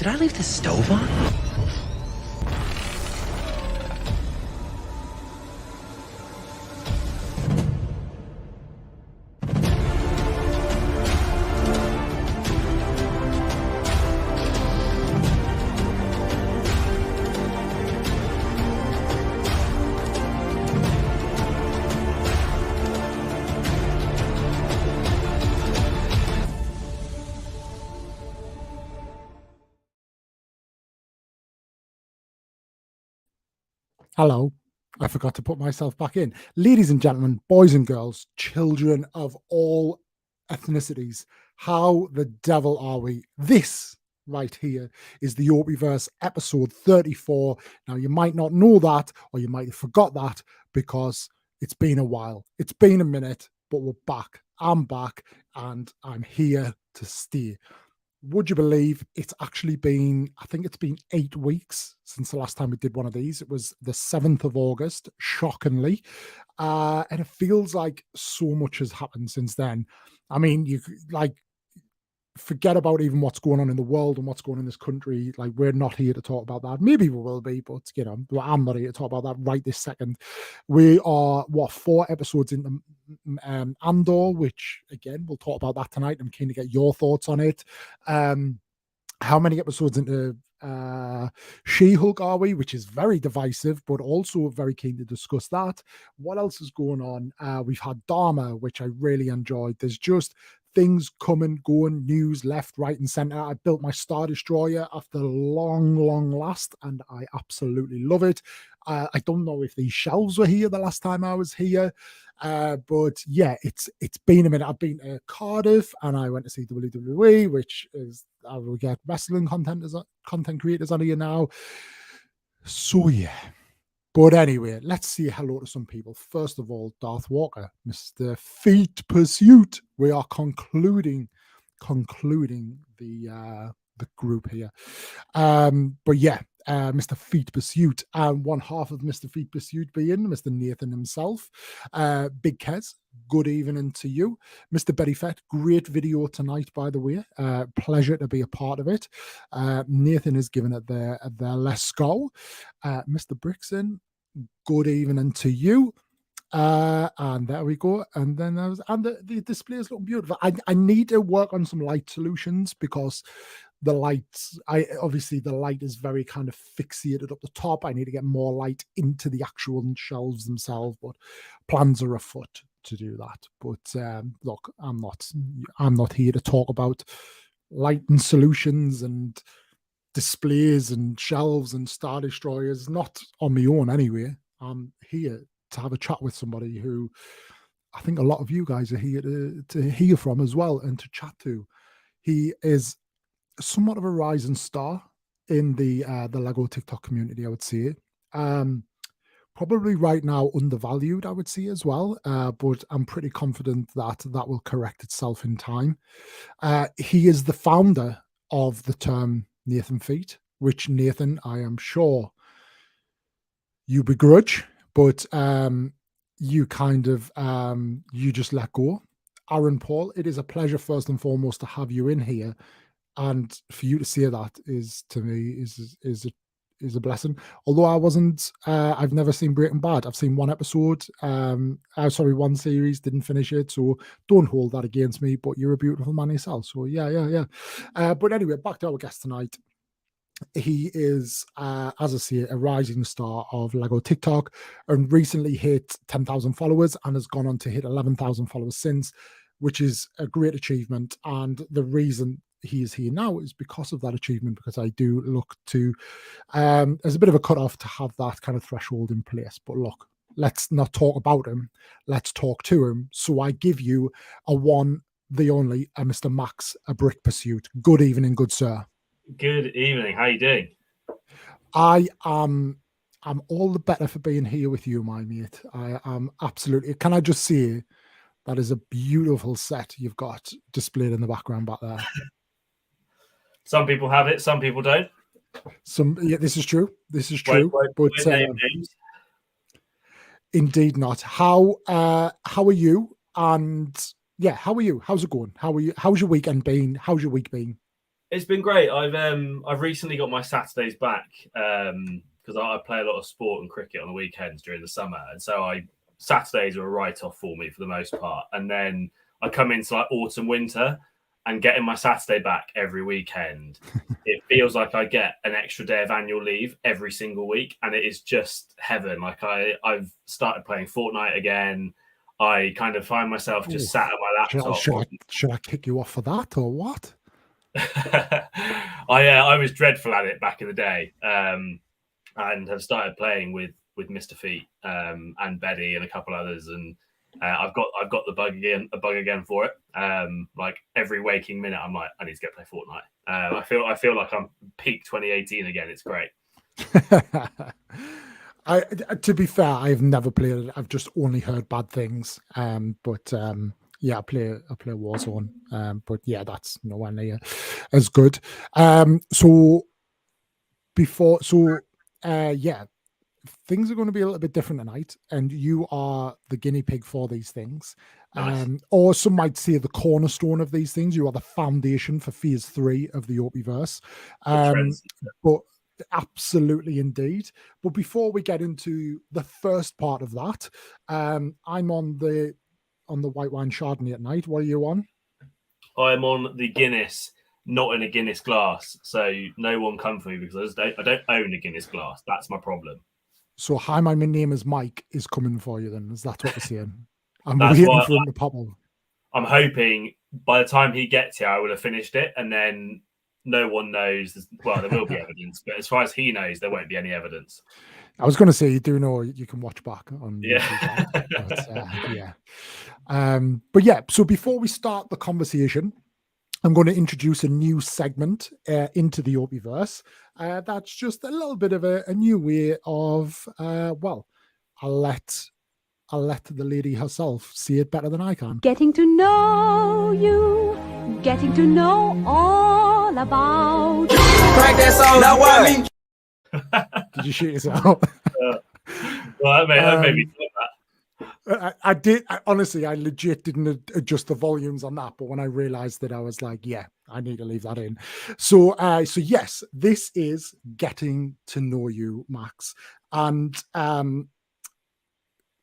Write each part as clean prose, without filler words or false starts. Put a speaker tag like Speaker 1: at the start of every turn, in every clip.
Speaker 1: Did I leave the stove on?
Speaker 2: Hello. I forgot to put myself back in. Ladies and gentlemen, boys and girls, children of all ethnicities, how the devil are we? This right here is the Opie-Verse episode 34. Now, you might not know that, or you might have forgot that because it's been a while. It's been a minute, but we're back. I'm back, and I'm here to stay. Would you believe it's actually been, I think it's been 8 weeks since the last time we did one of these. It was the 7th of August, shockingly. And it feels like so much has happened since then. I mean, you like forget about even what's going on in the world and what's going on in this country. Like, we're not here to talk about that. Maybe we will be, but I'm not here to talk about that right this second. We are 4 episodes into Andor, which again we'll talk about that tonight. I'm keen to get your thoughts on it. How many episodes into She-Hulk are we, which is very divisive, but also very keen to discuss that. What else is going on? We've had Dharma, which I really enjoyed. There's just things coming, going, news left, right, and center. I built my Star Destroyer after long last, and I absolutely love it. I don't know if these shelves were here the last time I was here, but yeah, it's been a minute. I've been to Cardiff, and I went to see WWE, which is I will get wrestling content creators on here now. So yeah. But anyway, let's say hello to some people. First of all, Darth Walker, Mr. Feet Pursuit. We are concluding the group here. But yeah, Mr. Feet Pursuit, and one half of Mr. Feet Pursuit being Mr. Nathan himself. Big Kez, good evening to you. Mr. Betty Fett, great video tonight, by the way. Pleasure to be a part of it. Nathan has given it their let's go. Mr. Brixton, good evening to you. And there we go. And then the display is looking beautiful. I need to work on some light solutions because the lights, the light is very kind of fixated up the top. I need to get more light into the actual shelves themselves, but plans are afoot to do that. But look, I'm not here to talk about lighting solutions and displays and shelves and Star Destroyers, not on my own anyway. I'm here to have a chat with somebody who I think a lot of you guys are here to hear from as well and to chat to. He is somewhat of a rising star in the Lego TikTok community, I would say. Probably right now undervalued, I would say as well, but I'm pretty confident that will correct itself in time. He is the founder of the term Nathan Feet, which, Nathan, I am sure you begrudge, but you kind of you just let go. Aaron Paul, it is a pleasure first and foremost to have you in here, and for you to say that is, to me, is a blessing. Although I've never seen Breaking Bad. I've seen one episode, one series, didn't finish it, so don't hold that against me, but you're a beautiful man yourself, so yeah. But anyway, back to our guest tonight. He is, as I say, a rising star of Lego TikTok, and recently hit 10,000 followers and has gone on to hit 11,000 followers since, which is a great achievement. And the reason he is here now is because of that achievement, because I do look to, there's a bit of a cutoff to have that kind of threshold in place. But look, let's not talk about him. Let's talk to him. So I give you the only, Mr. Max, a Brick Pursuit. Good evening, good sir.
Speaker 3: Good evening. How are you doing?
Speaker 2: I'm all the better for being here with you, my mate. I am absolutely. Can I just say that is a beautiful set you've got displayed in the background back there.
Speaker 3: Some people have it, some people don't.
Speaker 2: This is true. But indeed not. How are you? And yeah, how are you? How's it going? How's your weekend been? How's your week been?
Speaker 3: It's been great. I've recently got my Saturdays back because I play a lot of sport and cricket on the weekends during the summer, and so Saturdays are a write off for me for the most part. And then I come into like autumn, winter, and getting my Saturday back every weekend. It feels like I get an extra day of annual leave every single week, and it is just heaven. Like I've started playing Fortnite again. I kind of find myself just sat at my laptop.
Speaker 2: Should I kick you off for that or what?
Speaker 3: I was dreadful at it back in the day, and have started playing with Mr. Feet and Betty and a couple others, and I've got the bug again for it. Like every waking minute, I'm like, I need to go play Fortnite. I feel like I'm peak 2018 again. It's great.
Speaker 2: To be fair, I've never played it. I've just only heard bad things. But yeah, I play Warzone. But yeah, that's nowhere near as good. Yeah, things are going to be a little bit different tonight, and you are the guinea pig for these things.
Speaker 3: Nice.
Speaker 2: Or some might say the cornerstone of these things. You are the foundation for Phase 3 of the Opie-Verse. But absolutely indeed. But before we get into the first part of that, I'm on the white wine Chardonnay at night. What are you on?
Speaker 3: I'm on the Guinness, not in a Guinness glass. So no one come for me because I don't own a Guinness glass. That's my problem.
Speaker 2: So hi, my name is Mike is coming for you then. Is that what we're saying? I'm waiting for him to pop up.
Speaker 3: I'm hoping by the time he gets here, I will have finished it, and then no one knows. Well, there will be evidence, but as far as he knows, there won't be any evidence.
Speaker 2: I was going to say, you do know you can watch back on
Speaker 3: YouTube,
Speaker 2: but yeah. So before we start the conversation, I'm going to introduce a new segment into the Opie-Verse. That's just a little bit of a new way of I'll let the lady herself see it better than I can.
Speaker 1: Getting to know you, getting to know all about.
Speaker 4: Crack that song. Now why me?
Speaker 2: Did you shoot yourself?
Speaker 3: Well, that made me feel that.
Speaker 2: I did. Honestly, I legit didn't adjust the volumes on that, but when I realized that, I was like, yeah, I need to leave that in. So yes, this is getting to know you, Max, and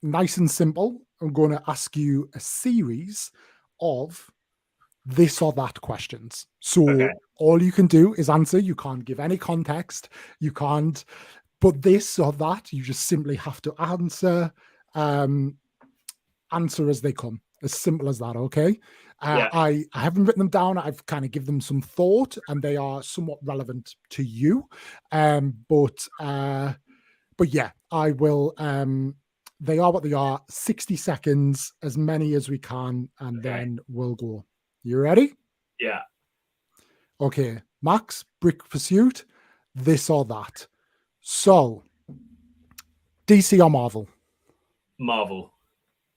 Speaker 2: nice and simple. I'm going to ask you a series of this or that questions. So all you can do is answer. You can't give any context. You can't put this or that. You just simply have to answer as they come. As simple as that. Okay. I haven't written them down. I've kind of given them some thought, and they are somewhat relevant to you. But yeah, I will. They are what they are. 60 seconds, as many as we can, and then we'll go. You ready?
Speaker 3: Yeah.
Speaker 2: Okay. Max, Brick Pursuit, this or that. So, DC or Marvel?
Speaker 3: Marvel.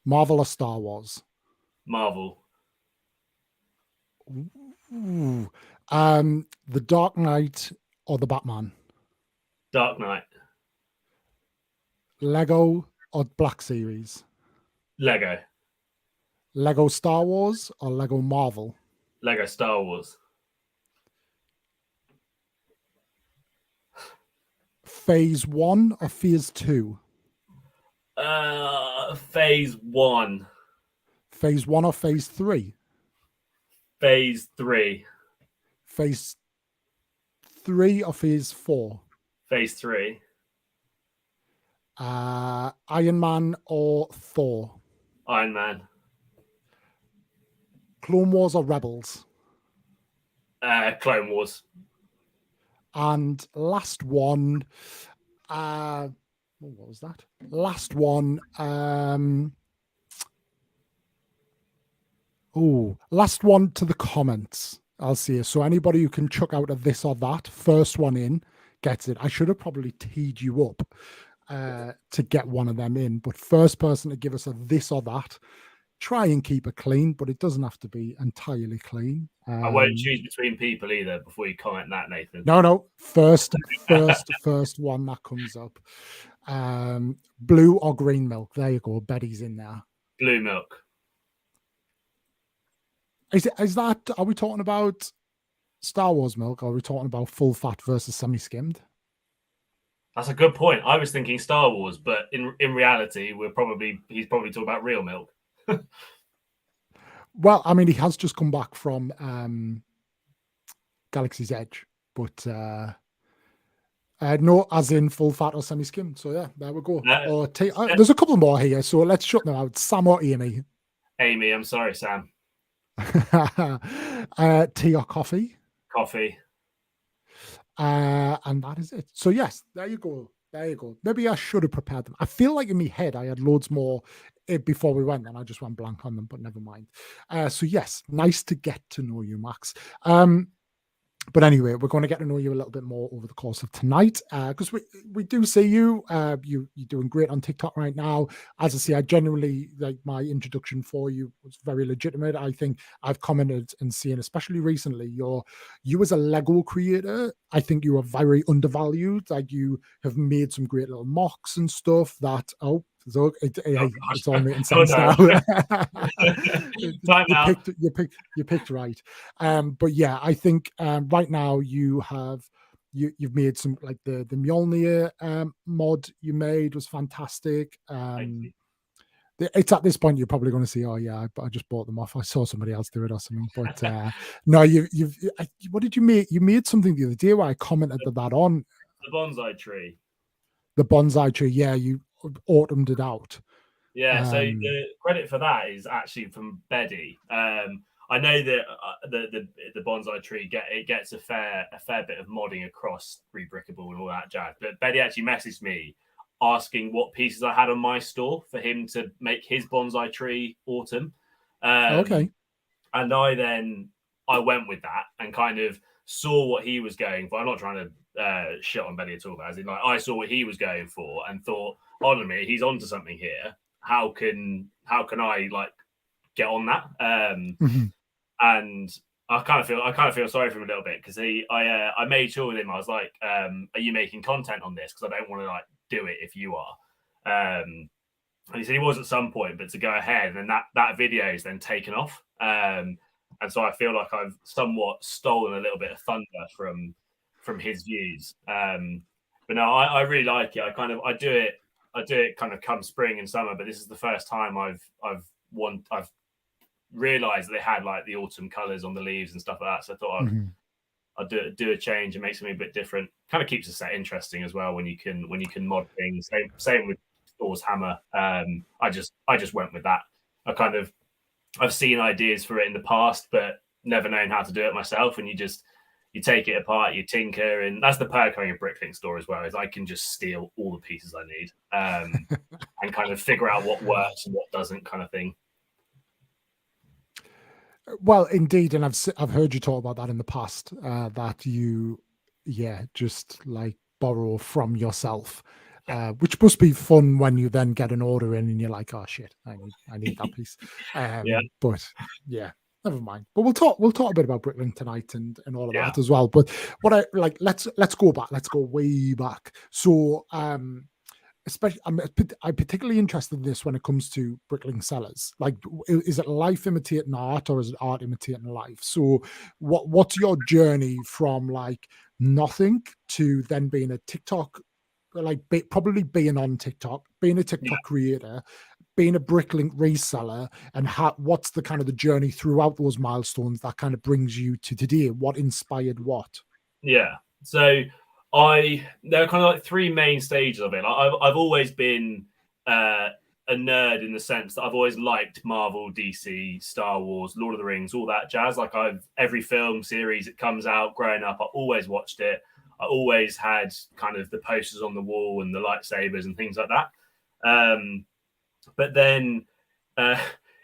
Speaker 2: Marvel or Star Wars?
Speaker 3: Marvel.
Speaker 2: Ooh. The Dark Knight or the Batman?
Speaker 3: Dark Knight.
Speaker 2: Lego or Black Series?
Speaker 3: Lego.
Speaker 2: Lego Star Wars or Lego Marvel?
Speaker 3: Lego Star Wars.
Speaker 2: Phase 1 or Phase 2?
Speaker 3: Phase 1.
Speaker 2: Phase 1 or Phase 3?
Speaker 3: Phase 3.
Speaker 2: Phase 3 or Phase 4?
Speaker 3: Phase 3.
Speaker 2: Iron Man or Thor?
Speaker 3: Iron Man.
Speaker 2: Clone Wars or Rebels?
Speaker 3: Clone Wars.
Speaker 2: And last one, what was that? Last one, last one to the comments. I'll see it. So anybody who can chuck out a this or that, first one in gets it. I should have probably teed you up to get one of them in, but first person to give us a this or that, try and keep it clean, but it doesn't have to be entirely clean.
Speaker 3: I won't choose between people either before you comment that, Nathan.
Speaker 2: No. First one that comes up. Blue or green milk? There you go. Betty's in there.
Speaker 3: Blue milk.
Speaker 2: Is that? Are we talking about Star Wars milk, or are we talking about full fat versus semi-skimmed?
Speaker 3: That's a good point. I was thinking Star Wars, but in reality, he's probably talking about real milk.
Speaker 2: Well, I mean, he has just come back from Galaxy's Edge, but no, as in full fat or semi-skimmed. So yeah, there we go. Or there's a couple more here, so let's shut them out. Sam or Amy?
Speaker 3: Amy, I'm sorry, Sam.
Speaker 2: Tea or coffee?
Speaker 3: Coffee.
Speaker 2: And that is it. So yes, there you go. There you go. Maybe I should have prepared them. I feel like in my head I had loads more before we went, and I just went blank on them, but never mind. So yes, nice to get to know you, Max. But anyway, we're going to get to know you a little bit more over the course of tonight, because we do see you. You're doing great on TikTok right now. As I say, I genuinely like my introduction for you was very legitimate. I think I've commented and seen, especially recently, you as a Lego creator, I think you are very undervalued. Like you have made some great little mocks and stuff that it's all making sense now. You picked right. But yeah, I think right now you've made some, like the Mjolnir mod you made was fantastic. It's at this point you're probably going to see, oh yeah, I just bought them off. I saw somebody else do it or something. But no, what did you make? You made something the other day where I commented that on
Speaker 3: the bonsai tree.
Speaker 2: The bonsai tree, yeah, you autumned it out.
Speaker 3: Yeah, so the credit for that is actually from Betty. I know that the bonsai tree gets a fair bit of modding across Rebrickable and all that jazz. But Betty actually messaged me asking what pieces I had on my store for him to make his bonsai tree autumn.
Speaker 2: Okay.
Speaker 3: And I went with that and kind of saw what he was going for. I'm not trying to shit on Betty at all, but as in, like, I saw what he was going for and thought, hold on a minute, he's onto something here. How can I like get on that? And I kind of feel sorry for him a little bit because I made sure with him. I was like, are you making content on this? Because I don't want to like do it if you are. And he said he was at some point, but to go ahead, and then that video is then taken off. And so I feel like I've somewhat stolen a little bit of thunder from his views. But no, I really like it. I do it kind of come spring and summer, but this is the first time I've realized that they had like the autumn colors on the leaves and stuff like that. So I thought I'd do a change and make something a bit different. Kind of keeps the set interesting as well when you can mod things. Same with Thor's hammer. I just went with that. I've seen ideas for it in the past, but never known how to do it myself. And you take it apart, you tinker, and that's the perk of a Bricklink store as well, is I can just steal all the pieces I need and kind of figure out what works and what doesn't, kind of thing.
Speaker 2: Well, indeed, and I've heard you talk about that in the past, that you, just like borrow from yourself, which must be fun when you then get an order in and you're like, oh shit, I need that piece. But yeah. Never mind. But we'll talk a bit about Bricklink tonight and all of that as well. But what I like, let's go back. Let's go way back. So especially I'm particularly interested in this when it comes to Bricklink sellers. Like, is it life imitating art or is it art imitating life? So what's your journey from like nothing to then being a TikTok, like probably being on TikTok, being a TikTok creator, being a Bricklink reseller, and what's the kind of the journey throughout those milestones that kind of brings you to today? What inspired what?
Speaker 3: Yeah. So there are kind of like three main stages of it. Like I've always been a nerd in the sense that I've always liked Marvel, DC, Star Wars, Lord of the Rings, all that jazz. Like every film series that comes out growing up, I always watched it. I always had kind of the posters on the wall and the lightsabers and things like that. But then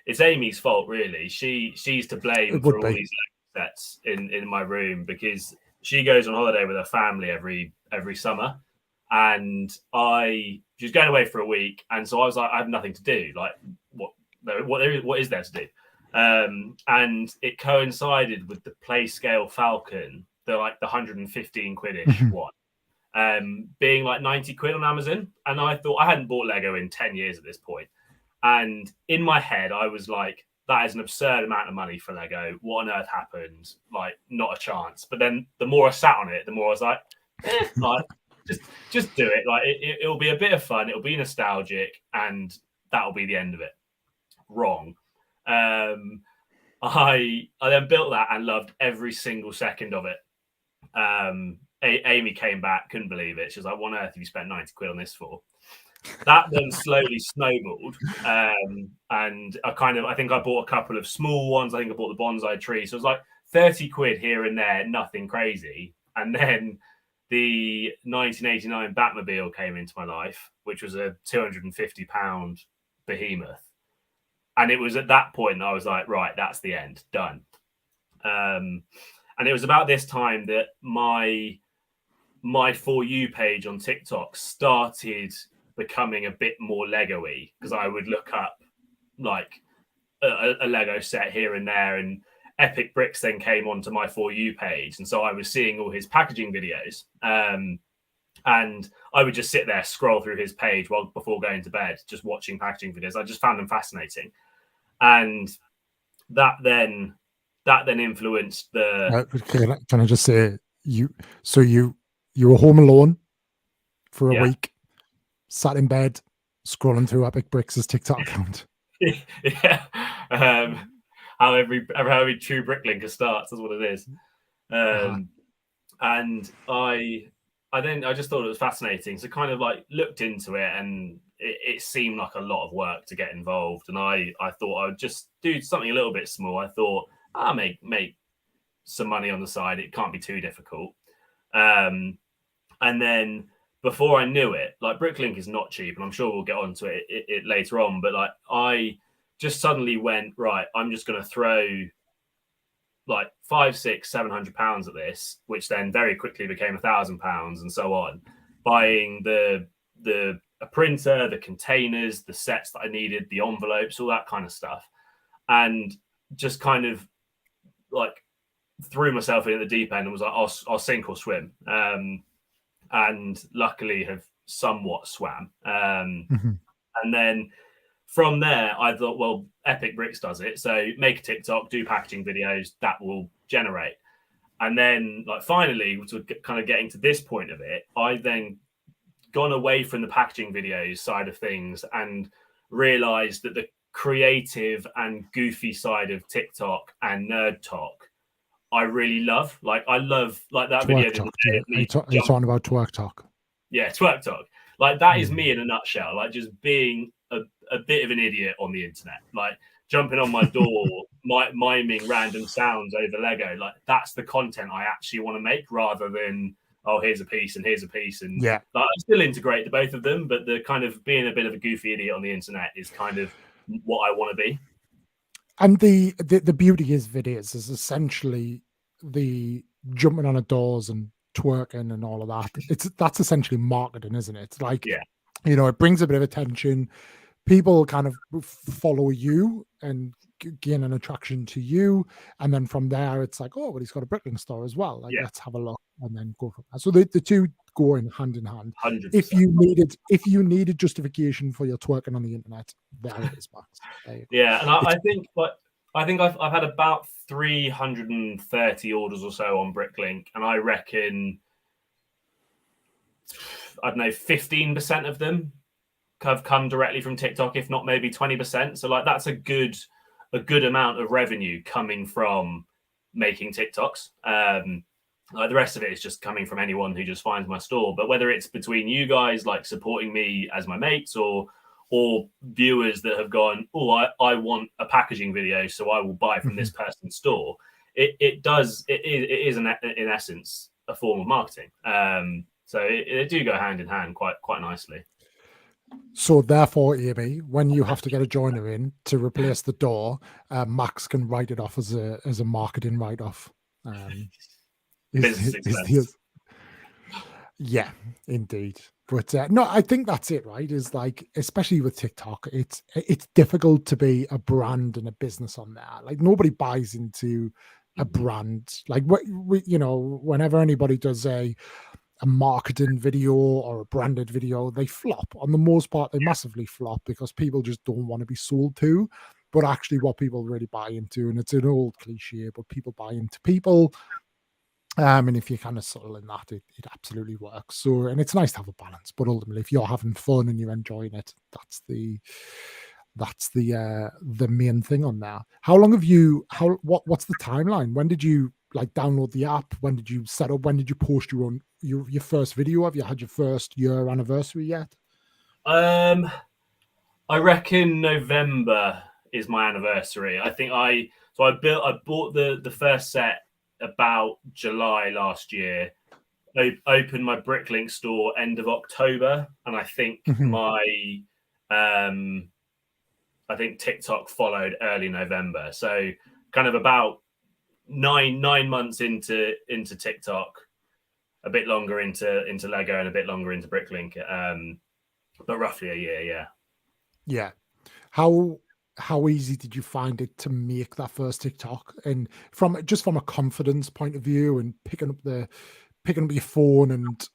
Speaker 3: it's Amy's fault, really. She's to blame for all these sets in my room because she goes on holiday with her family every summer, and she was going away for a week, and so I was like, I have nothing to do. Like, what is there to do? And it coincided with the Play Scale Falcon, the 115 quid-ish one. Being like 90 quid on Amazon. And I thought I hadn't bought Lego in 10 years at this point. And in my head, I was like, that is an absurd amount of money for Lego. What on earth happened? Like, not a chance. But then the more I sat on it, the more I was like, like just do it. Like, it'll be a bit of fun. It'll be nostalgic, and that'll be the end of it. Wrong. I then built that and loved every single second of it. Amy came back, couldn't believe it. She was like, "What on earth have you spent 90 quid on this for?" That then slowly snowballed, and I think I bought a couple of small ones. I think I bought the bonsai tree, so it was like 30 quid here and there, nothing crazy. And then the 1989 Batmobile came into my life, which was a £250 behemoth. And it was at that point I was like, right, that's the end, done. And it was about this time that my For You page on TikTok started becoming a bit more Lego-y, because I would look up like a Lego set here and there, and Epic Bricks then came onto my For You page, and so I was seeing all his packaging videos, and I would just sit there, scroll through his page before going to bed, just watching packaging videos. I just found them fascinating, and that then influenced the.
Speaker 2: Can I just say, you were home alone for a week, sat in bed, scrolling through Epic Bricks' TikTok account.
Speaker 3: Yeah. How every true bricklinker starts, that's what it is. And I just thought it was fascinating. So kind of like looked into it, and it seemed like a lot of work to get involved. And I thought I would just do something a little bit small. I thought I'll make some money on the side. It can't be too difficult. And then before I knew it, like, Bricklink is not cheap, and I'm sure we'll get onto it later on. But like, I just suddenly went, right, I'm just going to throw like £500, £600, £700 at this, which then very quickly became £1,000 and so on. Buying a printer, the containers, the sets that I needed, the envelopes, all that kind of stuff, and just kind of like threw myself in at the deep end and was like, I'll sink or swim. And luckily have somewhat swam. And then from there, I thought, well, Epic Bricks does it. So make a TikTok, do packaging videos, that will generate. And then, like, finally, to kind of getting to this point of it, I then gone away from the packaging videos side of things and realized that the creative and goofy side of TikTok and nerd talk I really love. Like, I love like that
Speaker 2: Twerk
Speaker 3: video.
Speaker 2: Talk, are you talking about Twerk Talk?
Speaker 3: Yeah, Twerk Talk. Like, that is me in a nutshell. Like, just being a bit of an idiot on the internet. Like, jumping on my door, miming random sounds over Lego. Like, that's the content I actually want to make, rather than, oh, here's a piece and here's a piece. And
Speaker 2: yeah,
Speaker 3: like, I still integrate the both of them, but the kind of being a bit of a goofy idiot on the internet is kind of what I want to be.
Speaker 2: And the beauty is videos is essentially the jumping on doors and twerking and all of that. That's essentially marketing, isn't it? It's like,
Speaker 3: yeah,
Speaker 2: you know, it brings a bit of attention. People kind of follow you and gain an attraction to you, and then from there it's like, oh, but he's got a Bricklink store as well. Like, let's have a look, and then go from that. So the two go in hand in hand.
Speaker 3: 100%.
Speaker 2: If you needed justification for your twerking on the internet, there it is, Max.
Speaker 3: Yeah, and I think I've had about 330 orders or so on Bricklink, and I reckon, I don't know, 15% of them have come directly from TikTok, if not maybe 20%. So like, that's a good amount of revenue coming from making TikToks. Like, the rest of it is just coming from anyone who just finds my store. But whether it's between you guys, like, supporting me as my mates, or viewers that have gone, oh, I want a packaging video, so I will buy from this person's store. It is in essence a form of marketing. So it do go hand in hand quite nicely.
Speaker 2: So therefore, Amy, when you have to get a joiner in to replace the door, Max can write it off as a marketing write-off.
Speaker 3: Business expense.
Speaker 2: Yeah, indeed. But no, I think that's it, right? Is like, especially with TikTok, it's difficult to be a brand and a business on there. Like, nobody buys into a brand. Like, you know, whenever anybody does a marketing video or a branded video, they flop. On the most part, they massively flop because people just don't want to be sold to. but actually what people really buy into, and it's an old cliche, but people buy into people. And if you're kind of subtle in that, it absolutely works. So, and it's nice to have a balance, but ultimately, if you're having fun and you're enjoying it, that's the main thing on there. How long have you? What's the timeline? When did you like download the app? When did you set up? When did you post your first video? Have you had your first year anniversary yet?
Speaker 3: I reckon November is my anniversary. I think I bought the first set about July last year. Opened my Bricklink store end of October, and I think I think TikTok followed early November. So kind of about nine months into TikTok, a bit longer into Lego, and a bit longer into Bricklink. But roughly a year, yeah.
Speaker 2: Yeah. How easy did you find it to make that first TikTok? And from a confidence point of view, and picking up your phone and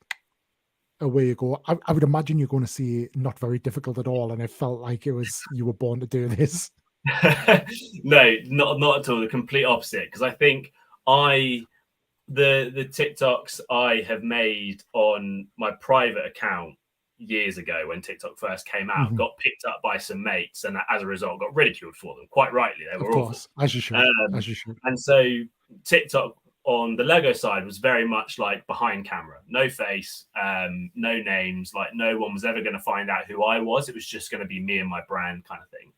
Speaker 2: away you go. I would imagine you're going to see it not very difficult at all, and it felt like you were born to do this.
Speaker 3: No, not at all. The complete opposite. Because I think the TikToks I have made on my private account years ago when TikTok first came out got picked up by some mates, and as a result got ridiculed for them. Quite rightly, they were awful.
Speaker 2: As you should. As you should.
Speaker 3: And so TikTok on the Lego side was very much like behind camera, no face, no names, like no one was ever going to find out who I was. It was just going to be me and my brand kind of thing.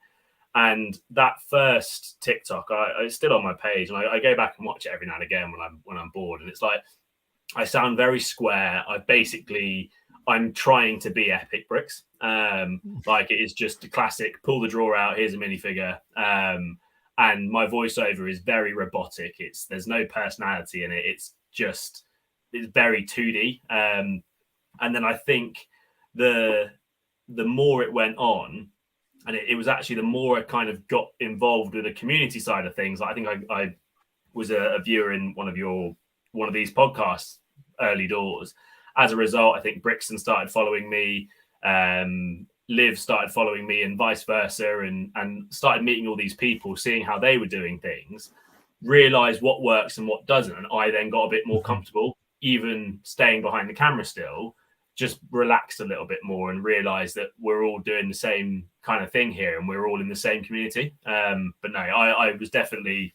Speaker 3: And that first TikTok, it's still on my page, and I go back and watch it every now and again when I'm bored. And it's like, I sound very square. I'm trying to be Epic Bricks. Like, it is just a classic, pull the drawer out, here's a minifigure. And my voiceover is very robotic. There's no personality in it. It's very 2D. And then I think the more it went on, and it was actually the more I kind of got involved with the community side of things. I think I was a viewer in one of these podcasts early doors. As a result, I think Brixton started following me. Liv started following me, and vice versa, and started meeting all these people, seeing how they were doing things, realized what works and what doesn't. And I then got a bit more comfortable, even staying behind the camera still, just relaxed a little bit more and realized that we're all doing the same kind of thing here and we're all in the same community. But no, I was definitely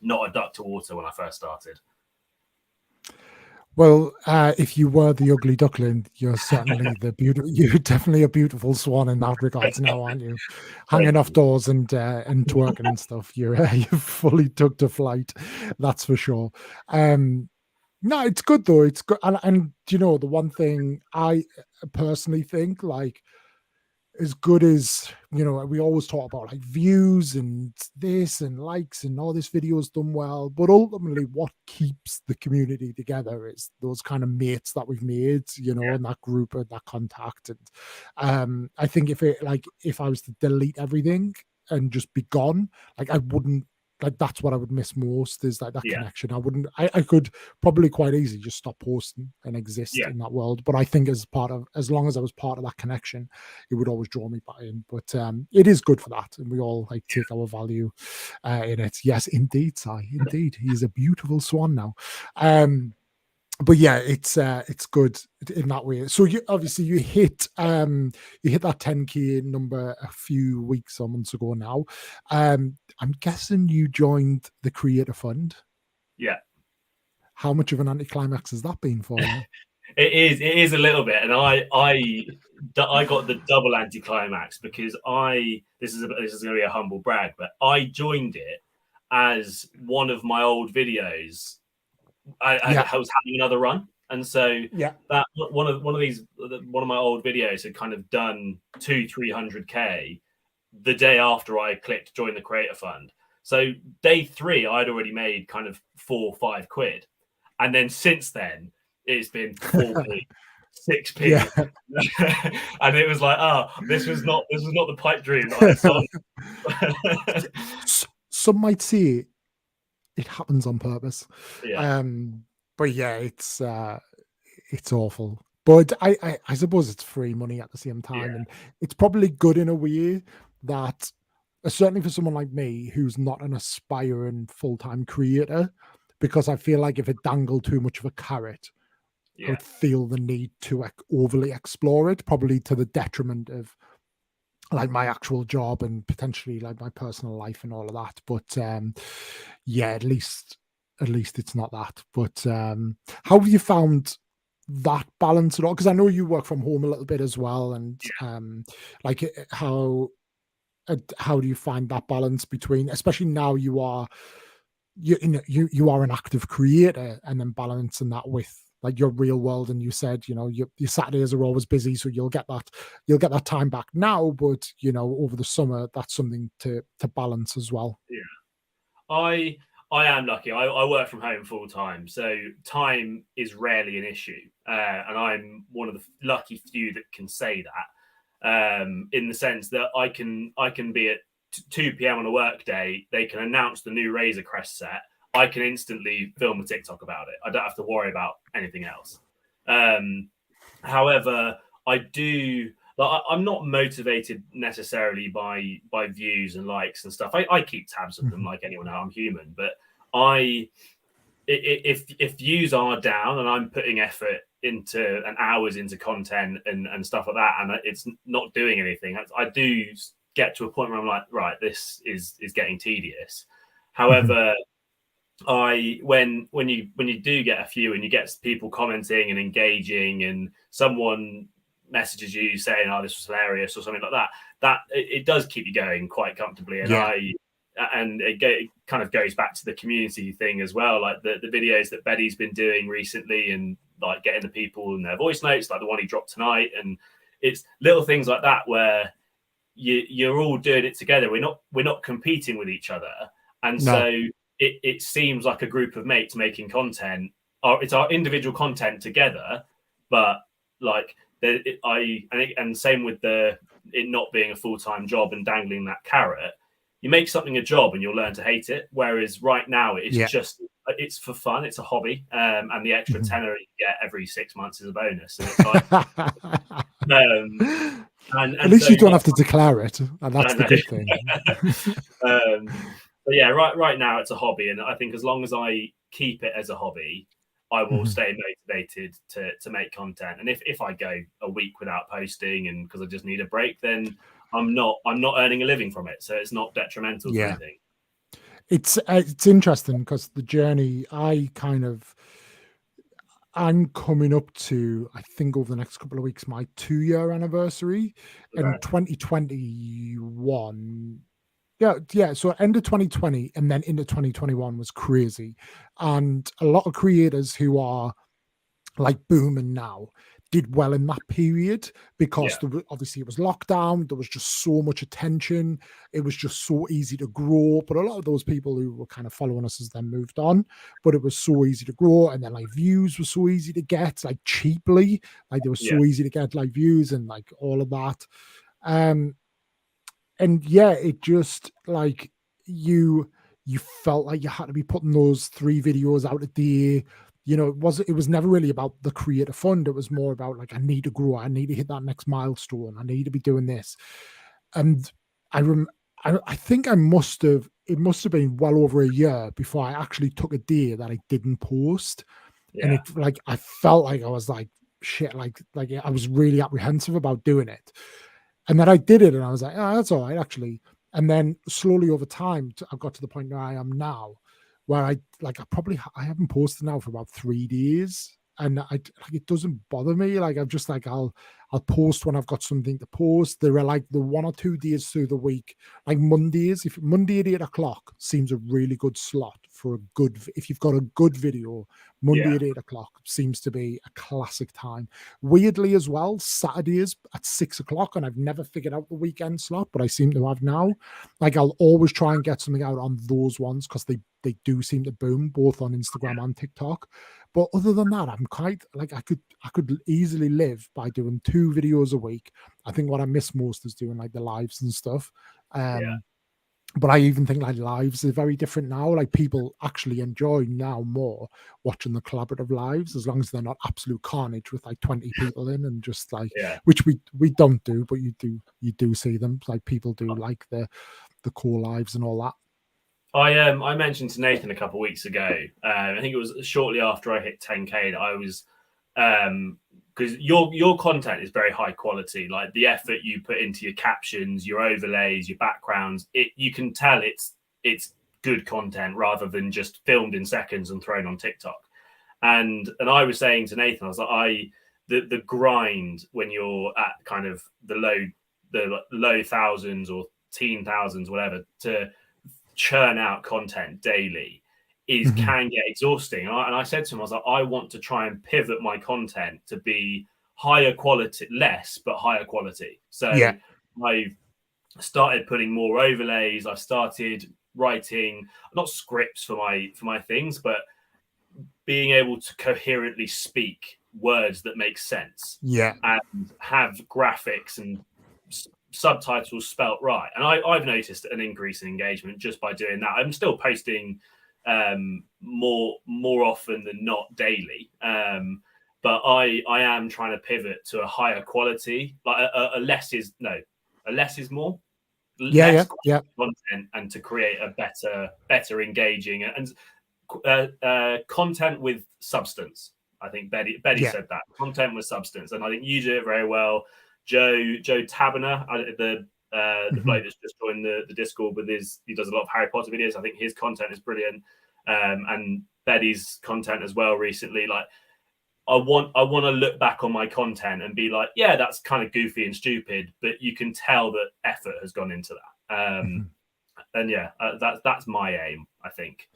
Speaker 3: not a duck to water when I first started.
Speaker 2: Well, if you were the ugly duckling, you're certainly you're definitely a beautiful swan in that regards now, aren't you? Hanging off doors and twerking and stuff. You're fully took to flight, that's for sure. No, it's good though. It's good, and you know, the one thing I personally think, like, as good as, you know, we always talk about like views and this and likes and all this video's done well, but ultimately what keeps the community together is those kind of mates that we've made, you know, in that group and that contact. And I think if I was to delete everything and just be gone, like, I wouldn't, like, that's what I would miss most, is like that connection. I could probably quite easily just stop posting and exist in that world, but I think as long as I was part of that connection, it would always draw me back in. But it is good for that, and we all like take our value in it. Yes, indeed, Si, indeed, he's a beautiful swan now. But yeah, it's good in that way. So you obviously you hit that 10K number a few weeks or months ago now. I'm guessing you joined the Creator Fund.
Speaker 3: Yeah. How
Speaker 2: much of an anticlimax has that been for you?
Speaker 3: It is a little bit, and I got the double anticlimax because this is going to be a humble brag, but I joined it as one of my old videos. I was having another run, and so that one of my old videos had kind of done 200-300K the day after I clicked join the Creator Fund. So day 3, I'd already made kind of 4 or 5 quid, and then since then it's been 4p, 6p, and it was like, this was not the pipe dream that I saw.
Speaker 2: Some might say it happens on purpose. But yeah, it's awful. But I suppose it's free money at the same time, and it's probably good in a way that certainly for someone like me who's not an aspiring full-time creator, because I feel like if it dangled too much of a carrot, I would feel the need to overly explore it, probably to the detriment of like my actual job and potentially like my personal life and all of that. But yeah, at least it's not that. But how have you found that balance at all? Because I know you work from home a little bit as well, and like how do you find that balance between, especially now you are an active creator, and then balancing that with like your real world? And you said, your Saturdays are always busy, so you'll get that time back now, but over the summer that's something to balance as well.
Speaker 3: I am lucky. I work from home full time, so time is rarely an issue, and I'm one of the lucky few that can say that, in the sense that I can be at 2 p.m. on a work day. They can announce the new Razor Crest set. I can instantly film a TikTok about it. I don't have to worry about anything else. However, I'm not motivated necessarily by views and likes and stuff. I keep tabs of them like anyone else. I'm human, but if views are down and I'm putting effort into and hours into content and stuff like that, and it's not doing anything, I do get to a point where I'm like, right, this is getting tedious. However, when you do get a few and you get people commenting and engaging, and someone messages you saying, "Oh, this was hilarious" or something like that it does keep you going quite comfortably. And it kind of goes back to the community thing as well, like the videos that Betty's been doing recently, and like getting the people in their voice notes, like the one he dropped tonight. And it's little things like that where you're all doing it together. We're not competing with each other, and so it seems like a group of mates making content. It's our individual content together, but like and same with it not being a full-time job and dangling that carrot. You make something a job and you'll learn to hate it. Whereas right now it's for fun. It's a hobby, and the extra tenner you get every 6 months is a bonus. And it's like, and
Speaker 2: at least you don't have to declare it, and that's the good thing.
Speaker 3: But yeah, right now it's a hobby, and I think as long as I keep it as a hobby, I will stay motivated to make content. And if I go a week without posting and because I just need a break, then I'm not earning a living from it, so it's not detrimental to anything.
Speaker 2: It's interesting because the journey I'm coming up to, I think over the next couple of weeks, my 2-year anniversary in 2021. So end of 2020 and then into 2021 was crazy. And a lot of creators who are like booming now did well in that period because obviously it was lockdown. There was just so much attention. It was just so easy to grow. But a lot of those people who were kind of following us as then moved on, but it was so easy to grow. And then like views were so easy to get, like cheaply, like they were so easy to get like views and like all of that. And it just like you felt like you had to be putting those 3 videos out a day. It was never really about the creator fund. It was more about like, I need to grow. I need to hit that next milestone. I need to be doing this. And I think it must have been well over a year before I actually took a day that I didn't post. And it like, I felt like I was like, shit, like I was really apprehensive about doing it. And then I did it and I was like, oh, that's all right, actually. And then slowly over time, I got to the point where I am now, where I haven't posted now for about 3 days. And it doesn't bother me. Like, I'm just like, I'll post when I've got something to post. There are like the 1 or 2 days through the week, like Mondays. If Monday at 8 o'clock seems a really good slot for if you've got a good video, Monday at 8 o'clock seems to be a classic time. Weirdly as well, Saturdays at 6 o'clock, and I've never figured out the weekend slot, but I seem to have now. Like, I'll always try and get something out on those ones because they do seem to boom both on Instagram and TikTok. But other than that, I'm quite like, I could easily live by doing 2 videos a week. I think what I miss most is doing like the lives and stuff. But I even think like lives are very different now. Like, people actually enjoy now more watching the collaborative lives, as long as they're not absolute carnage with like 20 people in and just like, which we don't do, but you do see them. Like, people do like the the core lives and all that?
Speaker 3: I mentioned to Nathan a couple of weeks ago. I think it was shortly after I hit 10K that I was because your content is very high quality. Like the effort you put into your captions, your overlays, your backgrounds, you can tell it's good content rather than just filmed in seconds and thrown on TikTok. And I was saying to Nathan, I was like, the grind when you're at kind of the low thousands or teen thousands, whatever, to churn out content daily can get exhausting. And I said to him, I was like, I want to try and pivot my content to be higher quality, less, but higher quality. So I've started putting more overlays. I've started writing, not scripts for my things, but being able to coherently speak words that make sense. And have graphics and subtitles spelt right. And I've noticed an increase in engagement just by doing that. I'm still posting more often than not daily, but I am trying to pivot to a higher quality, like a less is more. Content, and to create a better engaging and content with substance. I think Betty said that, content with substance, and I think you do it very well. Joe Tabiner, the bloke that's just joined the Discord with he does a lot of Harry Potter videos. I think his content is brilliant, and Betty's content as well recently. Like I want to look back on my content and be like, yeah, that's kind of goofy and stupid, but you can tell that effort has gone into that. And that's my aim, I think.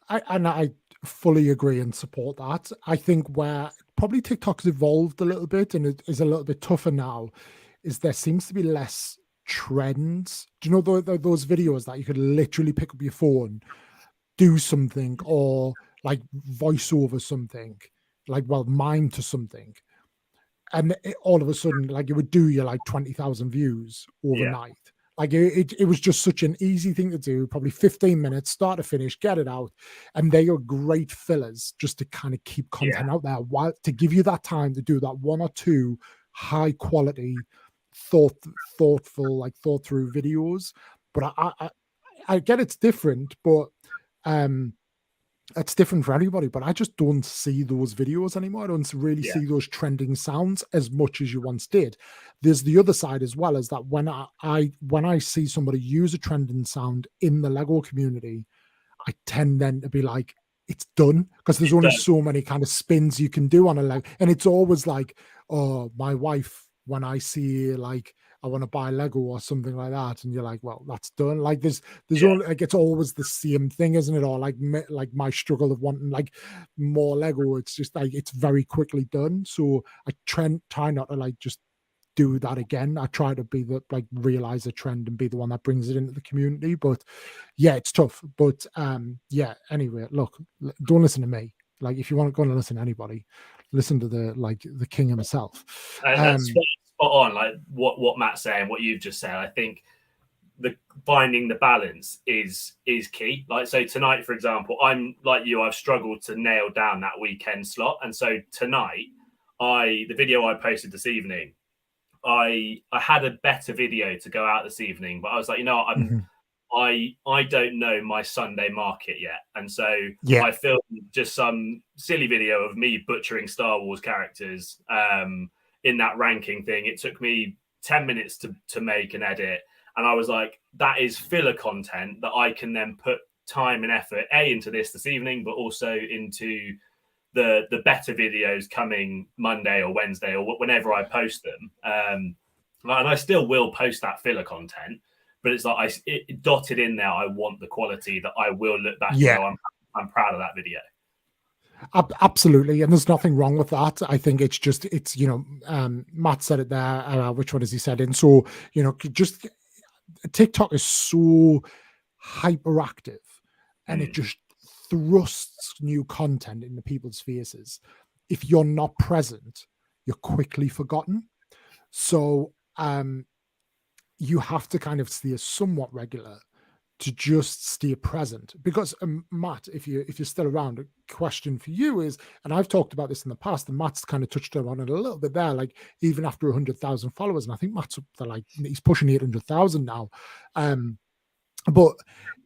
Speaker 2: I fully agree and support that. I think where probably TikTok's evolved a little bit and it is a little bit tougher now is there seems to be less trends. Do you know those videos that you could literally pick up your phone, do something, or like voice over something, like mime to something, and all of a sudden, like it would do you like 20,000 views overnight. Like it was just such an easy thing to do, probably 15 minutes, start to finish, get it out. And they are great fillers just to kind of keep content out there, while to give you that time to do that one or two high quality, thoughtful, like thought through videos. But I get it's different, but it's different for everybody, but I just don't see those videos anymore. I don't really see those trending sounds as much as you once did. There's the other side as well, is that when I see somebody use a trending sound in the Lego community, I tend then to be like, it's done, because there's only so many kind of spins you can do on a Lego. And it's always like, oh, my wife, when I see like, I want to buy Lego or something like that, and you're like, well, that's done. Like there's only, like, it's always the same thing, isn't it? Or like my struggle of wanting like more Lego. It's just like it's very quickly done. So I try not to like just do that again. I try to be realize a trend and be the one that brings it into the community. But yeah, it's tough. But anyway, look, don't listen to me. Like if you want to go and listen to anybody, listen to the king himself.
Speaker 3: That's spot on, like what Matt's saying, what you've just said. I think finding the balance is key. Like, so tonight, for example, I'm like you, I've struggled to nail down that weekend slot. And so tonight, the video I posted this evening, I had a better video to go out this evening, but I was like, you know what, I don't know my Sunday market yet. And so I filmed just some silly video of me butchering Star Wars characters in that ranking thing. It took me 10 minutes to make and edit. And I was like, that is filler content that I can then put time and effort into this evening, but also into the better videos coming Monday or Wednesday or whenever I post them. And I still will post that filler content, but it's like it dotted in there. I want the quality that I will look back and go, I'm proud of that video.
Speaker 2: Absolutely, and there's nothing wrong with that. I think it's Matt said it there. Which one has he said? And so just TikTok is so hyperactive, and it just thrusts new content into people's faces. If you're not present, you're quickly forgotten. So you have to kind of stay somewhat regular to just stay present. Because Matt, if you're still around, a question for you is, and I've talked about this in the past, and Matt's kind of touched on it a little bit there, like even after 100,000 followers, and I think Matt's up to he's pushing 800,000 now. but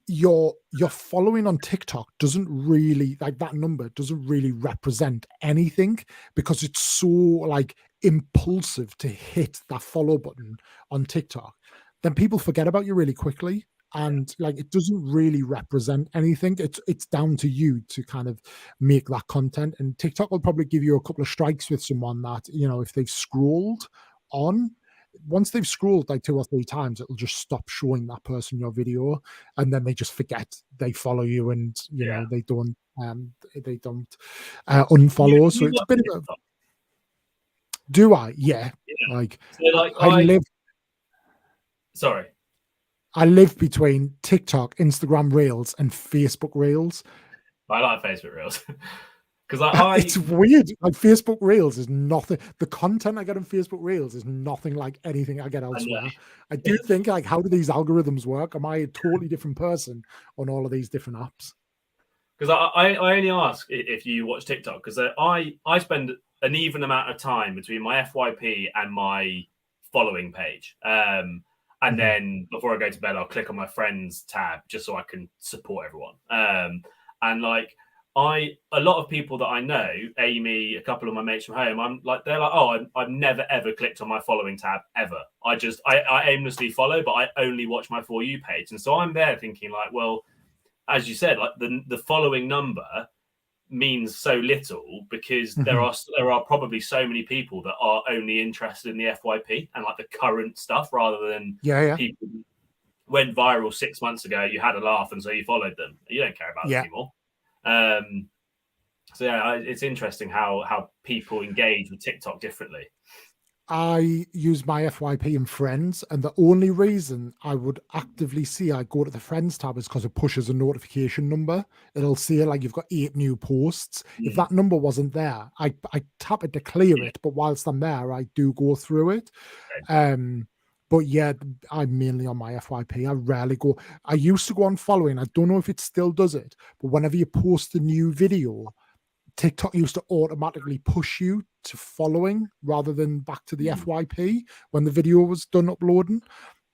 Speaker 2: your following on TikTok doesn't really, like, that number doesn't really represent anything, because it's so like impulsive to hit that follow button on TikTok. Then people forget about you really quickly, and like it doesn't really represent anything. It's down to you to kind of make that content, and TikTok will probably give you a couple of strikes with someone that, you know, if they've scrolled on, once they've scrolled like 2 or 3 times, it'll just stop showing that person your video, and then they just forget they follow you, and you know they don't unfollow. So
Speaker 3: You
Speaker 2: it's a
Speaker 3: watch
Speaker 2: bit of a.
Speaker 3: TikTok?
Speaker 2: Do I? Yeah.
Speaker 3: Yeah.
Speaker 2: Like,
Speaker 3: So, like,
Speaker 2: I live.
Speaker 3: Sorry.
Speaker 2: I live between TikTok, Instagram Reels, and Facebook Reels.
Speaker 3: I like Facebook Reels. Because
Speaker 2: It's weird. Like, Facebook Reels is nothing. The content I get on Facebook Reels is nothing like anything I get elsewhere. I do think, like, how do these algorithms work? Am I a totally different person on all of these different apps?
Speaker 3: Because I only ask if you watch TikTok, because I spend an even amount of time between my FYP and my following page. And then before I go to bed, I'll click on my friends tab just so I can support everyone. And like, a lot of people that I know, Amy, a couple of my mates from home, they're like, oh, I've never ever clicked on my following tab ever. I aimlessly follow, but I only watch my For You page. And so I'm there thinking, like, well, as you said, like the following number means so little, because there are probably so many people that are only interested in the FYP and like the current stuff, rather than people who went viral 6 months ago, you had a laugh and so you followed them. You don't care about them anymore. So yeah, it's interesting how people engage with TikTok differently.
Speaker 2: I use my FYP and friends, and the only reason I would actively see I go to the friends tab is because it pushes a notification number. It'll say like you've got 8 new posts. If that number wasn't there, I tap it to clear it, but whilst I'm there, I do go through it. But yeah, I'm mainly on my FYP. I rarely go. I used to go on following. I don't know if it still does it, but whenever you post a new video, TikTok used to automatically push you to following rather than back to the FYP when the video was done uploading.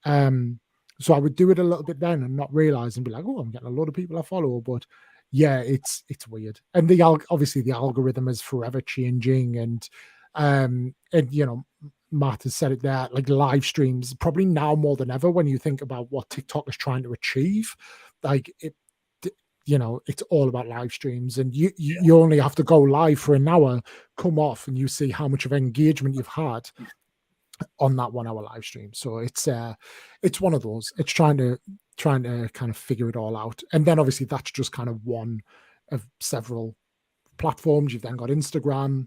Speaker 2: So I would do it a little bit then and not realize and be like, oh, I'm getting a lot of people I follow. But yeah, it's weird. And obviously the algorithm is forever changing, and you know, Matt has said it there, like live streams, probably now more than ever, when you think about what TikTok is trying to achieve, like you know, it's all about live streams, and you only have to go live for an hour, come off, and you see how much of engagement you've had on that 1 hour live stream. So it's one of those. It's trying to kind of figure it all out. And then obviously that's just kind of one of several platforms. You've then got Instagram,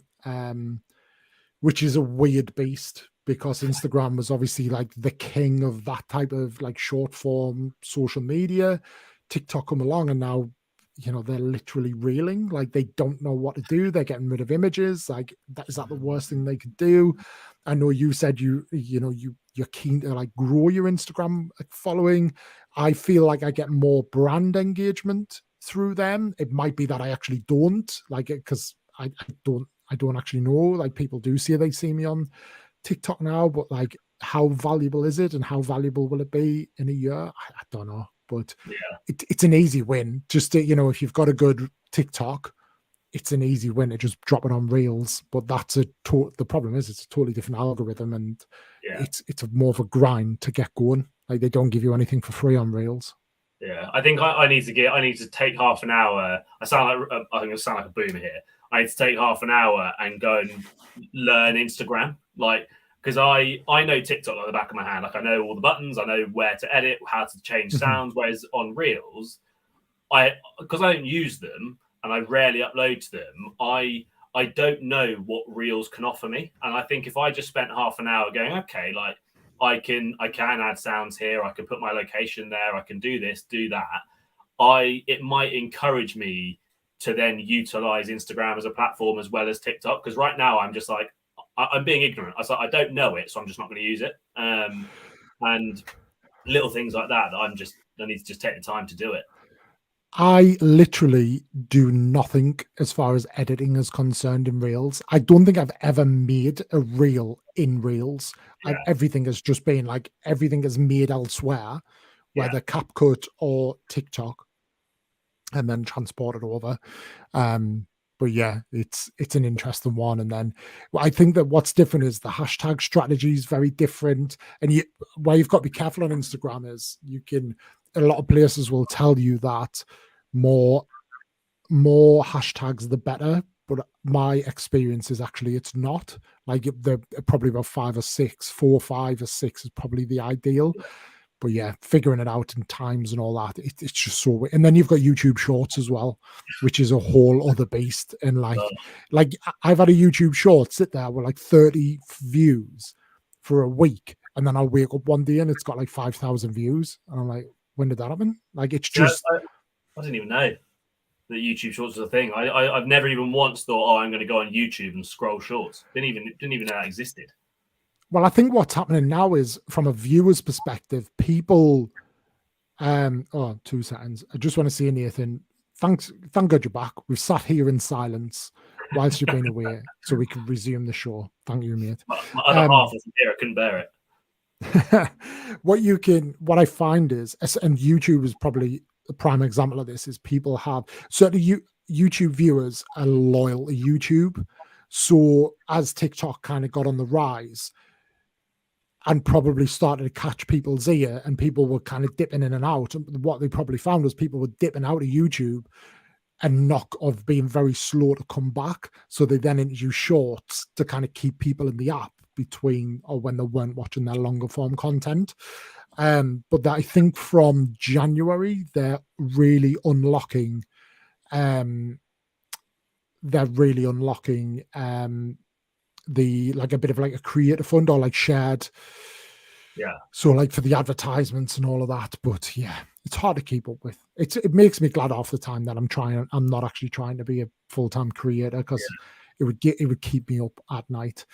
Speaker 2: which is a weird beast, because Instagram was obviously like the king of that type of like short form social media. TikTok come along, and now, you know, they're literally reeling. Like, they don't know what to do. They're getting rid of images. Like, is that the worst thing they could do? I know you said you're keen to like grow your Instagram following. I feel like I get more brand engagement through them. It might be that I actually don't, like it, because I don't actually know. Like, people do say they see me on TikTok now, but like, how valuable is it, and how valuable will it be in a year? I don't know. But it's an easy win. Just to, you know, if you've got a good TikTok, it's an easy win to just drop it on Reels. But that's the problem is it's a totally different algorithm, and it's more of a grind to get going. Like, they don't give you anything for free on Reels.
Speaker 3: Yeah, I think I need to take half an hour. I think I sound like a boomer here. I need to take half an hour and go and learn Instagram, like. Because I know TikTok like the back of my hand. Like, I know all the buttons. I know where to edit, how to change sounds. Whereas on Reels, because I don't use them and I rarely upload to them, I don't know what Reels can offer me. And I think if I just spent half an hour going, okay, like I can add sounds here. I can put my location there. I can do this, do that. It might encourage me to then utilize Instagram as a platform as well as TikTok. Because right now I'm just like, I'm being ignorant. I don't know it, so I'm just not going to use it. And little things like that I need to just take the time to do it.
Speaker 2: I literally do nothing as far as editing is concerned in Reels. I don't think I've ever made a reel in Reels. Everything has just been like, everything is made elsewhere, whether CapCut or TikTok, and then transport it over. But yeah, it's an interesting one. And then I think that what's different is the hashtag strategy is very different. And where you've got to be careful on Instagram is a lot of places will tell you that more hashtags the better. But my experience is actually it's not. Like they're probably about 5 or 6, 4, 5 or 6 is probably the ideal. But yeah, figuring it out in times and all that, it's just so weird. And then you've got YouTube Shorts as well, which is a whole other beast. And like I've had a YouTube Short sit there with like 30 views for a week, and then I'll wake up one day and it's got like 5,000 views, and I'm like, when did that happen? Like it's just.
Speaker 3: I didn't even know that YouTube Shorts was a thing. I've never even once thought, I'm going to go on YouTube and scroll Shorts. Didn't even know that existed.
Speaker 2: Well, I think what's happening now is, from a viewer's perspective, people. 2 seconds. I just want to say, Nathan, thank God you're back. We've sat here in silence whilst you've been away, so we can resume the show. Thank you, mate.
Speaker 3: My other half wasn't here. I couldn't bear
Speaker 2: it. What I find is, and YouTube is probably a prime example of this, is people have certainly YouTube viewers are loyal to YouTube. So as TikTok kind of got on the rise, and probably started to catch people's ear, and people were kind of dipping in and out. And what they probably found was people were dipping out of YouTube and being very slow to come back. So they then introduced Shorts to kind of keep people in the app between or when they weren't watching their longer form content. But I think from January, they're really unlocking the like a bit of like a creator fund or like shared, so like for the advertisements and all of that. But yeah, it's hard to keep up with. It makes me glad half the time that I'm not actually trying to be a full-time creator, because it would keep me up at night.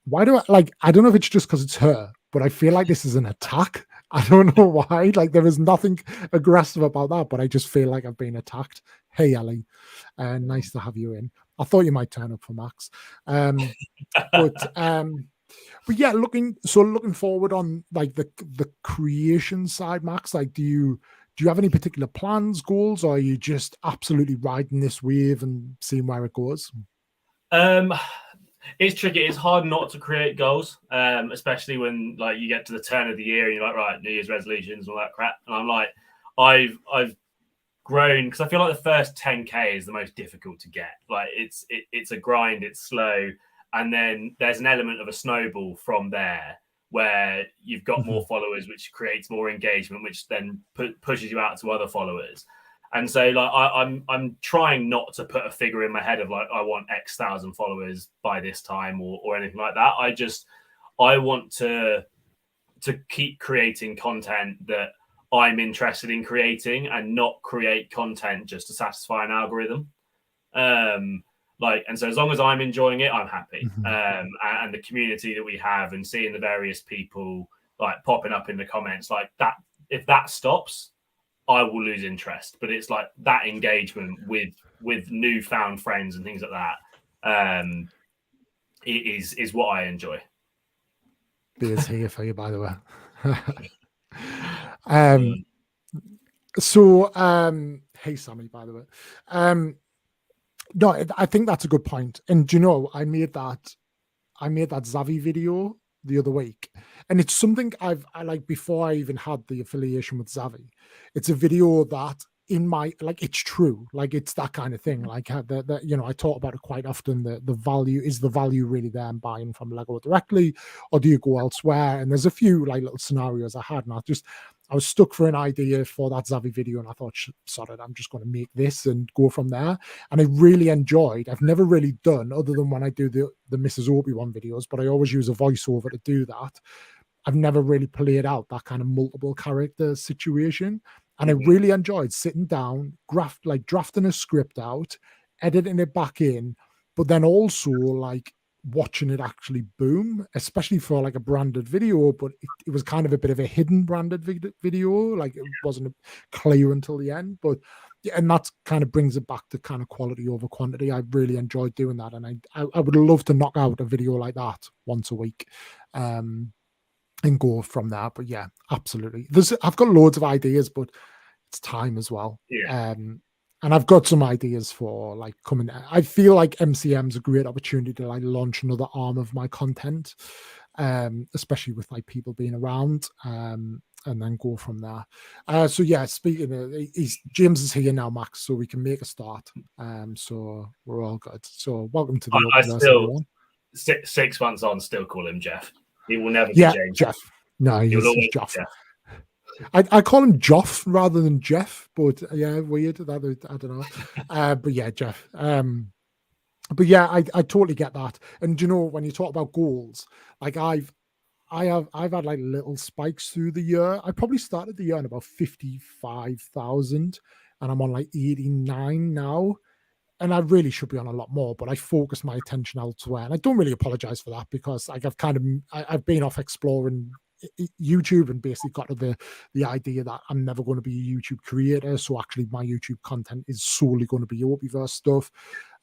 Speaker 2: Why do I don't know if it's just because it's her, but I feel like this is an attack. I don't know why. Like there is nothing aggressive about that, but I just feel like I've been attacked. Hey Ellie, nice to have you in. I thought you might turn up for Max. But yeah, looking forward on like the creation side, Max, like do you have any particular plans, goals, or are you just absolutely riding this wave and seeing where it goes?
Speaker 3: It's tricky. It's hard not to create goals, especially when like you get to the turn of the year and you're like, right, New Year's resolutions and all that crap. And I'm like, I've grown, because I feel like the first 10K is the most difficult to get. Like it's a grind, it's slow, and then there's an element of a snowball from there where you've got more followers, which creates more engagement, which then pushes you out to other followers. And so like I'm trying not to put a figure in my head of like I want X thousand followers by this time or anything like that. I want to keep creating content that I'm interested in creating, and not create content just to satisfy an algorithm. And so as long as I'm enjoying it, I'm happy. And the community that we have, and seeing the various people like popping up in the comments like that, if that stops, I will lose interest. But it's like that engagement with newfound friends and things like that is what I enjoy.
Speaker 2: Beer's here for you, by the way. Hey Sammy, by the way. No, I think that's a good point. And do you know, I made that Zavi video the other week, and it's something I like before I even had the affiliation with Zavi. It's a video that it's true, like it's that kind of thing. Like I talk about it quite often. The value is the value really there in buying from Lego directly, or do you go elsewhere? And there's a few like little scenarios I had, and I was stuck for an idea for that Zavi video, and I thought, sorry, I'm just going to make this and go from there. And I really enjoyed. I've never really done, other than when I do the Mrs. Obi-Wan videos, but I always use a voiceover to do that. I've never really played out that kind of multiple character situation. And I really enjoyed sitting down, drafting a script out, editing it back in, but then also like watching it actually boom, especially for like a branded video. But it was kind of a bit of a hidden branded video, like it wasn't clear until the end. But yeah, and that kind of brings it back to kind of quality over quantity. I really enjoyed doing that, and I would love to knock out a video like that once a week. and go from there. But yeah, absolutely. I've got loads of ideas, but it's time as well.
Speaker 3: Yeah.
Speaker 2: And I've got some ideas for like coming. I feel like MCM is a great opportunity to like launch another arm of my content, especially with like people being around, and then go from there. So yeah, speaking of, James is here now, Max, so we can make a start. So we're all good. So welcome to the Opie-Verse, everyone.
Speaker 3: 6 months on, still call him Jeff. He will never be James.
Speaker 2: Jeff. No, he's Jeff.
Speaker 3: Jeff.
Speaker 2: I call him Joff rather than Jeff, but yeah, weird. I don't know. But yeah, Jeff. But yeah, I totally get that. And you know, when you talk about goals, like I've had like little spikes through the year. I probably started the year on about 55,000, and I'm on like 89 now. And I really should be on a lot more, but I focus my attention elsewhere. And I don't really apologize for that, because like I've been off exploring YouTube and basically got to the idea that I'm never going to be a YouTube creator. So actually my YouTube content is solely going to be Opie-Verse stuff.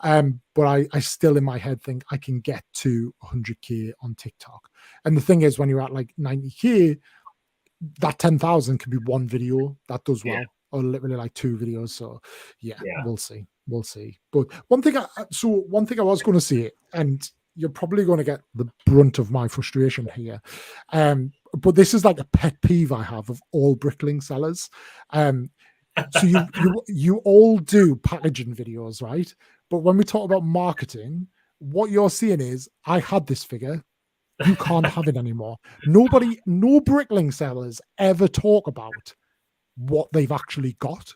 Speaker 2: But I still in my head think I can get to 100K on TikTok. And the thing is, when you're at like 90K, that 10,000 can be one video that does well, or literally like 2 videos. So yeah. We'll see. But one thing I was going to say, and you're probably going to get the brunt of my frustration here, but this is like a pet peeve I have of all brickling sellers. So you all do packaging videos, right? But when we talk about marketing, what you're seeing is, I had this figure, you can't have it anymore. No brickling sellers ever talk about what they've actually got.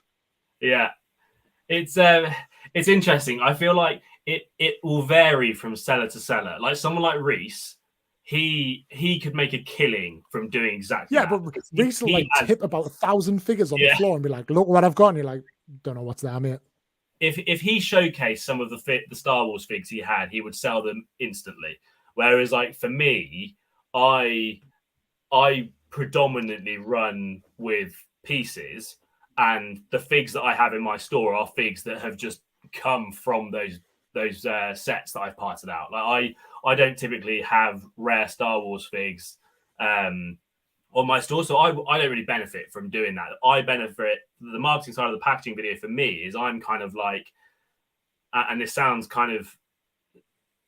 Speaker 3: Yeah, it's interesting. I feel like it will vary from seller to seller. Like someone like Reese, he could make a killing from doing exactly that.
Speaker 2: But Reese will like tip about 1,000 figures on the floor and be like, look what I've got, and you're like, don't know what's there, mate.
Speaker 3: If he showcased some of the Star Wars figs he had, he would sell them instantly. Whereas like for me, I predominantly run with pieces, and the figs that I have in my store are figs that have just come from those sets that I've parted out. Like I don't typically have rare Star Wars figs on my store, so I don't really benefit from doing that. I benefit, the marketing side of the packaging video for me is, I'm kind of like, and this sounds kind of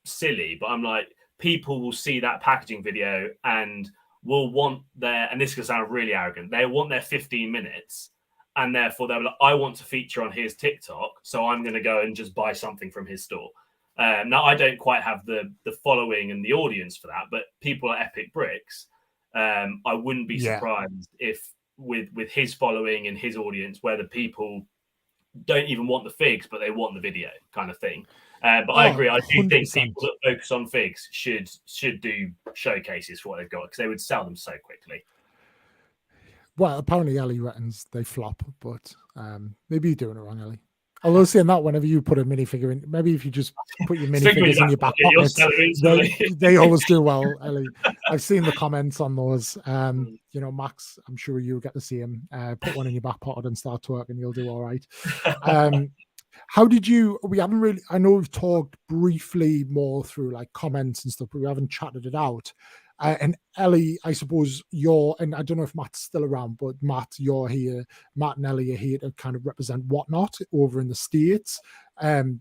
Speaker 3: silly, but I'm like, people will see that packaging video and will want and this is going to sound really arrogant, they want their 15 minutes, and therefore they're like, I want to feature on his TikTok, so I'm going to go and just buy something from his store. Now, I don't quite have the following and the audience for that, but people at Epic Bricks, I wouldn't be surprised if with his following and his audience, where the people don't even want the figs, but they want the video kind of thing. But I agree. I do 100%. Think people that focus on figs should do showcases for what they've got, because they would sell them so quickly.
Speaker 2: Well, apparently Ellie reckons they flop, but maybe you're doing it wrong, Ellie. Although saying that, whenever you put a minifigure in, maybe if you just put your minifigures in your back pockets, they always do well, Ellie. I've seen the comments on those. You know, Max, I'm sure you'll get to see him. Put one in your back pocket and start twerking, you'll do all right. How did you, we haven't really, I know we've talked briefly more through like comments and stuff, but we haven't chatted it out. And Ellie, I suppose and I don't know if Matt's still around, but Matt, you're here. Matt and Ellie are here to kind of represent Whatnot over in the States.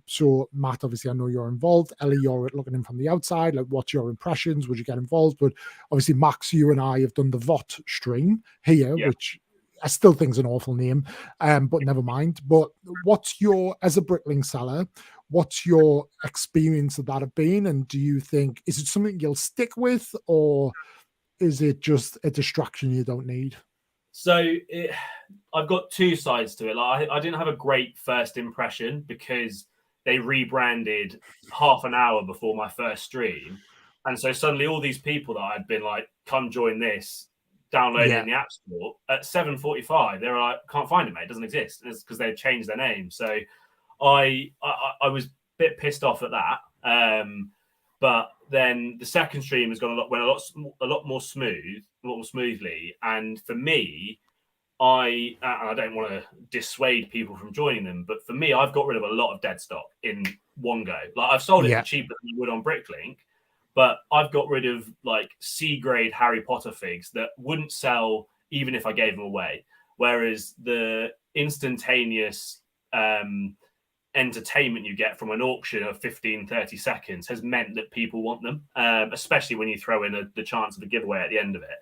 Speaker 2: So Matt, obviously, I know you're involved. Ellie, you're looking in from the outside. Like, what's your impressions? Would you get involved? But obviously, Max, you and I have done the VOT stream here, which I still think is an awful name, but never mind. But what's as a brickling seller, what's your experience of that have been? And do you think, is it something you'll stick with, or is it just a distraction you don't need?
Speaker 3: So I've got two sides to it. Like, I didn't have a great first impression because they rebranded half an hour before my first stream. And so suddenly all these people that I'd been like, come join this, download it in the App Store, at 7:45, they were like, can't find it, mate. It doesn't exist. And it's because they've changed their name. So I was a bit pissed off at that. But then the second stream has gone a lot more smoothly. And for me, I don't want to dissuade people from joining them, but for me, I've got rid of a lot of dead stock in one go. Like, I've sold it cheaper than you would on Bricklink, but I've got rid of like C grade Harry Potter figs that wouldn't sell even if I gave them away. Whereas the instantaneous entertainment you get from an auction of 15-30 seconds has meant that people want them, especially when you throw in the chance of a giveaway at the end of it.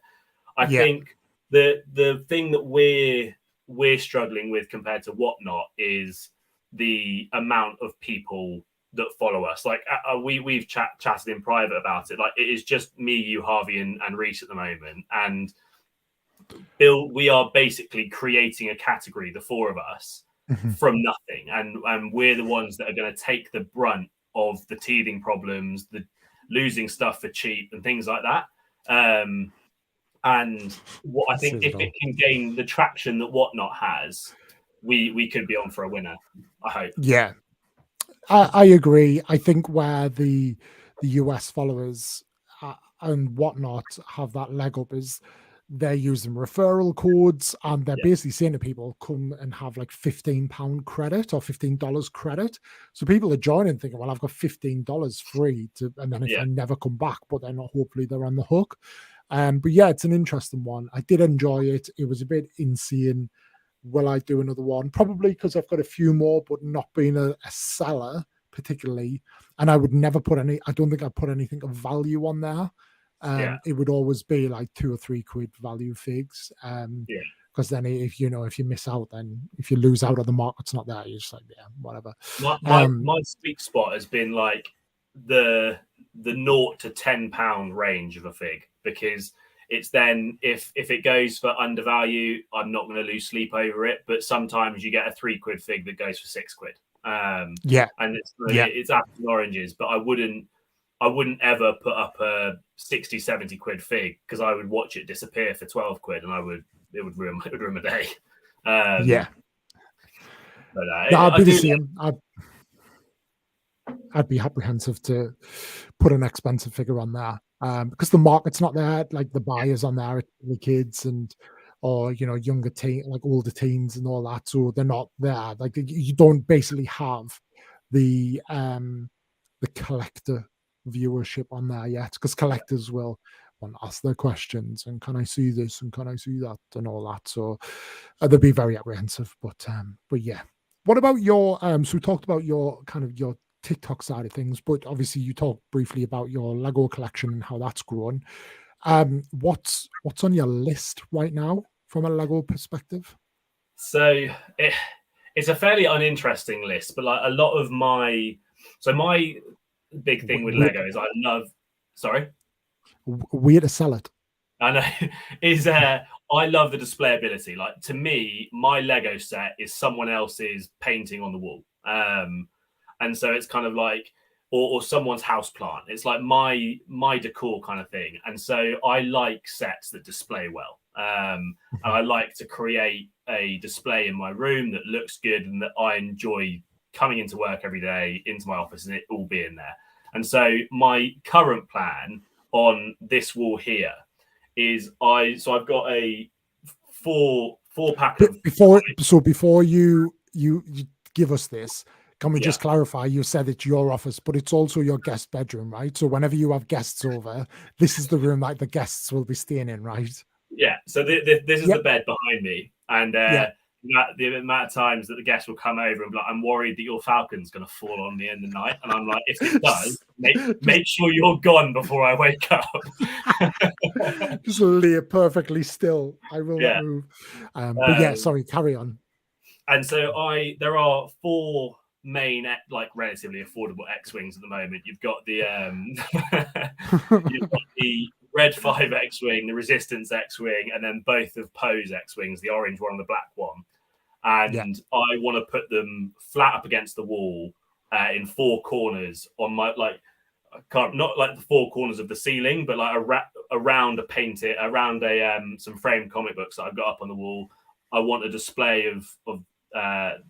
Speaker 3: I think the thing that we're struggling with compared to Whatnot is the amount of people that follow us. Like we've chatted in private about it. Like it is just me, you, Harvey, and Reese at the moment. And Bill, we are basically creating a category, the four of us, from nothing. And we're the ones that are going to take the brunt of the teething problems, the losing stuff for cheap and things like that. And what I think if it can gain the traction that Whatnot has, we could be on for a winner, I hope.
Speaker 2: Yeah, I agree. I think where the US followers and Whatnot have that leg up is they're using referral codes, and they're basically saying to people, come and have like £15 credit or $15 credit. So people are joining thinking, well, I've got $15 free and then if I never come back, but they're not, hopefully they're on the hook. But yeah, it's an interesting one. I did enjoy it. It was a bit insane. Will I do another one? Probably, because I've got a few more, but not being a seller particularly. And I would never put I don't think I'd put anything of value on there. It would always be like £2 or £3 value figs. Because then if you miss out, then if you lose out or the market's not there, you're just like, yeah, whatever.
Speaker 3: My sweet spot has been like the £0 to £10 range of a fig, because it's then if it goes for undervalue, I'm not going to lose sleep over it. But sometimes you get a £3 fig that goes for £6. And it's apples and oranges. But I wouldn't ever put up a 60-70 quid fig, because I would watch it disappear for 12 quid, and it would ruin my day. But
Speaker 2: I'd be the same. I'd be apprehensive to put an expensive figure on there, because the market's not there. Like the buyers on there are the kids or younger like older teens and all that, so they're not there. Like you don't basically have the collector viewership on there yet, because collectors will want to ask their questions and can I see this and can I see that and all that. So they'll be very apprehensive. But yeah, what about your so we talked about your kind of your TikTok side of things, but obviously you talked briefly about your Lego collection and how that's grown. What's on your list right now from a Lego perspective?
Speaker 3: So it's a fairly uninteresting list, but like a lot of my big thing with Lego is I love. Sorry,
Speaker 2: way to sell it.
Speaker 3: I know is I love the display ability. Like to me, my Lego set is someone else's painting on the wall. And so it's kind of like, or someone's house plant. It's like my decor kind of thing. And so I like sets that display well. And I like to create a display in my room that looks good and that I enjoy coming into work every day, into my office, and it all being there. And so my current plan on this wall here is I've got a four pack of
Speaker 2: before you give us this. Can we just clarify? You said it's your office, but it's also your guest bedroom, right? So whenever you have guests over, this is the room that the guests will be staying in, right?
Speaker 3: Yeah. So this is the bed behind me, and the amount of times that the guests will come over and be like, "I'm worried that your falcon's going to fall on me in the night," and I'm like, "If it does, make sure you're gone before I wake up."
Speaker 2: Just lay perfectly still. I will not move. But yeah, sorry, carry on.
Speaker 3: And so there are four main, like relatively affordable X-wings at the moment. You've got the Red 5 X-wing, the Resistance X-wing, and then both of Poe's X-wings, the orange one and the black one. And I want to put them flat up against the wall in four corners on my not like the four corners of the ceiling, but like around some framed comic books that I've got up on the wall. I want a display of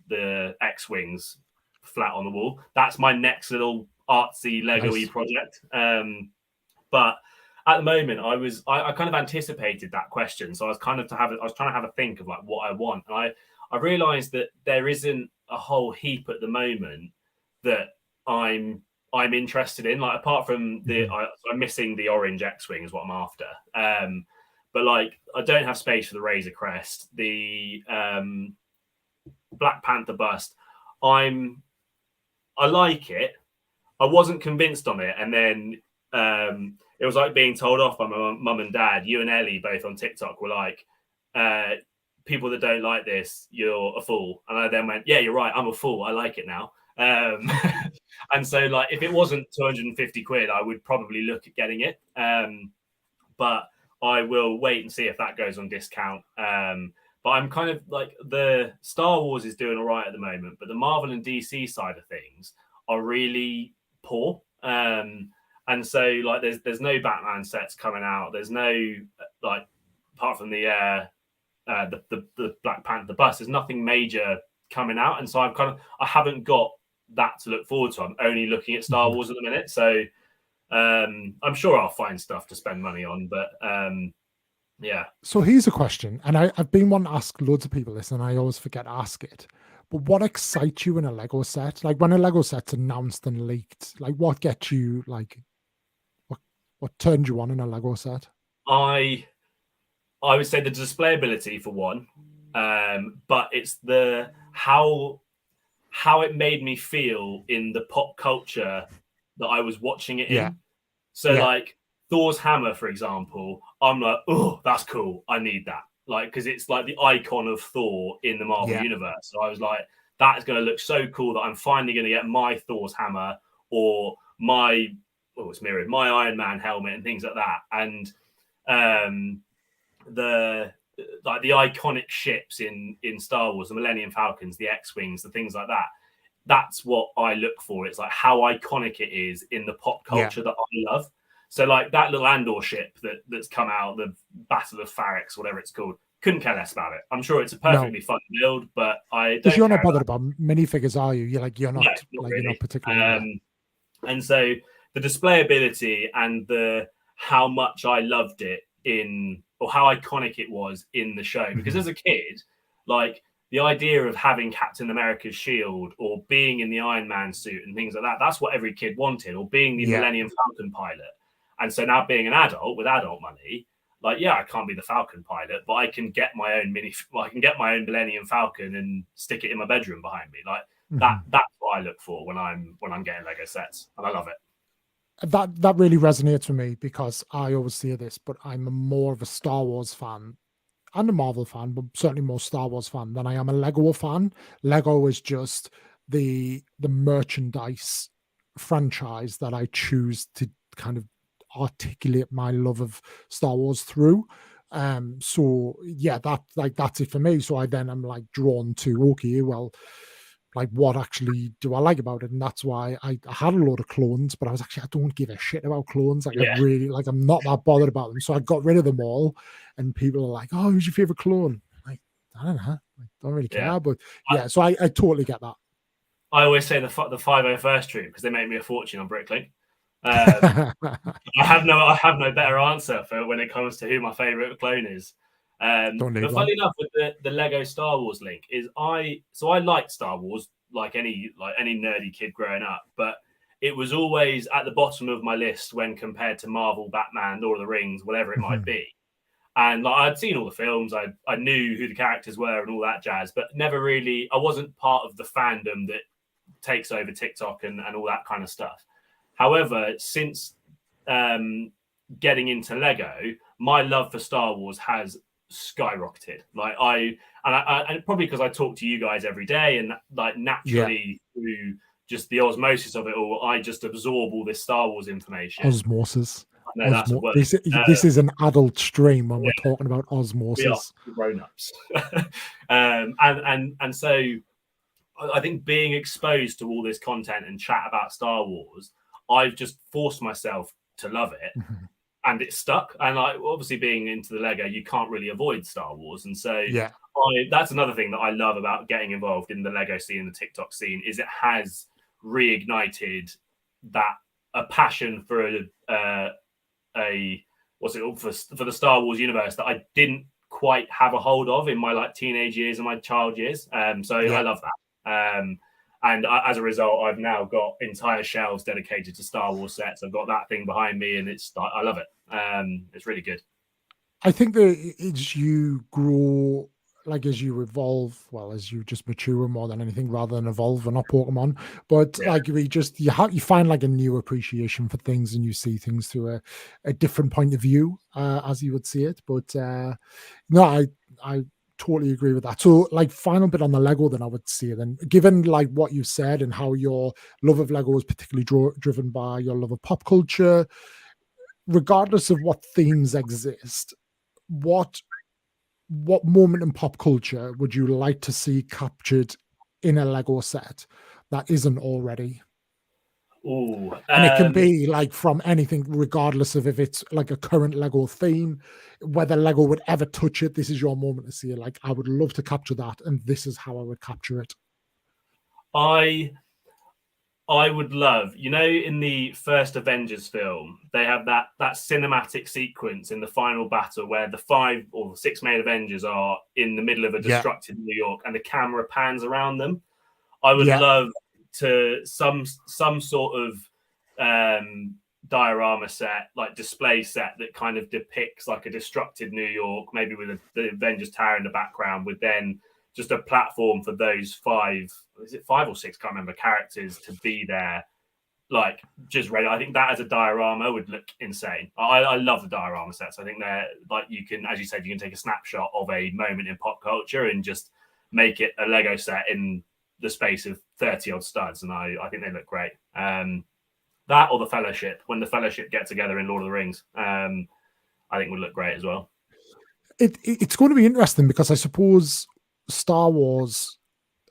Speaker 3: the X-wings flat on the wall. That's my next little artsy Lego-y project. But at the moment, I kind of anticipated that question, so I was trying to have a think of like what I want, and I realized that there isn't a whole heap at the moment that I'm I'm interested in. Like apart from I'm missing the orange X-wing is what I'm after. But like I don't have space for the Razor Crest, the Black Panther bust. I like it. I wasn't convinced on it, and then it was like being told off by my mum and dad. You and Ellie both on TikTok were like, people that don't like this, you're a fool. And I then went, yeah, you're right. I'm a fool. I like it now. And so like, if it wasn't 250 quid, I would probably look at getting it. But I will wait and see if that goes on discount. But I'm kind of like the Star Wars is doing all right at the moment, but the Marvel and DC side of things are really poor. And so like there's no Batman sets coming out. There's no like apart from the Black Panther bus, there's nothing major coming out. And so I haven't got that to look forward to. I'm only looking at Star Wars at the minute. So I'm sure I'll find stuff to spend money on, but yeah.
Speaker 2: So here's a question, and I've been wanting to ask loads of people this, and I always forget to ask it. But what excites you in a Lego set? Like when a Lego set's announced and leaked, like what gets you like what turns you on in a Lego set?
Speaker 3: I would say the displayability for one, but it's the how it made me feel in the pop culture that I was watching it in. So like Thor's hammer, for example, I'm like, oh, that's cool. I need that. Like, because it's like the icon of Thor in the Marvel universe. So I was like, that is going to look so cool that I'm finally going to get my Thor's hammer or my Iron Man helmet and things like that. And the iconic ships in Star Wars, the Millennium Falcons, the X-Wings, the things like that. That's what I look for. It's like how iconic it is in the pop culture that I love. So like that little Andor ship that's come out, the Battle of Farrax, whatever it's called, couldn't care less about it. I'm sure it's a perfectly fun build, but I don't.
Speaker 2: You're not bothered about minifigures, are you? You're not
Speaker 3: really.
Speaker 2: You're not particularly.
Speaker 3: And so the displayability and the how much I loved it or how iconic it was in the show. Because as a kid, like the idea of having Captain America's shield or being in the Iron Man suit and things like that, that's what every kid wanted, or being the Millennium Falcon pilot. And so now being an adult with adult money, like, I can't be the Falcon pilot, but I can get my own Millennium Falcon and stick it in my bedroom behind me. Like that's what I look for when I'm getting Lego sets, and I love it.
Speaker 2: That really resonates with me because I always say this, but I'm more of a Star Wars fan and a Marvel fan, but certainly more Star Wars fan than I am a Lego fan. Lego is just the merchandise franchise that I choose to kind of articulate my love of Star Wars through. So that's it for me. So I'm like drawn to, okay, well, like what actually do I like about it? And that's why I had a load of clones, but I don't give a shit about clones. Like I really, like I'm not that bothered about them. So I got rid of them all, and people are like, oh, who's your favorite clone? Like, I don't know. I don't really care, but so I totally get that.
Speaker 3: I always say the 501st troop because they make me a fortune on Bricklink. I have no better answer for when it comes to who my favorite clone is. But funny enough, with the Lego Star Wars link is I liked Star Wars like any nerdy kid growing up, but it was always at the bottom of my list when compared to Marvel, Batman, Lord of the Rings, whatever it might be. And like I'd seen all the films, I knew who the characters were and all that jazz, but never really, I wasn't part of the fandom that takes over TikTok and all that kind of stuff. However, since getting into Lego, my love for Star Wars has skyrocketed. Like and probably because I talk to you guys every day, and like naturally through just the osmosis of it all, I just absorb all this Star Wars information.
Speaker 2: Osmosis.
Speaker 3: No, that's a word.
Speaker 2: This is an adult stream when we're talking about osmosis.
Speaker 3: We are grown-ups. And so I think being exposed to all this content and chat about Star Wars, I've just forced myself to love it, and it stuck. And like obviously being into the Lego, you can't really avoid Star Wars, and so that's another thing that I love about getting involved in the Lego scene and the TikTok scene is it has reignited a passion for for the Star Wars universe that I didn't quite have a hold of in my like teenage years and my child years. I love that. And as a result, I've now got entire shelves dedicated to Star Wars sets. I've got that thing behind me, and I love it. It's really good.
Speaker 2: I think that as you grow, like as you evolve, well, as you just mature more than anything, rather than evolve, we're not Pokemon, but like you find like a new appreciation for things, and you see things through a different point of view, as you would see it. But no, I totally agree with that. So, like, final bit on the Lego, then I would say, then, given like what you said and how your love of Lego is particularly driven by your love of pop culture, regardless of what themes exist, what moment in pop culture would you like to see captured in a Lego set that isn't already?
Speaker 3: Ooh,
Speaker 2: And it can be like from anything, regardless of if it's like a current Lego theme, whether Lego would ever touch it. This is your moment to see it. Like, I would love to capture that, and this is how I would capture it.
Speaker 3: I would love, in the first Avengers film, they have that cinematic sequence in the final battle where the 5 or 6 main Avengers are in the middle of a destructed New York, and the camera pans around them. I would love to some sort of diorama set, like display set, that kind of depicts like a destructed New York, maybe with the Avengers Tower in the background, with then just a platform for those 5 or 6, can't remember, characters to be there, like just ready. I think that as a diorama would look insane. I love the diorama sets. I think they're like, you can, as you said, you can take a snapshot of a moment in pop culture and just make it a Lego set in the space of 30 odd studs, and I think they look great. That or the Fellowship, when the Fellowship get together in Lord of the Rings, I think would look great as well.
Speaker 2: It's going to be interesting because I suppose Star Wars,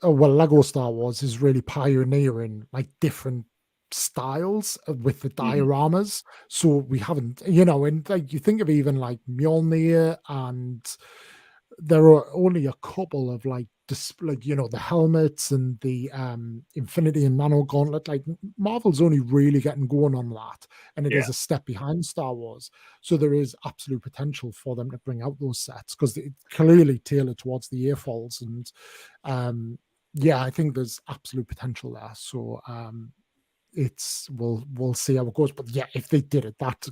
Speaker 2: Lego Star Wars is really pioneering like different styles with the dioramas. So we haven't, and like you think of even like Mjolnir, and there are only a couple of like the helmets and the Infinity and Nano Gauntlet. Like, Marvel's only really getting going on that, and it is a step behind Star Wars. So there is absolute potential for them to bring out those sets because it's clearly tailored towards the earfalls, and I think there's absolute potential there. So we'll see how it goes. But yeah, if they did it, that's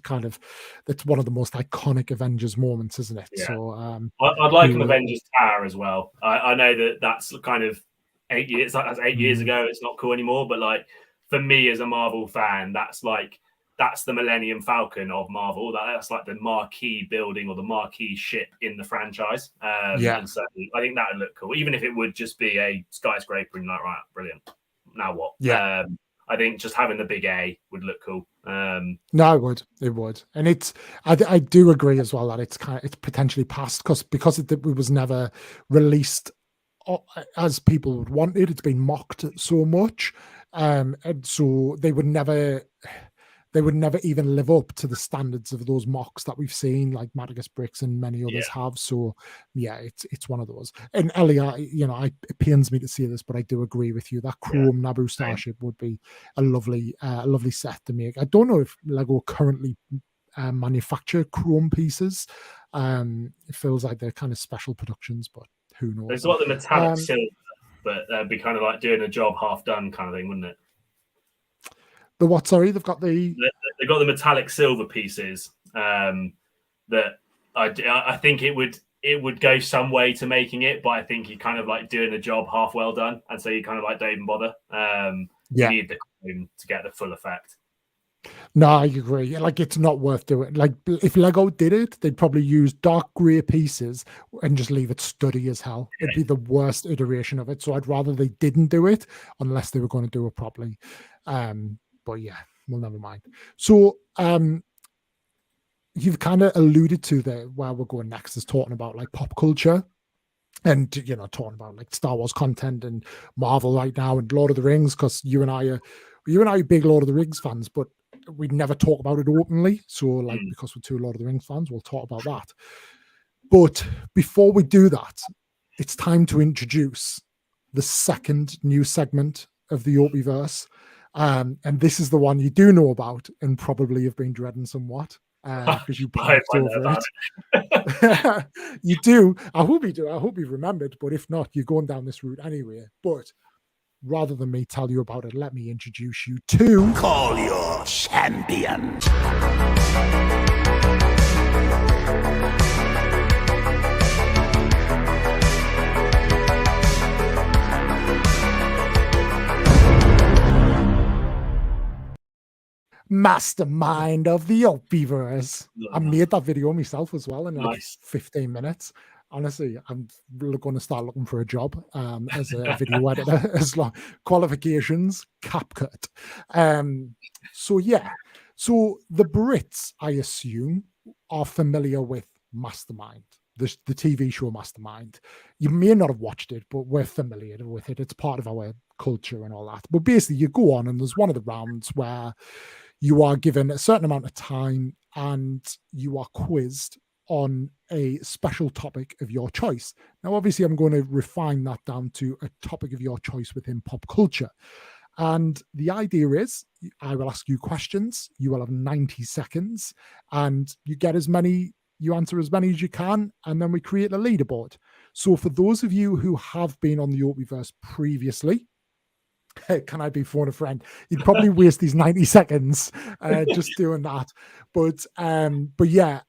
Speaker 2: one of the most iconic Avengers moments, isn't it?
Speaker 3: Yeah.
Speaker 2: So
Speaker 3: I'd like an Avengers Tower as well. I know that's kind of 8 years. That's 8 years ago. It's not cool anymore. But like, for me as a Marvel fan, that's the Millennium Falcon of Marvel. That's like the marquee building or the marquee ship in the franchise. And so I think that would look cool, even if it would just be a skyscraper and like, right, brilliant. Now what?
Speaker 2: Yeah.
Speaker 3: I think just having the big A would look cool.
Speaker 2: No, it would, and I do agree as well that it's potentially past because it was never released as people would want it. It's been mocked so much, and so they would never even live up to the standards of those mocks that we've seen, like Madagascar Bricks and many others have. So yeah, it's one of those. And Ellie, it pains me to say this, but I do agree with you that Chrome Naboo Starship would be a lovely set to make. I don't know if Lego currently manufacture Chrome pieces. It feels like they're kind of special productions, but who knows?
Speaker 3: It's got the metallic silver, but that'd be kind of like doing a job half done kind of thing, wouldn't it?
Speaker 2: The what? Sorry, they've got
Speaker 3: the metallic silver pieces. That I think it would go some way to making it, but I think you're kind of like doing a job half well done, and so you kind of like don't even bother. You need the chrome to get the full effect.
Speaker 2: No, I agree. Like, it's not worth doing. Like, if Lego did it, they'd probably use dark grey pieces and just leave it studdy as hell. It'd be the worst iteration of it. So I'd rather they didn't do it unless they were going to do it properly. But yeah, well, never mind. So you've kind of alluded to where we're going next is talking about like pop culture and, talking about like Star Wars content and Marvel right now and Lord of the Rings, because you and I are big Lord of the Rings fans, but we'd never talk about it openly. So like, because we're 2 Lord of the Rings fans, we'll talk about that. But before we do that, it's time to introduce the second new segment of the Opie-Verse. And this is the one you do know about and probably have been dreading somewhat because you piped over it. You do. I hope you do. I hope you've remembered. But if not, you're going down this route anyway. But rather than me tell you about it, let me introduce you to...
Speaker 4: Call your champion.
Speaker 2: Mastermind of the Opie-Verse. I
Speaker 3: Nice.
Speaker 2: made that video myself as well in like
Speaker 3: Nice.
Speaker 2: 15 minutes. Honestly, I'm going to start looking for a job as a video editor, as long qualifications, CapCut. So yeah, so the Brits, I assume, are familiar with Mastermind, the TV show Mastermind. You may not have watched it, but we're familiar with it. It's part of our culture and all that. But basically, you go on and there's one of the rounds where you are given a certain amount of time and you are quizzed on a special topic of your choice. Now, obviously, I'm going to refine that down to a topic of your choice within pop culture. And the idea is I will ask you questions. You will have 90 seconds and you answer as many as you can. And then we create a leaderboard. So for those of you who have been on the Opie-Verse previously, can I be phone a friend? You'd probably waste these 90 seconds just doing that. But yeah,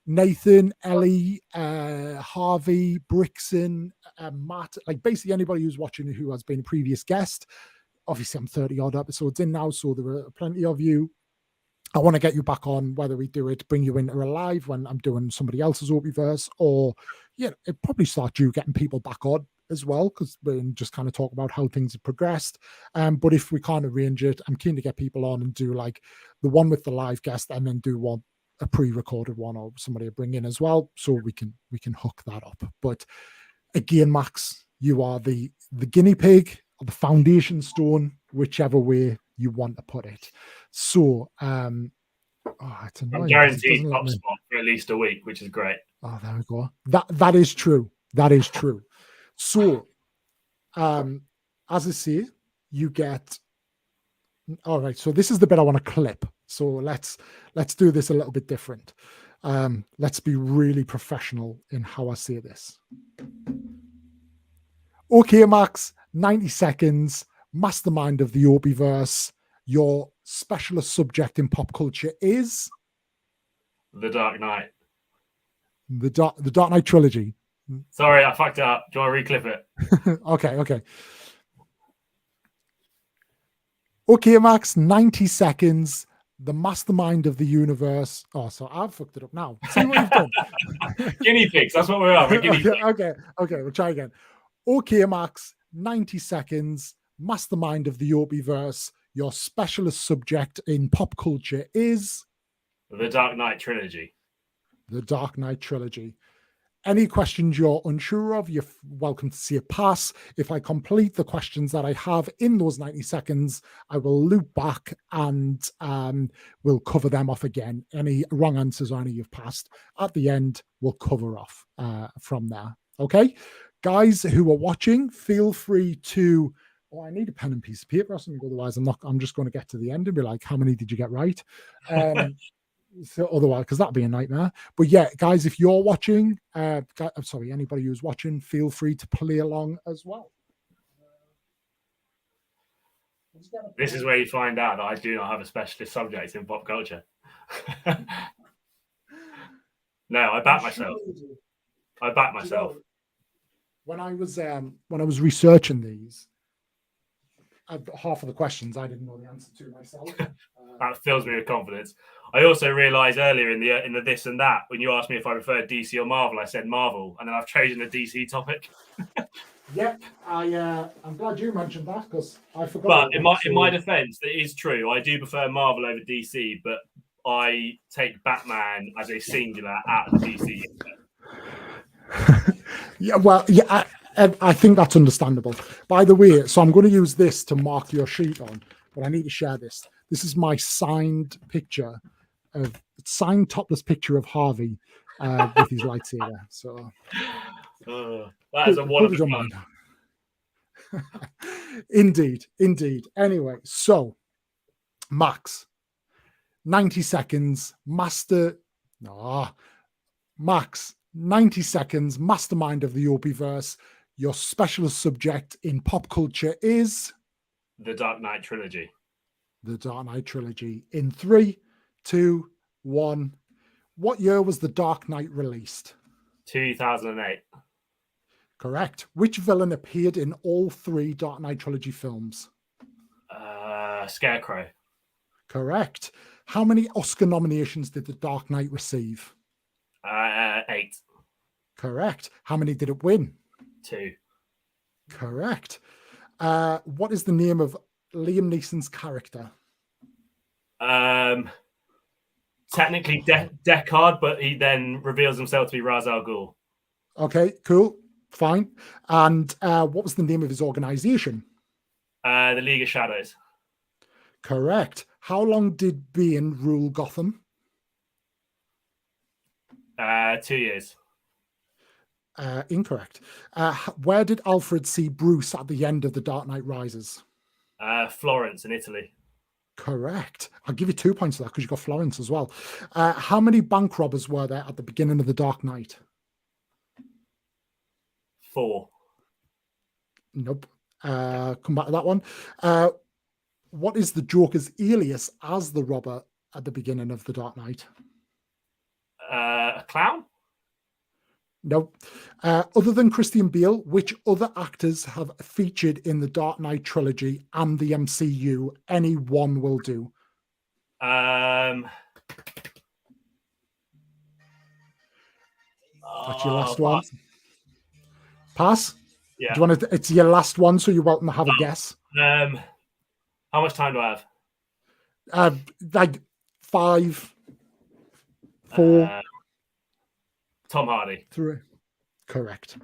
Speaker 2: Nathan, Ellie, Harvey, Brixton, Matt, like basically anybody who's watching who has been a previous guest. Obviously, I'm 30 odd episodes in now, so there are plenty of you. I want to get you back on, whether we do it, bring you into a live when I'm doing somebody else's Opie-Verse, or yeah, it probably start you getting people back on as well, because we can just kind of talk about how things have progressed. But if we can't arrange it, I'm keen to get people on and do like the one with the live guest and then do a pre-recorded one, or somebody to bring in as well, so we can hook that up. But again, Max, you are the guinea pig or the foundation stone, whichever way you want to put it. So it's annoying.
Speaker 3: I'm guaranteed top spot for at least a week, which is great.
Speaker 2: Oh, there we go. That is true. That is true. So, as I say, you get. All right. So this is the bit I want to clip. So let's do this a little bit different. Let's be really professional in how I say this. Okay, Max. 90 seconds. Mastermind of the Opie-Verse. Your specialist subject in pop culture is
Speaker 3: The Dark Knight.
Speaker 2: The Dark Knight trilogy.
Speaker 3: Sorry, I fucked it up. Do you want to reclip it?
Speaker 2: Okay. Okay, Max, 90 seconds. The mastermind of the universe. Oh, so I've fucked it up now. See what you've done.
Speaker 3: Guinea pigs. That's what we are. We're guinea pigs.
Speaker 2: Okay. We'll try again. Okay, Max, 90 seconds. Mastermind of the Opie-Verse. Your specialist subject in pop culture is
Speaker 3: The Dark Knight trilogy.
Speaker 2: The Dark Knight trilogy. Any questions you're unsure of, you're welcome to see a pass. If I complete the questions that I have in those 90 seconds, I will loop back and we'll cover them off again. Any wrong answers or any you've passed at the end, we'll cover off from there. Okay? Guys who are watching, feel free to... Oh, I need a pen and piece of paper or something. Otherwise, I'm just going to get to the end and be like, how many did you get right? So otherwise, because that'd be a nightmare. But yeah, guys, if you're watching, I'm sorry, anybody who's watching, feel free to play along as well.
Speaker 3: This is where you find out that I do not have a specialist subject in pop culture. No, I back myself.
Speaker 2: When I was researching these, half of the questions I didn't know the answer to myself.
Speaker 3: That fills me with confidence. I also realised earlier in the this and that, when you asked me if I preferred DC or Marvel, I said Marvel, and then I've chosen a DC topic.
Speaker 2: Yep, I'm glad you mentioned that because I forgot.
Speaker 3: But in my defence, it is true. I do prefer Marvel over DC, but I take Batman as a singular out of the DC.
Speaker 2: Yeah, well, yeah. I think that's understandable. By the way, so I'm going to use this to mark your sheet on, but I need to share this. This is my signed topless picture of Harvey with his lightsaber. So
Speaker 3: that is a wonderful mind.
Speaker 2: Indeed. Anyway, so Max, 90 seconds, Max, 90 seconds, mastermind of the Opie-Verse. Your specialist subject in pop culture is
Speaker 3: The Dark Knight trilogy.
Speaker 2: the Dark Knight trilogy. In 3, 2, 1. What year was the Dark Knight released?
Speaker 3: 2008.
Speaker 2: Correct. Which villain appeared in all 3 Dark Knight trilogy films?
Speaker 3: Scarecrow.
Speaker 2: Correct. How many Oscar nominations did the Dark Knight receive?
Speaker 3: 8.
Speaker 2: Correct. How many did it win?
Speaker 3: 2.
Speaker 2: Correct. What is the name of Liam Neeson's character?
Speaker 3: Technically Deckard, but he then reveals himself to be Ra's al Ghul.
Speaker 2: Okay, cool. Fine. And what was the name of his organization?
Speaker 3: The League of Shadows.
Speaker 2: Correct. How long did Bane rule Gotham?
Speaker 3: 2 years.
Speaker 2: Incorrect. Where did Alfred see Bruce at the end of The Dark Knight Rises?
Speaker 3: Florence in Italy.
Speaker 2: Correct. I'll give you 2 points for that because you got Florence as well. How many bank robbers were there at the beginning of The Dark Knight?
Speaker 3: 4.
Speaker 2: Nope. Come back to that one. What is the Joker's alias as the robber at the beginning of The Dark Knight?
Speaker 3: A clown?
Speaker 2: Nope. Other than Christian Bale, which other actors have featured in the Dark Knight trilogy and the MCU? Any one will do.
Speaker 3: That's
Speaker 2: your last one. Pass?
Speaker 3: Yeah.
Speaker 2: Do you want to? It's your last one, so you're welcome to have a guess.
Speaker 3: How much time do I have?
Speaker 2: Like 5, 4,
Speaker 3: Tom Hardy.
Speaker 2: 3. Correct.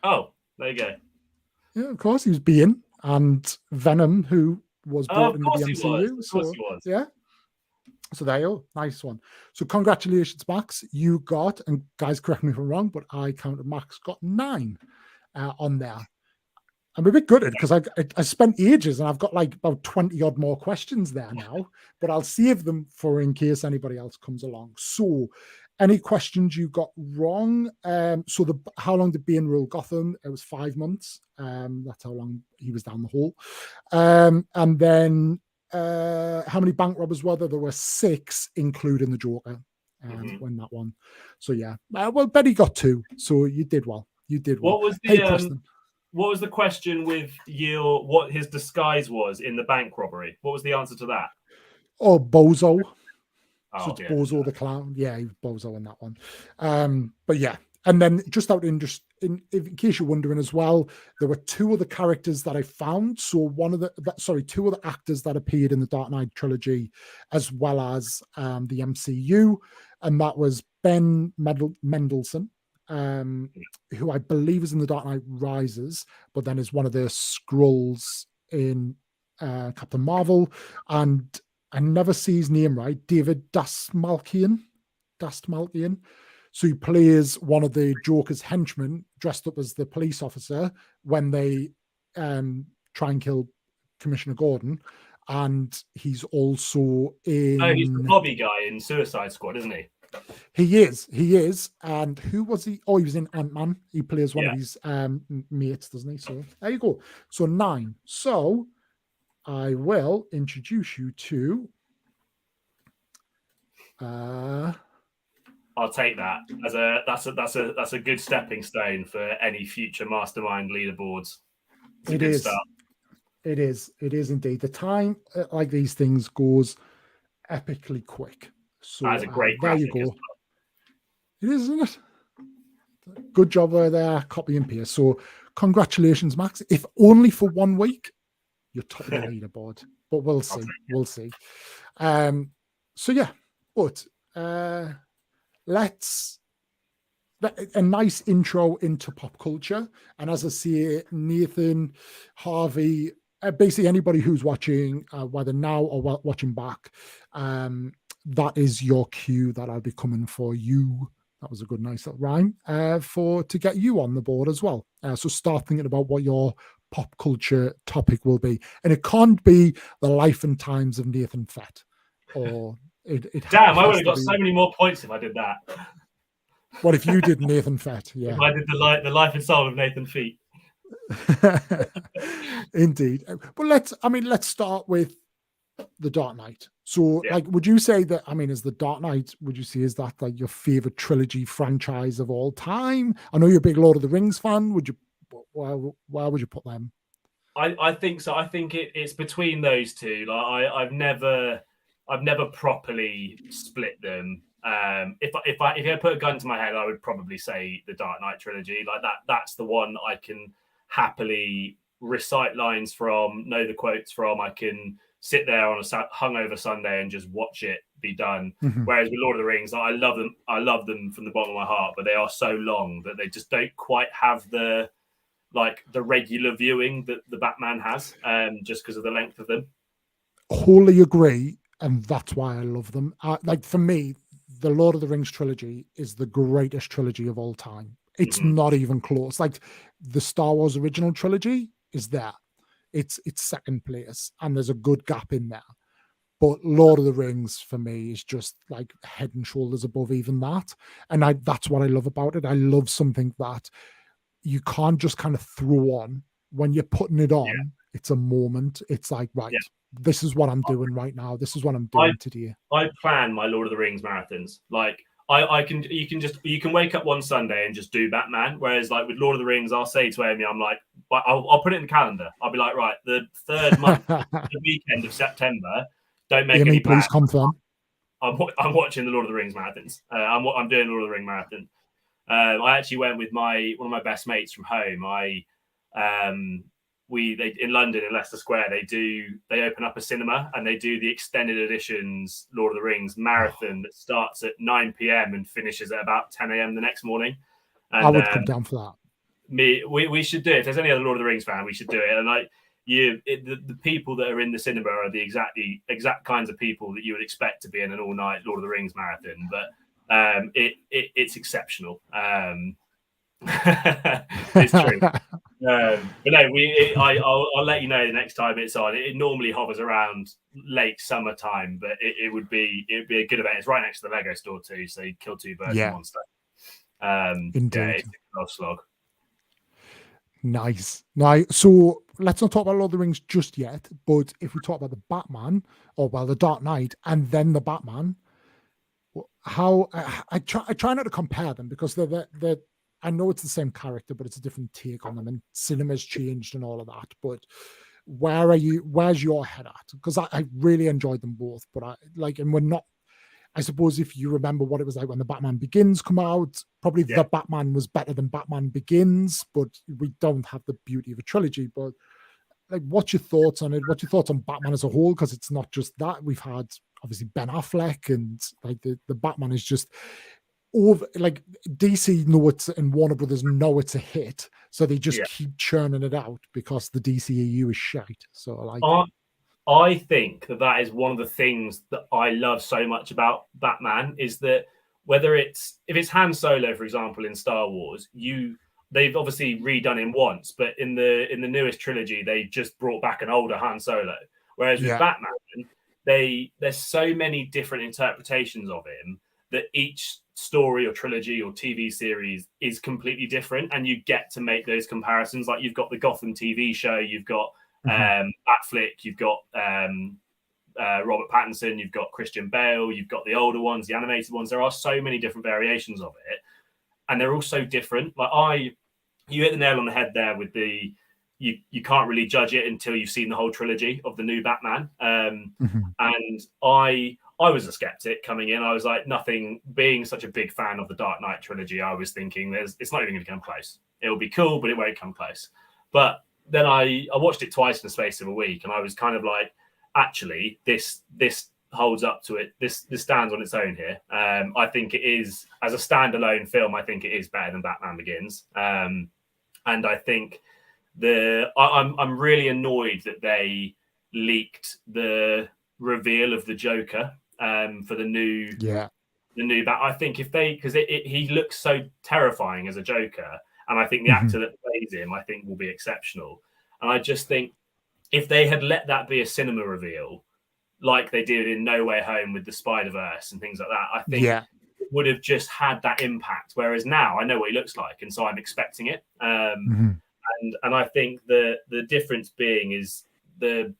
Speaker 3: Oh, there you go.
Speaker 2: Yeah, of course, he was Bean and Venom, who was brought
Speaker 3: Of
Speaker 2: into
Speaker 3: course
Speaker 2: the
Speaker 3: he
Speaker 2: MCU.
Speaker 3: was. Of course he was.
Speaker 2: Yeah. So there you go. Nice one. So congratulations, Max. You got, and guys, correct me if I'm wrong, but I counted Max got 9 on there. I'm a bit gutted because I spent ages and I've got like about 20 odd more questions there now, but I'll save them for in case anybody else comes along. So any questions you got wrong? So how long did Bane rule Gotham? It was 5 months. That's how long he was down the hole. And then how many bank robbers were there? There were 6, including the Joker. When that one. So yeah. Well, Betty got 2. So you did well. You did well.
Speaker 3: What was the
Speaker 2: Preston.
Speaker 3: What was the question with Yale? What his disguise was in the bank robbery? What was the answer to that?
Speaker 2: Oh, Bozo.
Speaker 3: Oh,
Speaker 2: So it's
Speaker 3: yeah.
Speaker 2: Bozo the clown. Yeah, he was Bozo in that one. But yeah, and then just out in case you're wondering as well, there were 2 other characters that I found. So 2 other actors that appeared in the Dark Knight trilogy, as well as the MCU, and that was Ben Mendelsohn, who I believe is in the Dark Knight Rises, but then is one of the Skrulls in Captain Marvel, and I never see his name right. David Dastmalchian. So he plays one of the Joker's henchmen dressed up as the police officer when they try and kill Commissioner Gordon. And he's also in...
Speaker 3: Oh, he's the Bobby guy in Suicide Squad, isn't he?
Speaker 2: He is. And who was he? Oh, he was in Ant-Man. He plays one of his mates, doesn't he? So there you go. So 9. So I will introduce you to...
Speaker 3: I'll take that as that's a good stepping stone for any future mastermind leaderboards.
Speaker 2: It is. It is indeed. The time like these things goes epically quick. So
Speaker 3: that's a great
Speaker 2: there you
Speaker 3: graphic
Speaker 2: go.
Speaker 3: as well.
Speaker 2: It is, isn't it? Good job there, copy and paste. So congratulations, Max. If only for 1 week, you're top of the leaderboard. But we'll see. We'll see. So yeah, but let's a nice intro into pop culture. And as I say, Nathan, Harvey, basically anybody who's watching, whether now or watching back, that is your cue that I'll be coming for you. That was a good, nice little rhyme to get you on the board as well. So start thinking about what your pop culture topic will be. And it can't be the life and times of Nathan Fett. Or
Speaker 3: Damn, I would have got so many more points if I did that.
Speaker 2: What if you did Nathan Fett? Yeah.
Speaker 3: If I did the life and soul of Nathan Feet.
Speaker 2: Indeed. But let's start with The Dark Knight. So,
Speaker 3: Yeah.
Speaker 2: like, would you say that, is The Dark Knight, would you say, is that like your favorite trilogy franchise of all time? I know you're a big Lord of the Rings fan. Where would you put them?
Speaker 3: I think so. I think it's between those two. Like I've never properly split them. If I put a gun to my head, I would probably say the Dark Knight trilogy. Like that's the one I can happily recite lines from, know the quotes from. I can sit there on a hungover Sunday and just watch it be done.
Speaker 2: Mhm.
Speaker 3: Whereas with Lord of the Rings, I love them. I love them from the bottom of my heart, but they are so long that they just don't quite have the regular viewing that the Batman has, just because of the length of them.
Speaker 2: Wholly agree, and that's why I love them. Like, for me, the Lord of the Rings trilogy is the greatest trilogy of all time. It's not even close. Like, the Star Wars original trilogy is there. It's second place, and there's a good gap in there. But Lord of the Rings for me is just like head and shoulders above even that. And that's what I love about it. I love something that you can't just kind of throw on when you're putting it on.
Speaker 3: Yeah.
Speaker 2: It's a moment. It's like, right,
Speaker 3: Yeah.
Speaker 2: this is what I'm doing right now. This is what I'm doing today.
Speaker 3: I plan my Lord of the Rings marathons. Like you can wake up one Sunday and just do Batman. Whereas like with Lord of the Rings, I'll say to Amy, I'm like, I'll put it in the calendar. I'll be like, right, the third month, the weekend of September, don't make
Speaker 2: Amy,
Speaker 3: any plans.
Speaker 2: please confirm.
Speaker 3: I'm watching the Lord of the Rings marathons. I'm doing Lord of the Ring marathon. I actually went with one of my best mates from home. They in London in Leicester Square. They open up a cinema and they do the extended editions Lord of the Rings marathon that starts at 9 p.m. and finishes at about 10 a.m. the next morning. And,
Speaker 2: I would come down for that.
Speaker 3: We should do it. If there's any other Lord of the Rings fan, we should do it. And like the people that are in the cinema are the exact kinds of people that you would expect to be in an all night Lord of the Rings marathon. But it's exceptional. It's true. But no, I'll let you know the next time it's on. It normally hovers around late summertime, but it would be a good event. It's right next to the Lego store too, so you kill two birds with one stone.
Speaker 2: Indeed.
Speaker 3: Yeah, it's a slog.
Speaker 2: Nice. Now, so let's not talk about Lord of the Rings just yet, but if we talk about the Batman, the Dark Knight, and then the Batman, how I try not to compare them because they're I know it's the same character, but it's a different take on them, and cinema's changed and all of that. But where's your head at? Because I really enjoyed them both, but and we're not. I suppose if you remember what it was like when the Batman Begins come out, probably the Batman was better than Batman Begins, but we don't have the beauty of a trilogy. But like, what's your thoughts on it? What's your thoughts on Batman as a whole? Because it's not just that. We've had obviously Ben Affleck, and like the Batman is just over. Like, DC know it's, and Warner Brothers know it's a hit, so they just keep churning it out because the DCEU is shite. So like,
Speaker 3: I think that is one of the things that I love so much about Batman is that if it's Han Solo, for example, in Star Wars, they've obviously redone him once, but in the newest trilogy, they just brought back an older Han Solo. Whereas with Batman, there's so many different interpretations of him that each story or trilogy or TV series is completely different, and you get to make those comparisons. Like, you've got the Gotham TV show, you've got Batflick, you've got Robert Pattinson, you've got Christian Bale, you've got the older ones, the animated ones. There are so many different variations of it, and they're all so different. Like, you hit the nail on the head there with you can't really judge it until you've seen the whole trilogy of the new Batman. And I was a skeptic coming in. I was like, being such a big fan of the Dark Knight trilogy, I was thinking it's not even going to come close. It'll be cool, but it won't come close. But then I watched it twice in the space of a week, and I was kind of like, actually, this holds up to it. This stands on its own here. I think it is, as a standalone film, I think it is better than Batman Begins. And I think I'm really annoyed that they leaked the reveal of the Joker for the new Bat. I think because he looks so terrifying as a Joker, and I think the actor that plays him, I think, will be exceptional. And I just think if they had let that be a cinema reveal, like they did in No Way Home with the Spider-Verse and things like that, I think it would have just had that impact. Whereas now I know what he looks like, and so I'm expecting it. And I think the difference being is the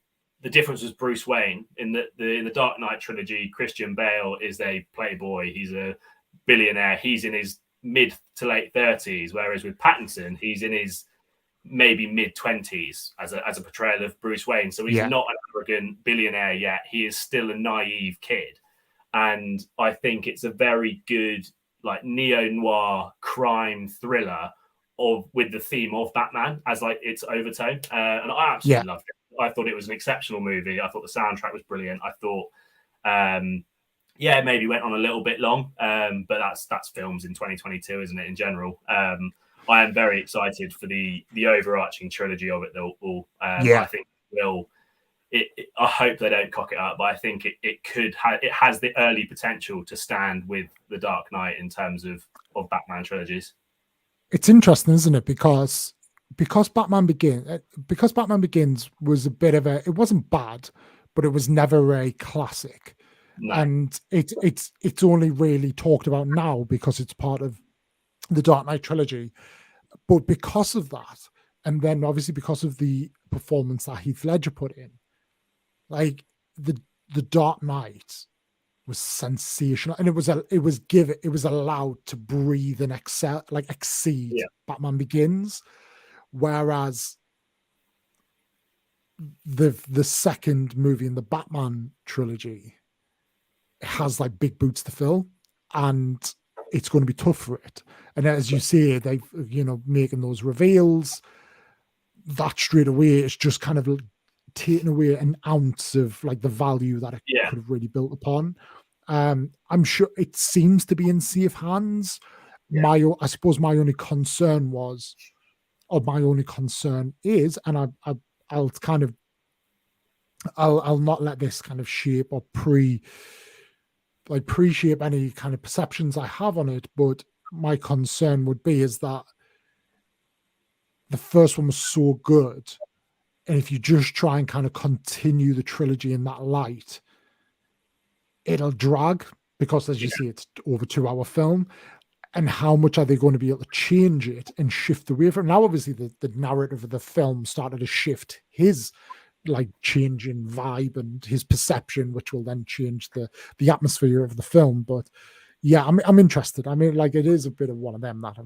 Speaker 3: difference was Bruce Wayne in the Dark Knight trilogy. Christian Bale is a playboy. He's a billionaire. He's in his mid to late 30s, whereas with Pattinson, he's in his maybe mid 20s as a portrayal of Bruce Wayne. So he's not an arrogant billionaire yet. He is still a naive kid. And I think it's a very good like neo-noir crime thriller with the theme of Batman as like its overtone. And I absolutely loved it. I thought it was an exceptional movie. I thought the soundtrack was brilliant. I thought maybe went on a little bit long, but that's films in 2022, isn't it, in general? I am very excited for the overarching trilogy of it all. I think I hope they don't cock it up, but I think it has the early potential to stand with the Dark Knight in terms of Batman trilogies.
Speaker 2: It's interesting, isn't it? Because Batman Begins was a bit of it wasn't bad, but it was never a classic. No. And it's only really talked about now because it's part of the Dark Knight trilogy. But because of that, and then obviously because of the performance that Heath Ledger put in, like the Dark Knight was sensational, and it was allowed to breathe and exceed Batman Begins, whereas the second movie in the Batman trilogy has like big boots to fill, and it's going to be tough for it. And as you say, they've making those reveals, that straight away is just kind of taking away an ounce of like the value that it could have really built upon. I'm sure it seems to be in safe hands. I suppose my only concern is, and I'll not let this kind of shape or pre-shape any kind of perceptions I have on it, but my concern would be is that the first one was so good, and if you just try and kind of continue the trilogy in that light, it'll drag, because as you see, it's over 2-hour film. And how much are they going to be able to change it and shift away from it? Now, obviously, the narrative of the film started to shift his like changing vibe and his perception, which will then change the atmosphere of the film. But yeah, I'm interested. I mean, like, it is a bit of one of them that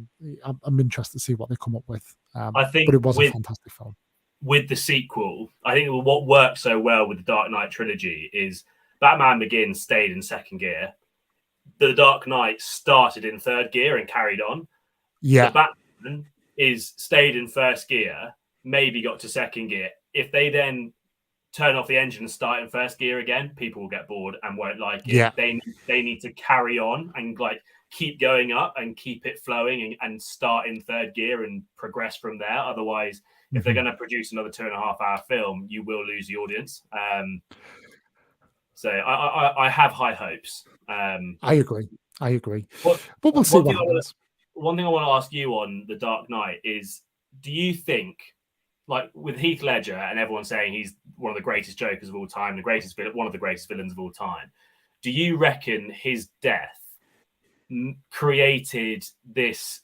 Speaker 2: I'm interested to see what they come up with.
Speaker 3: I think,
Speaker 2: but it was a fantastic film.
Speaker 3: With the sequel, I think what worked so well with the Dark Knight trilogy is Batman Begins stayed in second gear. The Dark Knight started in third gear and carried on.
Speaker 2: Yeah.
Speaker 3: The Batman stayed in first gear, maybe got to second gear. If they then turn off the engine and start in first gear again, people will get bored and won't like it.
Speaker 2: Yeah.
Speaker 3: They need to carry on and like keep going up and keep it flowing and start in third gear and progress from there. Otherwise, if they're going to produce another 2.5-hour film, you will lose the audience. So I have high hopes.
Speaker 2: I agree. But we'll see what happens.
Speaker 3: One thing I want to ask you on The Dark Knight is, do you think, like with Heath Ledger and everyone saying he's one of the greatest Jokers of all time, one of the greatest villains of all time, do you reckon his death created this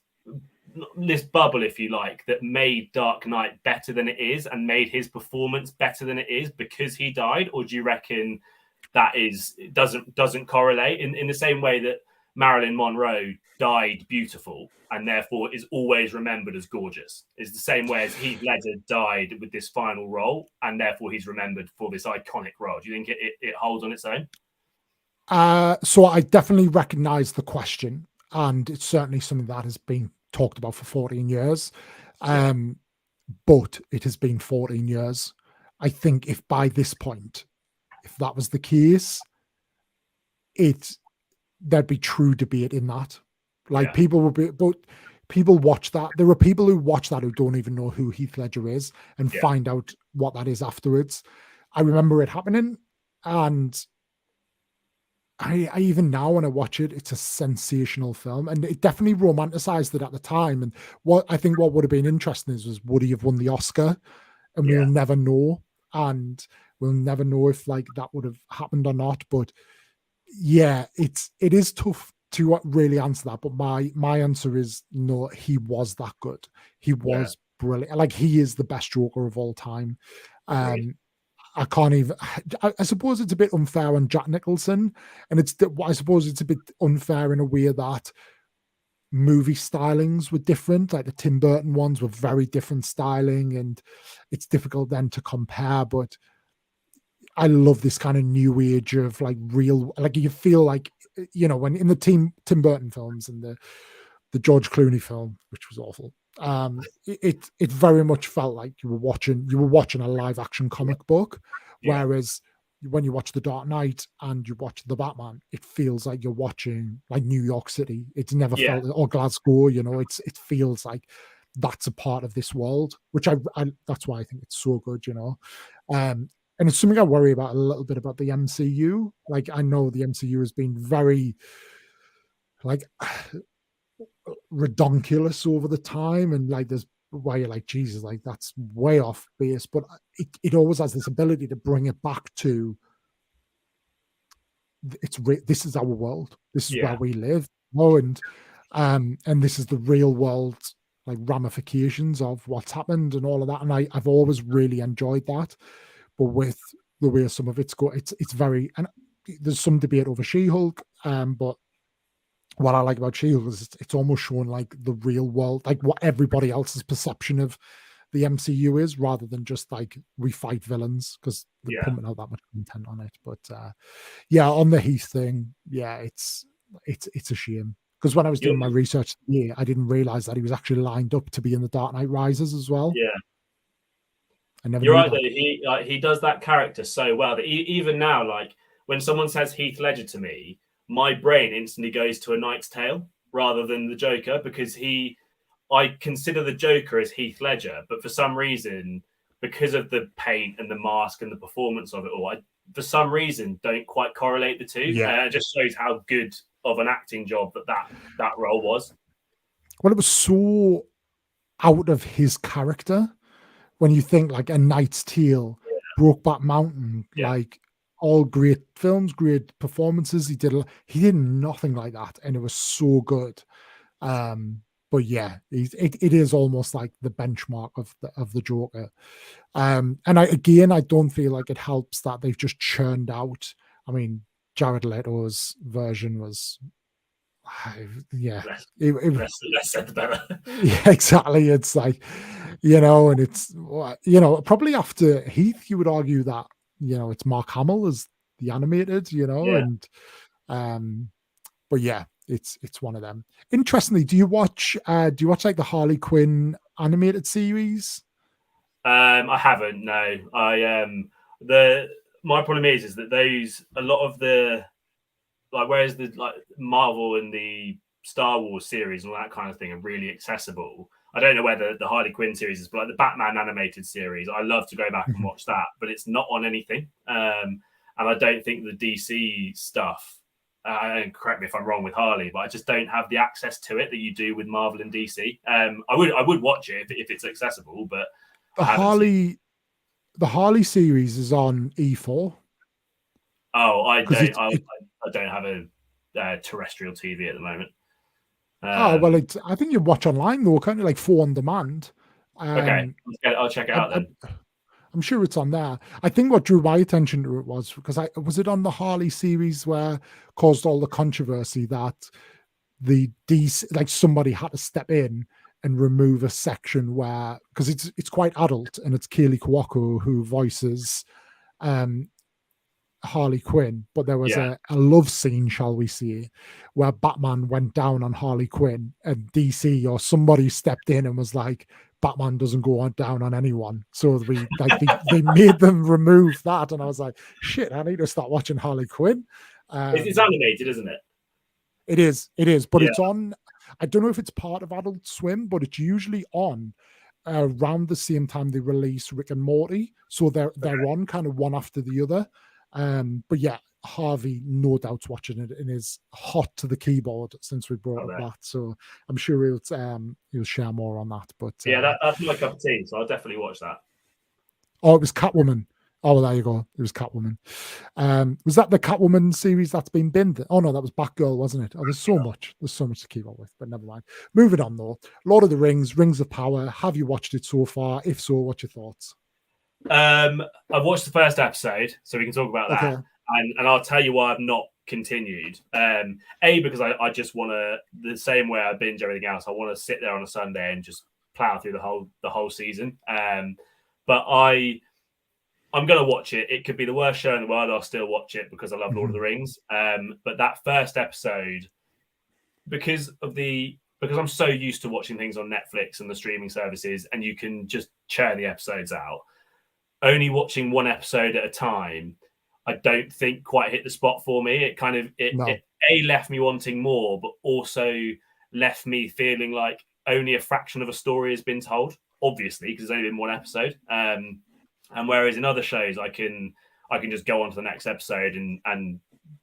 Speaker 3: bubble, if you like, that made Dark Knight better than it is and made his performance better than it is because he died? Or do you reckon that doesn't correlate in the same way that Marilyn Monroe died beautiful and therefore is always remembered as gorgeous? Is the same way as Heath Ledger died with this final role and therefore he's remembered for this iconic role. Do you think it holds on its own?
Speaker 2: So I definitely recognize the question, and it's certainly something that has been talked about for 14 years. But it has been 14 years. I think if by this point, if that was the case, there'd be true debate in that. Like people would be, but people watch that. There are people who watch that who don't even know who Heath Ledger is and find out what that is afterwards. I remember it happening, and I even now when I watch it, it's a sensational film, and it definitely romanticized it at the time. And what would have been interesting was would he have won the Oscar? And we'll never know, and we'll never know if like that would have happened or not. But yeah, it is tough to really answer that. But my answer is no. He was that good. He was brilliant. Like, he is the best Joker of all time.
Speaker 3: Agreed.
Speaker 2: I can't even. I suppose it's a bit unfair on Jack Nicholson, and I suppose it's a bit unfair in a way that movie stylings were different. Like the Tim Burton ones were very different styling, and it's difficult then to compare. But I love this kind of new age of like real. Like, you feel like, you know, when in the Tim Burton films and the George Clooney film, which was awful. It very much felt like you were watching a live action comic book, whereas when you watch The Dark Knight and you watch The Batman, it feels like you're watching like New York City. It's never felt, or Glasgow, you know. It feels like that's a part of this world, which I that's why I think it's so good, you know. And it's something I worry about a little bit about the MCU. Like, I know the MCU has been very like redonkulous over the time, and like there's why you're like, Jesus, like that's way off base, but it always has this ability to bring it back to this is our world, this is where we live. And this is the real world, like ramifications of what's happened and all of that, and I've always really enjoyed that. But with the way some of it's very, and there's some debate over She-Hulk, but what I like about She-Hulk is it's almost showing like the real world, like what everybody else's perception of the MCU is, rather than just like we fight villains, because they're pumping out that much content on it. But on the Heath thing, it's a shame, because when I was doing my research, I didn't realize that he was actually lined up to be in the Dark Knight Rises as well. I never.
Speaker 3: You're right though. He does that character so well that even now, like when someone says Heath Ledger to me, my brain instantly goes to A Knight's Tale rather than the Joker, because I consider the Joker as Heath Ledger, but for some reason, because of the paint and the mask and the performance of it all, I for some reason don't quite correlate the two. It just shows how good of an acting job that role was.
Speaker 2: Well, it was so out of his character when you think like A Knight's Tale, Brokeback Mountain, like all great films, great performances. He did nothing like that, and it was so good. But it is almost like the benchmark of the Joker. And I don't feel like it helps that they've just churned out. I mean, Jared Leto's version was,
Speaker 3: less said the better.
Speaker 2: Yeah, exactly. It's like, you know, and it's, you know, probably after Heath, you would argue that, you know, it's Mark Hamill as the animated, you know, and but it's one of them. Interestingly, do you watch like the Harley Quinn animated series?
Speaker 3: I haven't, no. My problem is that a lot of the, like, whereas the like Marvel and the Star Wars series and all that kind of thing are really accessible. I don't know whether the Harley Quinn series is, but like the Batman animated series, I love to go back and watch that, but it's not on anything. And I don't think the DC stuff, and correct me if I'm wrong with Harley, but I just don't have the access to it that you do with Marvel and DC. I would watch it if it's accessible, but
Speaker 2: the Harley series is on E4.
Speaker 3: Oh, I don't have a terrestrial TV at the moment.
Speaker 2: I think you watch online though, kind of like 4 on demand.
Speaker 3: Okay, I'll check it out then.
Speaker 2: I'm sure it's on there. I think what drew my attention to it was because was it on the Harley series where caused all the controversy that the DC, like somebody had to step in and remove a section where, because it's quite adult, and it's Kaylee Cuoco who voices Harley Quinn, but there was a love scene, shall we say, where Batman went down on Harley Quinn, and DC or somebody stepped in and was like, Batman doesn't go on down on anyone. So they made them remove that, and I was like, shit, I need to start watching Harley Quinn.
Speaker 3: It's animated, isn't it?
Speaker 2: It is, but it's on. I don't know if it's part of Adult Swim, but it's usually on around the same time they release Rick and Morty, so they're on kind of one after the other. But yeah, Harvey no doubt's watching it and is hot to the keyboard since we brought up that. So I'm sure he'll share more on that. But
Speaker 3: that's my cup of tea, so I'll definitely watch that.
Speaker 2: Oh, it was Catwoman. Oh, well, there you go. It was Catwoman. Was that the Catwoman series that's been binned? Oh no, that was Batgirl, wasn't it? Oh, there's so much. There's so much to keep up with, but never mind. Moving on though. Lord of the Rings, Rings of Power. Have you watched it so far? If so, what's your thoughts?
Speaker 3: I've watched the first episode, so we can talk about that.
Speaker 2: Okay.
Speaker 3: And I'll tell you why I've not continued. Because I just want to, the same way I binge everything else, I want to sit there on a Sunday and just plow through the whole season. But I'm going to watch it. It could be the worst show in the world. I'll still watch it because I love Lord of the Rings. But that first episode, because I'm so used to watching things on Netflix and the streaming services, and you can just churn the episodes out, only watching one episode at a time, I don't think quite hit the spot for me. It kind of, it left me wanting more, but also left me feeling like only a fraction of a story has been told, obviously, because there's only been one episode. And whereas in other shows, I can just go on to the next episode and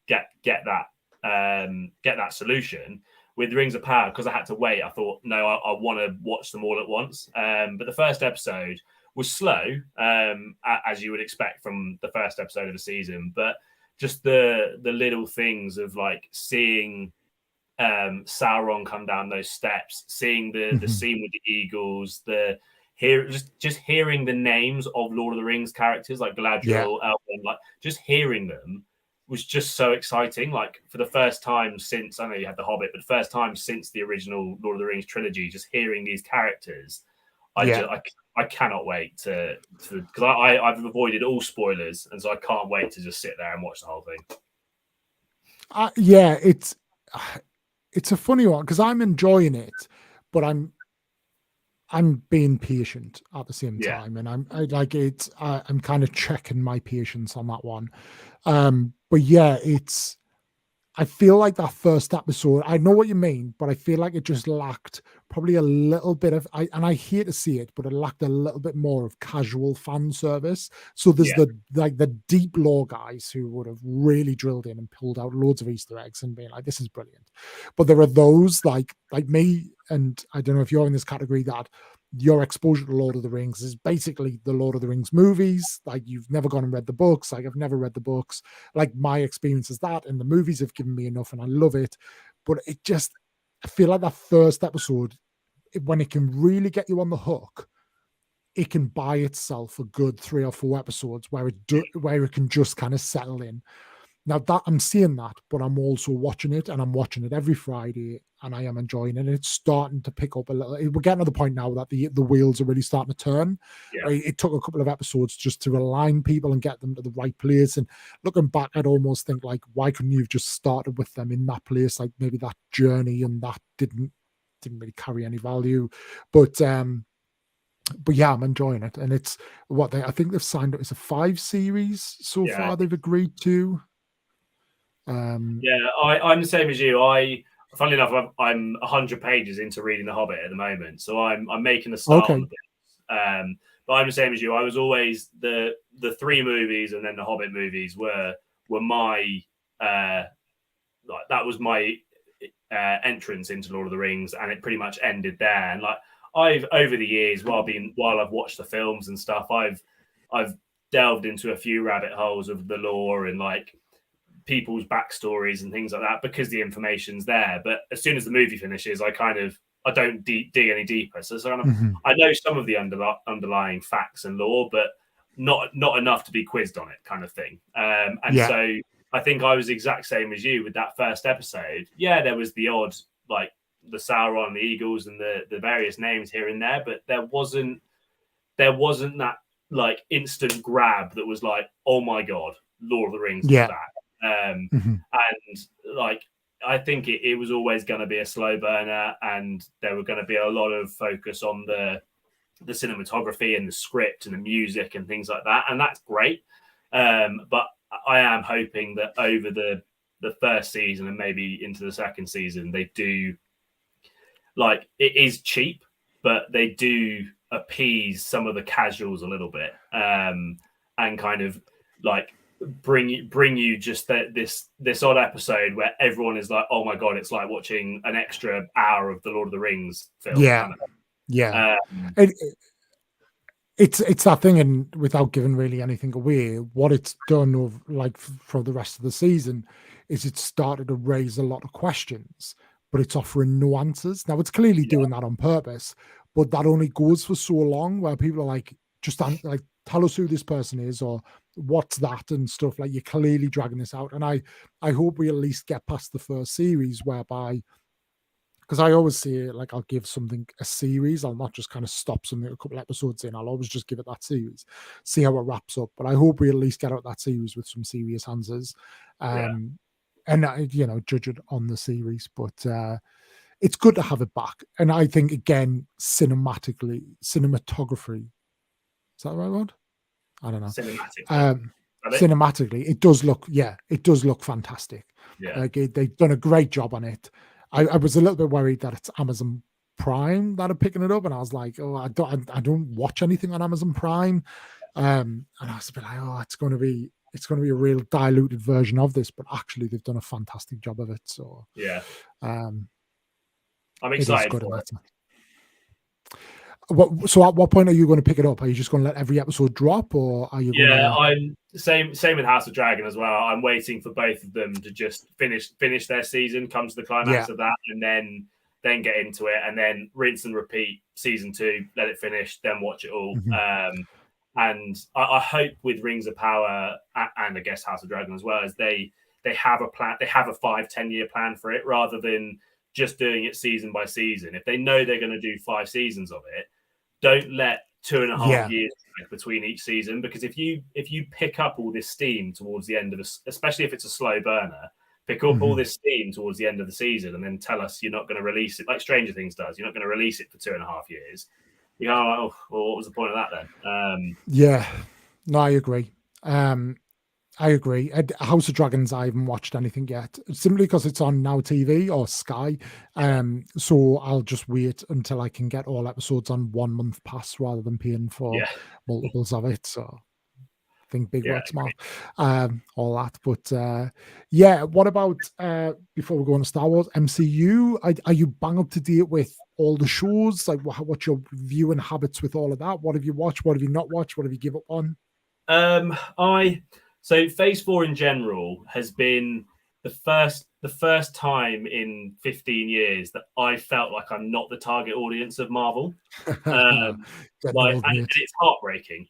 Speaker 3: get that solution. With Rings of Power, because I had to wait, I thought, no, I want to watch them all at once. But the first episode was slow, as you would expect from the first episode of the season. But just the little things of like seeing Sauron come down those steps, seeing the scene with the eagles, just hearing the names of Lord of the Rings characters like Galadriel, Elrond, like just hearing them was just so exciting. Like for the first time since, I know you had The Hobbit, but the first time since the original Lord of the Rings trilogy, just hearing these characters, I cannot wait to because I've avoided all spoilers, and so I can't wait to just sit there and watch the whole thing.
Speaker 2: It's a funny one because I'm enjoying it, but I'm being patient at the same time, and I'm kind of checking my patience on that one. But yeah, I feel like that first episode, I know what you mean, but I feel like it just lacked probably a little bit of, and I hate to see it, but it lacked a little bit more of casual fan service. So there's the deep lore guys who would have really drilled in and pulled out loads of Easter eggs and been like, this is brilliant. But there are those like me, and I don't know if you're in this category, that your exposure to Lord of the Rings is basically the Lord of the Rings movies. Like you've never gone and read the books. Like I've never read the books. Like my experience is that, and the movies have given me enough and I love it. But I feel like that first episode, when it can really get you on the hook, it can buy itself a good 3 or 4 episodes where it can just kind of settle in. Now that I'm seeing that, but I'm also watching it, and I'm watching it every Friday, and I am enjoying it. And it's starting to pick up a little. We're getting to the point now that the wheels are really starting to turn.
Speaker 3: Yeah.
Speaker 2: It took a couple of episodes just to align people and get them to the right place. And looking back, I'd almost think like, why couldn't you have just started with them in that place? Like maybe that journey and that didn't really carry any value. But yeah, I'm enjoying it, and it's I think they've signed up. It's a 5 series so far. They've agreed to.
Speaker 3: I'm the same as you. Funnily enough, I'm 100 pages into reading The Hobbit at the moment, so I'm making a start on the books. But I'm the same as you. I was always the 3 movies and then the Hobbit movies were my that was my entrance into Lord of the Rings, and it pretty much ended there. And like I've over the years, while I've watched the films and stuff, I've delved into a few rabbit holes of the lore and like people's backstories and things like that because the information's there. But as soon as the movie finishes, I don't dig any deeper. So I know some of the underlying facts and lore, but not enough to be quizzed on it, kind of thing. So I think I was the exact same as you with that first episode. Yeah, there was the odd like the Sauron, the eagles, and the various names here and there, but there wasn't that like instant grab that was like, oh my god, Lord of the Rings is that. And like I think it was always going to be a slow burner, and there were going to be a lot of focus on the cinematography and the script and the music and things like that, and that's great. But I am hoping that over the first season and maybe into the second season, they do like it is cheap, but they do appease some of the casuals a little bit, and kind of like bring you just this odd episode where everyone is like, oh my god, it's like watching an extra hour of the Lord of the Rings film.
Speaker 2: it's that thing, and without giving really anything away, what it's done of like for the rest of the season is it's started to raise a lot of questions, but it's offering no answers. Now it's clearly doing that on purpose, but that only goes for so long where people are like, just like tell us who this person is or what's that and stuff. Like you're clearly dragging this out, and I hope we at least get past the first series whereby. Because I always say, like, I'll give something a series. I'll not just kind of stop something a couple episodes in. I'll always just give it that series, see how it wraps up. But I hope we at least get out that series with some serious answers, and judge it on the series. But it's good to have it back. And I think again, cinematography. Is that the right word? I don't know. Cinematically, it does look fantastic.
Speaker 3: Yeah,
Speaker 2: like they've done a great job on it. I was a little bit worried that it's Amazon Prime that are picking it up, and I was like, oh, I don't watch anything on Amazon Prime, and I was a bit like, oh, it's going to be a real diluted version of this, but actually they've done a fantastic job of it. So
Speaker 3: yeah,
Speaker 2: I'm
Speaker 3: excited for it.
Speaker 2: So at what point are you going to pick it up? Are you just going to let every episode drop, or are you?
Speaker 3: I'm same with House of Dragon as well. I'm waiting for both of them to just finish their season, come to the climax of that, and then get into it, and then rinse and repeat season 2, let it finish, then watch it all. And I hope with Rings of Power and I guess House of Dragon as well, as they have a plan, they have a 5-10 year plan for it, rather than just doing it season by season. If they know they're going to do 5 seasons of it, don't let 2.5 years between each season, because if you pick up all this steam towards the end of especially if it's a slow burner, pick up all this steam towards the end of the season and then tell us you're not going to release it like Stranger Things does. You're not going to release it for 2.5 years. You go, oh, well, what was the point of that then?
Speaker 2: No, I agree. I agree. House of Dragons, I haven't watched anything yet, simply because it's on Now TV or Sky. So I'll just wait until I can get all episodes on 1 month pass rather than paying for multiples of it. So I think big work small, all that. But what about before we go on to Star Wars MCU? Are you bang up to date with all the shows? Like, what's your viewing habits with all of that? What have you watched? What have you not watched? What have you give up on?
Speaker 3: So Phase 4 in general has been the first time in 15 years that I felt like I'm not the target audience of Marvel. And it's heartbreaking.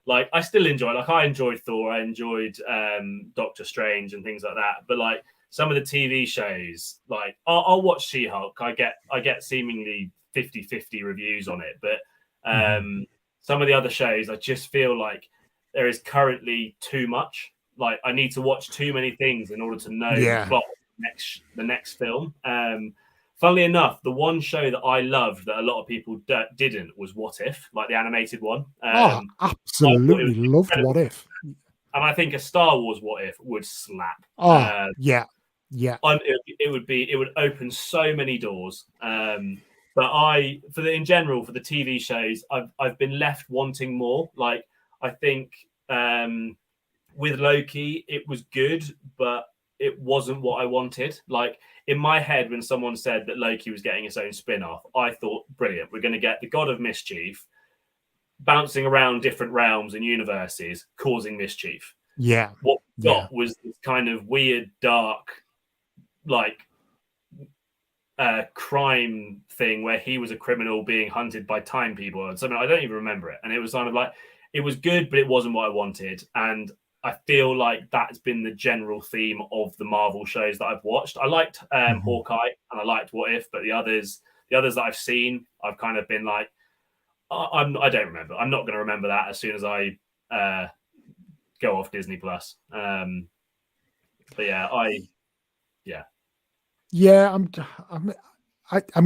Speaker 3: Like I still enjoy, like I enjoyed Thor, I enjoyed Doctor Strange and things like that. But like some of the TV shows, like I'll watch She-Hulk. I get seemingly 50-50 reviews on it. But some of the other shows, I just feel like there is currently too much. Like I need to watch too many things in order to know the plot of the next film. Funnily enough, the one show that I loved that a lot of people didn't was What If, like the animated one.
Speaker 2: Absolutely loved What If.
Speaker 3: And I think a Star Wars What If would slap.
Speaker 2: Yeah.
Speaker 3: It would open so many doors. But in general, for the TV shows, I've been left wanting more. Like I think with Loki, it was good, but it wasn't what I wanted. Like in my head, when someone said that Loki was getting its own spin-off, I thought, brilliant, we're going to get the God of Mischief bouncing around different realms and universes, causing mischief.
Speaker 2: Yeah.
Speaker 3: What we got was this kind of weird, dark, like crime thing where he was a criminal being hunted by time people and something. I don't even remember it. And it was kind of like, it was good, but it wasn't what I wanted. And I feel like that's been the general theme of the Marvel shows that I've watched. I liked Hawkeye and I liked What If, but the others that I've seen, I've kind of been like, I don't remember. I'm not going to remember that as soon as I go off Disney Plus. I'm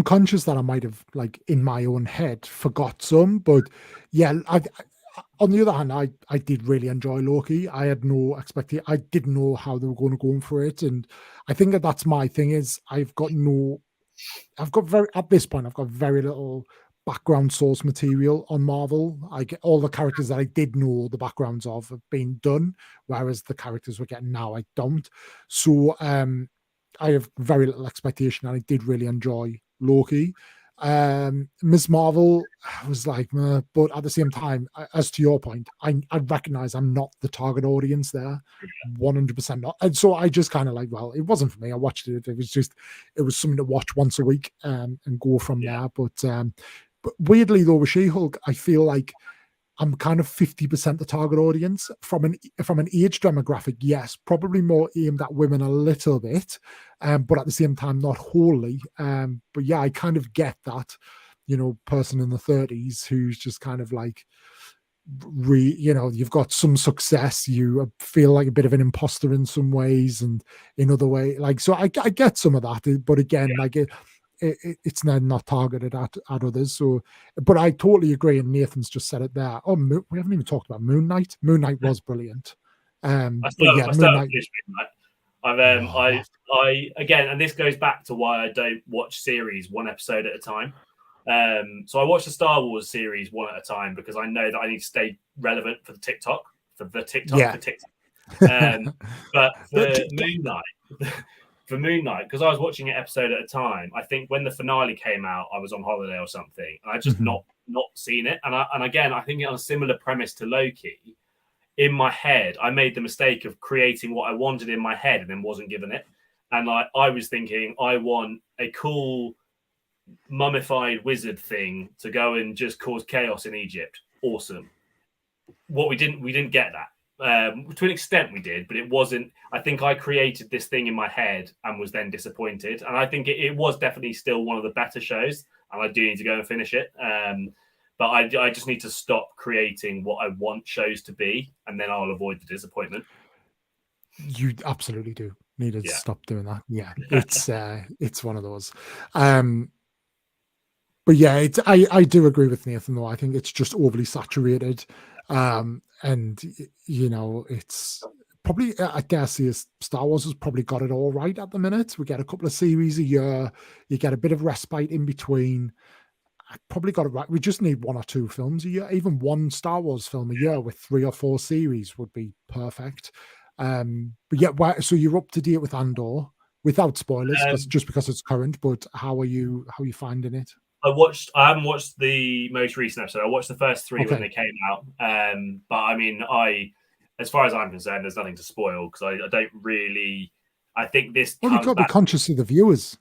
Speaker 2: conscious that I might have, like, in my own head forgot some, but on the other hand, I did really enjoy Loki. I had no expectation. I didn't know how they were going to go in for it, and I think that's my thing. Is I've got very little background source material on Marvel. I get all the characters that I did know the backgrounds of have been done, whereas the characters we're getting now I don't. So I have very little expectation, and I did really enjoy Loki. Ms. Marvel was like, meh, but at the same time, as to your point, I recognize I'm not the target audience there, 100% not. And so I just kind of like, well, it wasn't for me. I watched it. It was something to watch once a week and go from there. But weirdly though, with She-Hulk, I feel like I'm kind of 50% the target audience from an age demographic. Yes, probably more aimed at women a little bit, but at the same time, not wholly. But yeah, I kind of get that, person in the 30s who's just kind of like, you've got some success, you feel like a bit of an imposter in some ways, and in other way, like, so I get some of that, but again, like it's not targeted at others. So, but I totally agree, and Nathan's just said it there. Oh, we haven't even talked about Moon Knight. Moon Knight was brilliant.
Speaker 3: I
Speaker 2: Moon Knight.
Speaker 3: I again, and this goes back to why I don't watch series one episode at a time. So I watch the Star Wars series one at a time because I know that I need to stay relevant for the TikTok. But for Moon Knight. For Moon Knight, because I was watching an episode at a time, I think when the finale came out, I was on holiday or something, and I just not seen it. And again, I think on a similar premise to Loki, in my head, I made the mistake of creating what I wanted in my head and then wasn't given it. And I was thinking, I want a cool mummified wizard thing to go and just cause chaos in Egypt. Awesome. What we didn't get that. To an extent we did, but it wasn't. I think I created this thing in my head and was then disappointed, and I think it was definitely still one of the better shows, and I do need to go and finish it, but I just need to stop creating what I want shows to be, and then I'll avoid the disappointment.
Speaker 2: You absolutely do need to stop doing that. It's one of those, but yeah, I do agree with Nathan though. I think it's just overly saturated. And it's probably, I dare say, Star Wars has probably got it all right at the minute. We get a couple of series a year, you get a bit of respite in between. I probably got it right. We just need 1 or 2 films a year. Even one Star Wars film a year with 3 or 4 series would be perfect. But yeah, so you're up to date with Andor without spoilers, just because it's current. But how are you finding it?
Speaker 3: I haven't watched the most recent episode. I watched the first 3 when they came out. But I mean, as far as I'm concerned, there's nothing to spoil because I don't really. I think this.
Speaker 2: Well, you've got to be conscious of the viewers.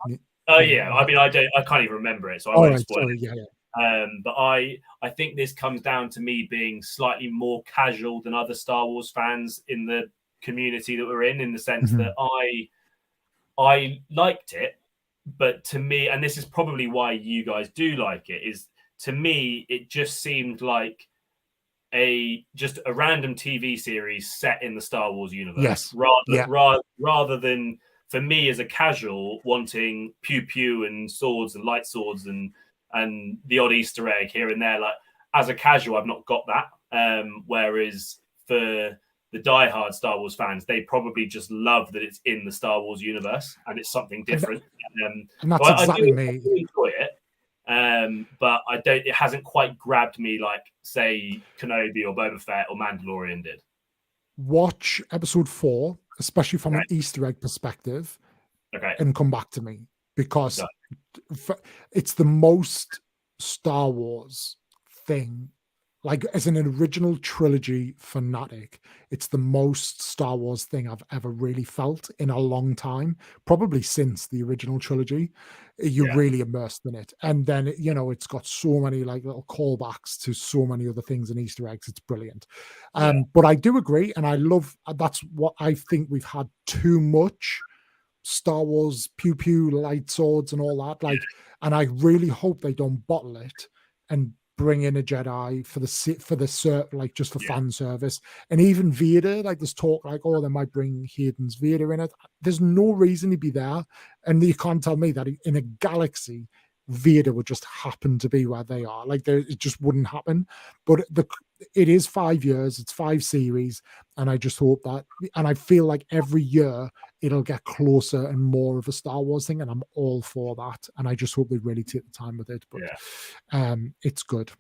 Speaker 3: Oh yeah, I mean, I can't even remember it, so I won't spoil it.
Speaker 2: Yeah.
Speaker 3: But I think this comes down to me being slightly more casual than other Star Wars fans in the community that we're in the sense that I liked it. But to me, and this is probably why you guys do like it, is to me, it just seemed like just a random TV series set in the Star Wars universe.
Speaker 2: Yes.
Speaker 3: Rather than, for me as a casual, wanting pew pew and swords and light swords and the odd Easter egg here and there. Like, as a casual, I've not got that. Whereas for the diehard Star Wars fans, they probably just love that it's in the Star Wars universe and it's something different.
Speaker 2: And that's exactly me.
Speaker 3: I do enjoy it, but it hasn't quite grabbed me like, say, Kenobi or Boba Fett or Mandalorian did.
Speaker 2: Watch episode 4, especially from an Easter egg perspective, and come back to me, because it's the most Star Wars thing. Like, as an original trilogy fanatic, it's the most Star Wars thing I've ever really felt in a long time, probably since the original trilogy. You're really immersed in it. And then, it's got so many like little callbacks to so many other things and Easter eggs. It's brilliant. But I do agree. And I love, that's what I think we've had too much Star Wars pew pew light swords and all that. Like, and I really hope they don't bottle it and bring in a Jedi for just for fan service. And even Vader, like, there's talk like, they might bring Hayden's Vader in it. There's no reason to be there, and you can't tell me that in a galaxy Vader would just happen to be where they are. Like, it just wouldn't happen. But it is 5 years, it's 5 series, and I just hope that, and I feel like every year it'll get closer and more of a Star Wars thing, and I'm all for that. And I just hope they really take the time with it. But it's good.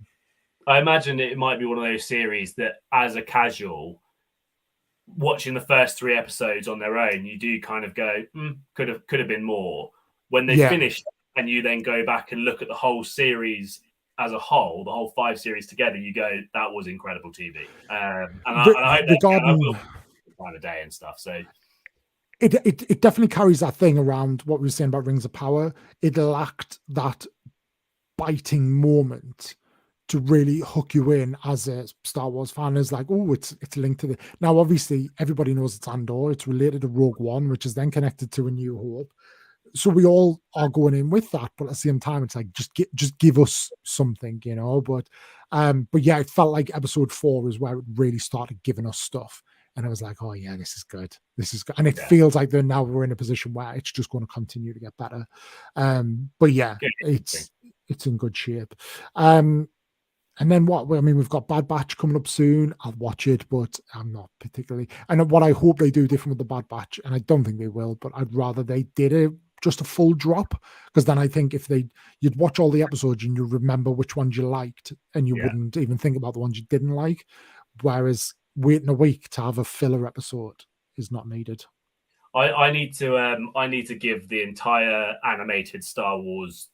Speaker 3: I imagine it might be one of those series that, as a casual, watching the first 3 episodes on their own, you do kind of go, could have been more. When they finish and you then go back and look at the whole series as a whole, the whole 5 series together, you go, that was incredible TV. And I hope
Speaker 2: regarding
Speaker 3: time of day and stuff. So
Speaker 2: it definitely carries that thing around what we were saying about Rings of Power. It lacked that biting moment to really hook you in as a Star Wars fan. Is like, oh, it's linked to the. Now, obviously, everybody knows it's Andor. It's related to Rogue One, which is then connected to A New Hope. So we all are going in with that, but at the same time, it's like just give us something, you know. But yeah, it felt like episode 4 is where it really started giving us stuff, and I was like, oh yeah, this is good, and it feels like we're in a position where it's just going to continue to get better. But yeah, it's in good shape. And then we've got Bad Batch coming up soon. I'll watch it, but I'm not particularly. And what I hope they do different with the Bad Batch, and I don't think they will, but I'd rather they did just a full drop, because then I think if you'd watch all the episodes and you remember which ones you liked, and you wouldn't even think about the ones you didn't like. Whereas waiting a week to have a filler episode is not needed.
Speaker 3: I need to give the entire animated Star Wars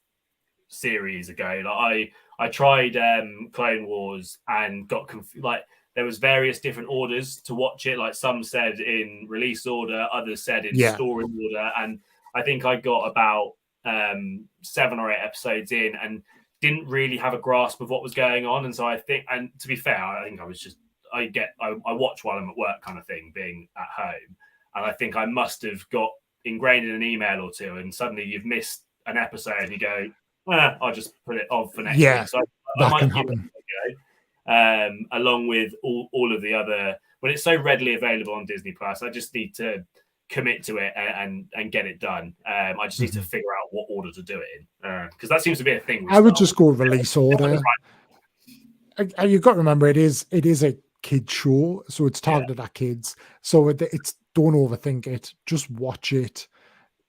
Speaker 3: series a go. Like I tried Clone Wars and got confused. Like there was various different orders to watch it. Like some said in release order, others said in story order, and I think I got about 7 or 8 episodes in and didn't really have a grasp of what was going on. And so I think, and to be fair, I think I was just I watch while I'm at work kind of thing, being at home, and I think I must have got ingrained in an email or two, and suddenly you've missed an episode and you go, I'll just put it on for next week. So
Speaker 2: that can happen.
Speaker 3: Along with all of the other, when it's so readily available on Disney Plus, I just need to commit to it and get it done. I just need to figure out what order to do it in, because that seems to be a thing.
Speaker 2: I would just go release order. You've got to remember, it is a kid show, so it's targeted at kids. So it's don't overthink it. Just watch it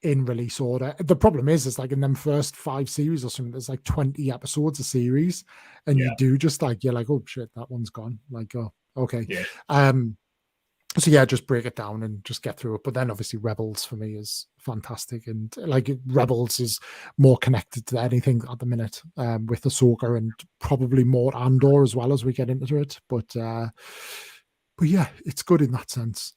Speaker 2: in release order. The problem is like in them first 5 series or something, there's like 20 episodes a series, and you do just like, you're like, oh shit, that one's gone. Like, oh, okay. So yeah, just break it down and just get through it. But then obviously Rebels for me is fantastic, and like Rebels is more connected to anything at the minute, with Ahsoka, and probably more Andor as well as we get into it. But yeah, it's good in that sense.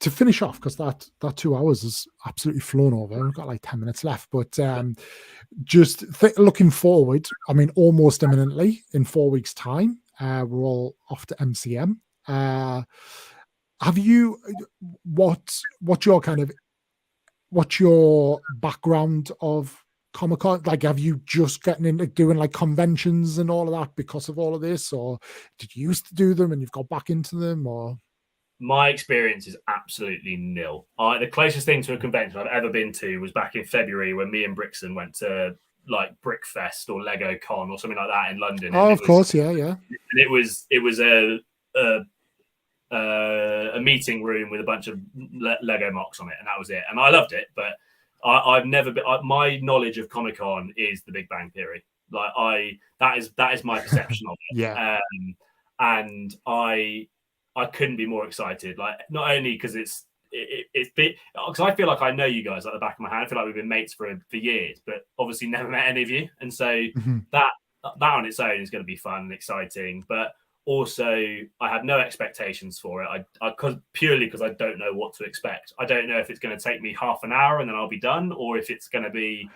Speaker 2: To finish off, because that 2 hours has absolutely flown over. We've got like 10 minutes left, but just looking forward, I mean, almost imminently in 4 weeks' time, we're all off to MCM. Have you what's your background of Comic-Con? Like, have you just gotten into doing like conventions and all of that because of all of this, or did you used to do them and you've got back into them? Or
Speaker 3: my experience is absolutely nil. The closest thing to a convention I've ever been to was back in February when me and Brixton went to like Brickfest or Lego Con or something like that in London.
Speaker 2: Oh, of course, yeah.
Speaker 3: And it was a meeting room with a bunch of Lego mocks on it, and that was it. And I loved it, but I've never been. My knowledge of Comic-Con is The Big Bang Theory. Like that is my perception of it. And I couldn't be more excited. Like, not only because it's because I feel like I know you guys like the back of my hand. I feel like we've been mates for years, but obviously never met any of you. And so that on its own is going to be fun and exciting. But also, I had no expectations for it. Purely because I don't know what to expect. I don't know if it's going to take me half an hour and then I'll be done, or if it's going to be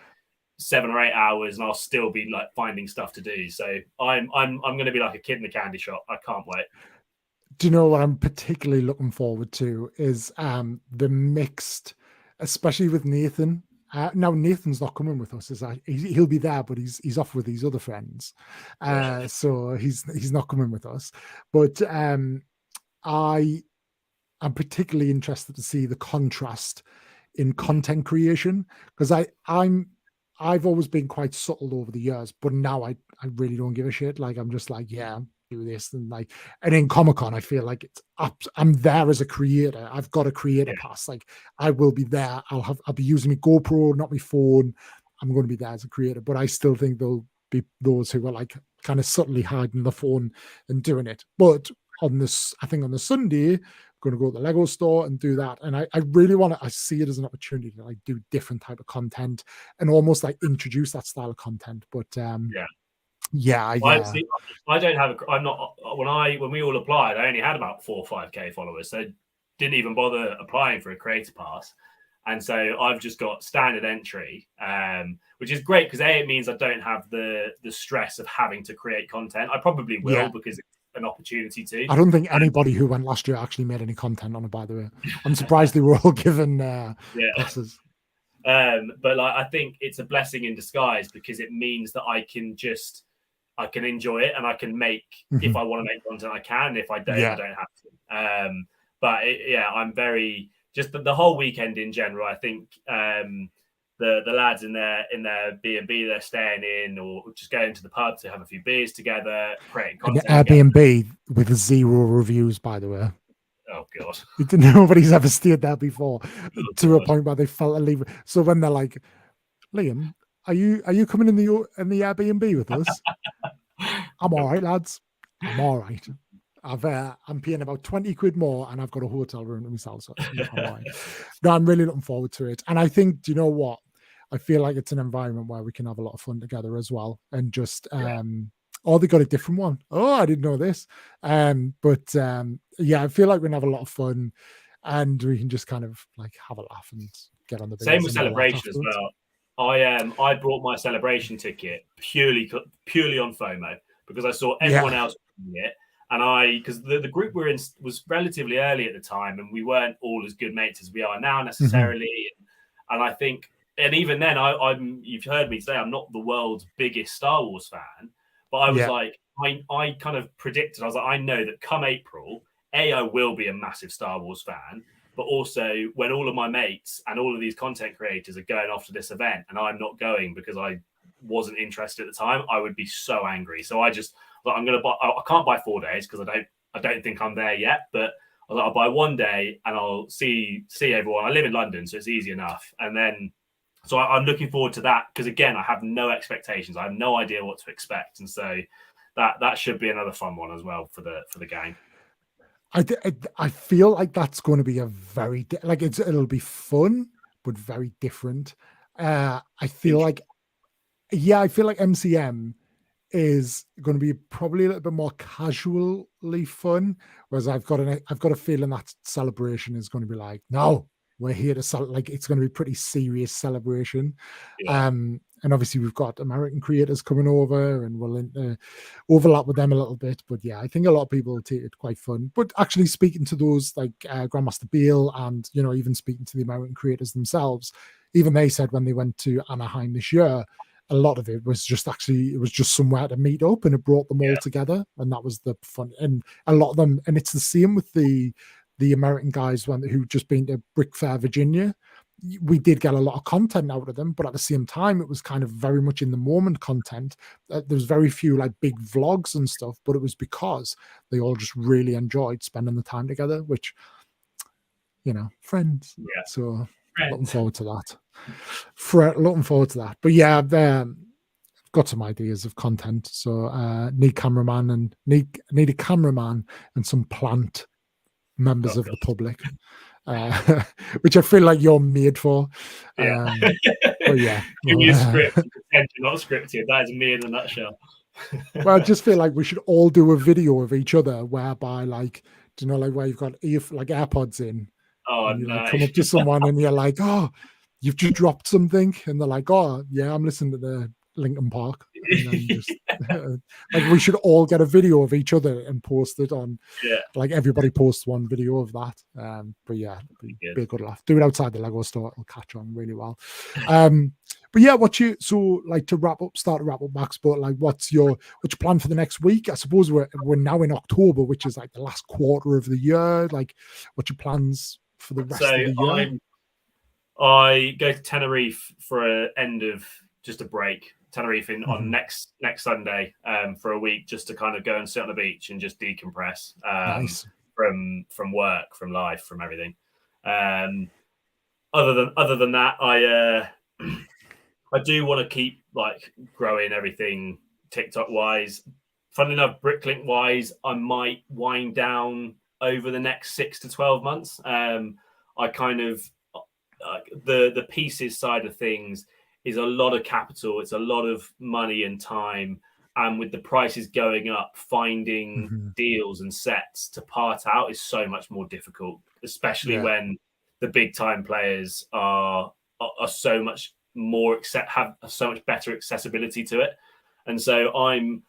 Speaker 3: 7 or 8 hours and I'll still be like finding stuff to do. So I'm going to be like a kid in the candy shop. I can't wait.
Speaker 2: Do you know what I'm particularly looking forward to is the mixed, especially with Nathan. Now Nathan's not coming with us. He'll be there, but he's off with his other friends, so he's not coming with us. But I'm particularly interested to see the contrast in content creation, because I've always been quite subtle over the years, but now I really don't give a shit. Like, I'm just like, yeah, do this, and in Comic-Con I feel like I'm there as a creator. I've got a creator pass. Like, I will be there. I'll be using my GoPro, not my phone. I'm going to be there as a creator, but I still think there'll be those who are like kind of subtly hiding the phone and doing it. But I think on the Sunday going to go to the Lego store and do that. And I really want to, I see it as an opportunity to like do different type of content and almost like introduce that style of content. But
Speaker 3: I don't have I'm not when we all applied, I only had about 4 or 5k followers, so didn't even bother applying for a creator pass. And so I've just got standard entry, which is great because it means I don't have the stress of having to create content. I probably will because it's an opportunity to.
Speaker 2: I don't think anybody who went last year actually made any content on it, by the way. I'm surprised they were all given passes.
Speaker 3: But like, I think it's a blessing in disguise because it means that I can enjoy it and I can make, if I want to make content, I can. If I don't, I don't have to. But I'm very, just the whole weekend in general, I think the lads in their B&B they're staying in, or just going to the pub to have a few beers together, creating content.
Speaker 2: Airbnb with 0 reviews, by the way.
Speaker 3: Oh god,
Speaker 2: nobody's ever stayed there before to a point where they felt a leave. So when they're like, Liam, are you coming in the Airbnb with us? I'm all right, lads. I'm all right. I'm paying about 20 quid more and I've got a hotel room to myself. So I'm all right. No, I'm really looking forward to it. And I think, do you know what? I feel like it's an environment where we can have a lot of fun together as well. And just, they got a different one. Oh, I didn't know this. I feel like we can have a lot of fun and we can just kind of like have a laugh and get on the
Speaker 3: same with celebration as well. I brought my celebration ticket purely on FOMO because I saw everyone else doing it. And because the group we're in was relatively early at the time and we weren't all as good mates as we are now necessarily. And I think, and even then, you've heard me say I'm not the world's biggest Star Wars fan, but I was like, I kind of predicted, I was like, I know that come April, I will be a massive Star Wars fan, but also when all of my mates and all of these content creators are going off to this event and I'm not going because I wasn't interested at the time, I would be so angry. So I just, I'm going to buy, I can't buy 4 days because I don't think I'm there yet, but I'll buy 1 day and I'll see everyone. I live in London, so it's easy enough. And then, so I'm looking forward to that because again, I have no expectations. I have no idea what to expect. And so that should be another fun one as well for the gang.
Speaker 2: I feel like that's going to be a very, it'll be fun, but very different. I feel like MCM is going to be probably a little bit more casually fun, whereas I've got a feeling that celebration is going to be like, no, we're here to celebrate. It's going to be a pretty serious celebration. And obviously we've got American creators coming over and we'll overlap with them a little bit. But yeah, I think a lot of people will take it quite fun. But actually speaking to those like Grandmaster Beale and, even speaking to the American creators themselves, even they said when they went to Anaheim this year, a lot of it was just somewhere to meet up and it brought them all together. And that was the fun. And a lot of them, and it's the same with the American guys who just been to Brick Fair, Virginia. We did get a lot of content out of them, but at the same time, it was kind of very much in the moment content. There was very few like big vlogs and stuff, but it was because they all just really enjoyed spending the time together, which, friends. Yeah. So looking forward to that. Looking forward to that. But yeah, I've got some ideas of content. So need a cameraman and some plant members of the public. Which I feel like you're made for. But yeah.
Speaker 3: Give me a script. You're not scripted. That is me in a nutshell.
Speaker 2: Well, I just feel like we should all do a video of each other whereby, like, where you've got AirPods in.
Speaker 3: Oh,
Speaker 2: and you
Speaker 3: nice.
Speaker 2: come up to someone and you're like, oh, you've just dropped something. And they're like, oh, yeah, I'm listening to the Linkin Park. And then just we should all get a video of each other and post it on. Like everybody posts one video of that. But yeah, be a good laugh. Do it outside the Lego store; it'll catch on really well. But yeah, to wrap up, Max? But like, what's your plan for the next week? I suppose we're now in October, which is like the last quarter of the year. Like, what's your plans for the rest of the year?
Speaker 3: I go to Tenerife for just a break. Tenerife on next Sunday for a week, just to kind of go and sit on the beach and just decompress from work, from life, from everything. Other than that, I do want to keep like growing everything TikTok wise. Funnily enough, Bricklink wise, I might wind down over the next 6 to 12 months. I kind of the pieces side of things is a lot of capital. It's a lot of money and time. And with the prices going up, finding deals and sets to part out is so much more difficult, especially when the big time players are so much more have so much better accessibility to it. And so I'm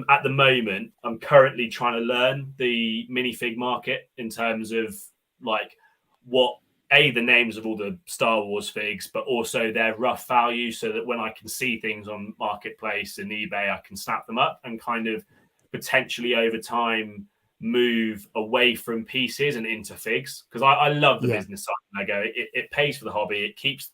Speaker 3: at the moment, I'm currently trying to learn the minifig market in terms of like what the names of all the Star Wars figs, but also their rough value, so that when I can see things on Marketplace and eBay, I can snap them up and kind of potentially over time move away from pieces and into figs, because I love the business side of Lego. It pays for the hobby. It keeps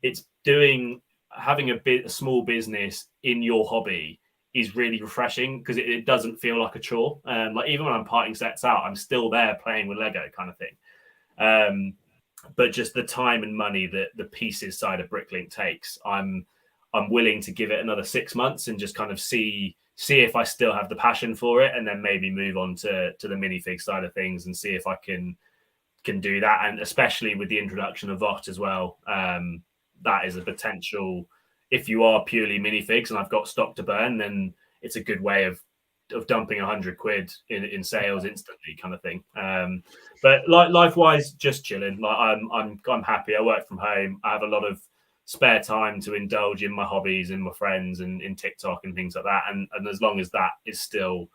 Speaker 3: it's doing having a small business in your hobby is really refreshing, because it doesn't feel like a chore. Like even when I'm parting sets out, I'm still there playing with Lego kind of thing. But just the time and money that the pieces side of Bricklink takes, I'm willing to give it another 6 months and just kind of see if I still have the passion for it, and then maybe move on to the minifig side of things and see if I can do that. And especially with the introduction of VOT as well, that is a potential. If you are purely minifigs and I've got stock to burn, then it's a good way of dumping £100 in sales instantly, kind of thing. But like life-wise, just chilling. Like I'm happy. I work from home. I have a lot of spare time to indulge in my hobbies and my friends and in TikTok and things like that. And as long as that is still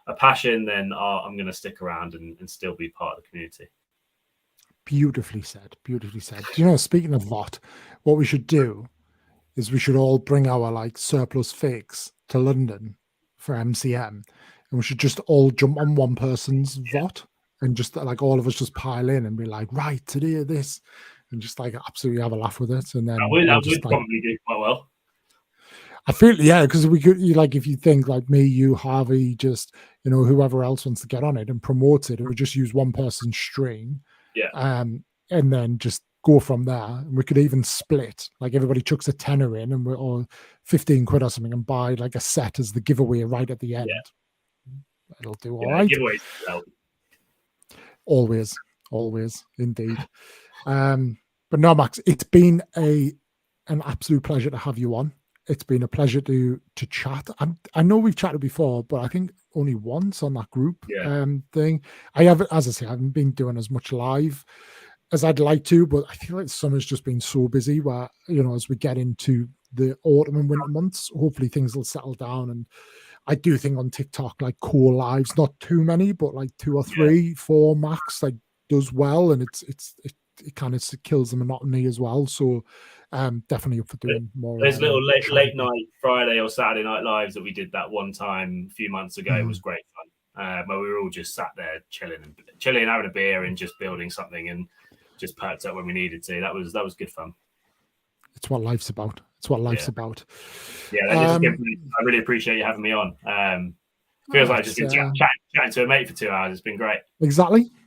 Speaker 3: a passion, then I'm going to stick around and still be part of the community.
Speaker 2: Beautifully said. Beautifully said. Do you know, speaking of VOT, what we should do is we should all bring our like surplus figs to London for MCM, and we should just all jump on one person's VOT and just like all of us just pile in and be like, right, today this, and just like absolutely have a laugh with it. And then
Speaker 3: that would probably do quite well.
Speaker 2: I feel, yeah, because we could, like, if you think like me, you, Harvey, just, you know, whoever else wants to get on it and promote it, and we just use one person's stream, and then just go from there. And we could even split, like everybody chucks a tenner in, and or 15 quid or something, and buy like a set as the giveaway right at the end. It'll do all right.
Speaker 3: Giveaways,
Speaker 2: always indeed. But no, Max, it's been an absolute pleasure to have you on. It's been a pleasure to chat. I know we've chatted before, but I think only once on that group thing. I haven't, as I say, I haven't been doing as much live as I'd like to, but I feel like summer's just been so busy where, you know, as we get into the autumn and winter months, hopefully things will settle down. And I do think on TikTok, like core lives, not too many, but like 2 or 3, 4 max, like does well, and it kind of kills the monotony as well. So definitely up for doing more.
Speaker 3: Those little late night Friday or Saturday night lives that we did that one time a few months ago was great fun. Where we were all just sat there chilling, having a beer and just building something, and just perked up when we needed to. That was good fun.
Speaker 2: It's what life's about. It's what life's about.
Speaker 3: Yeah, I really appreciate you having me on. Feels like just been chatting to a mate for 2 hours. It's been great.
Speaker 2: Exactly.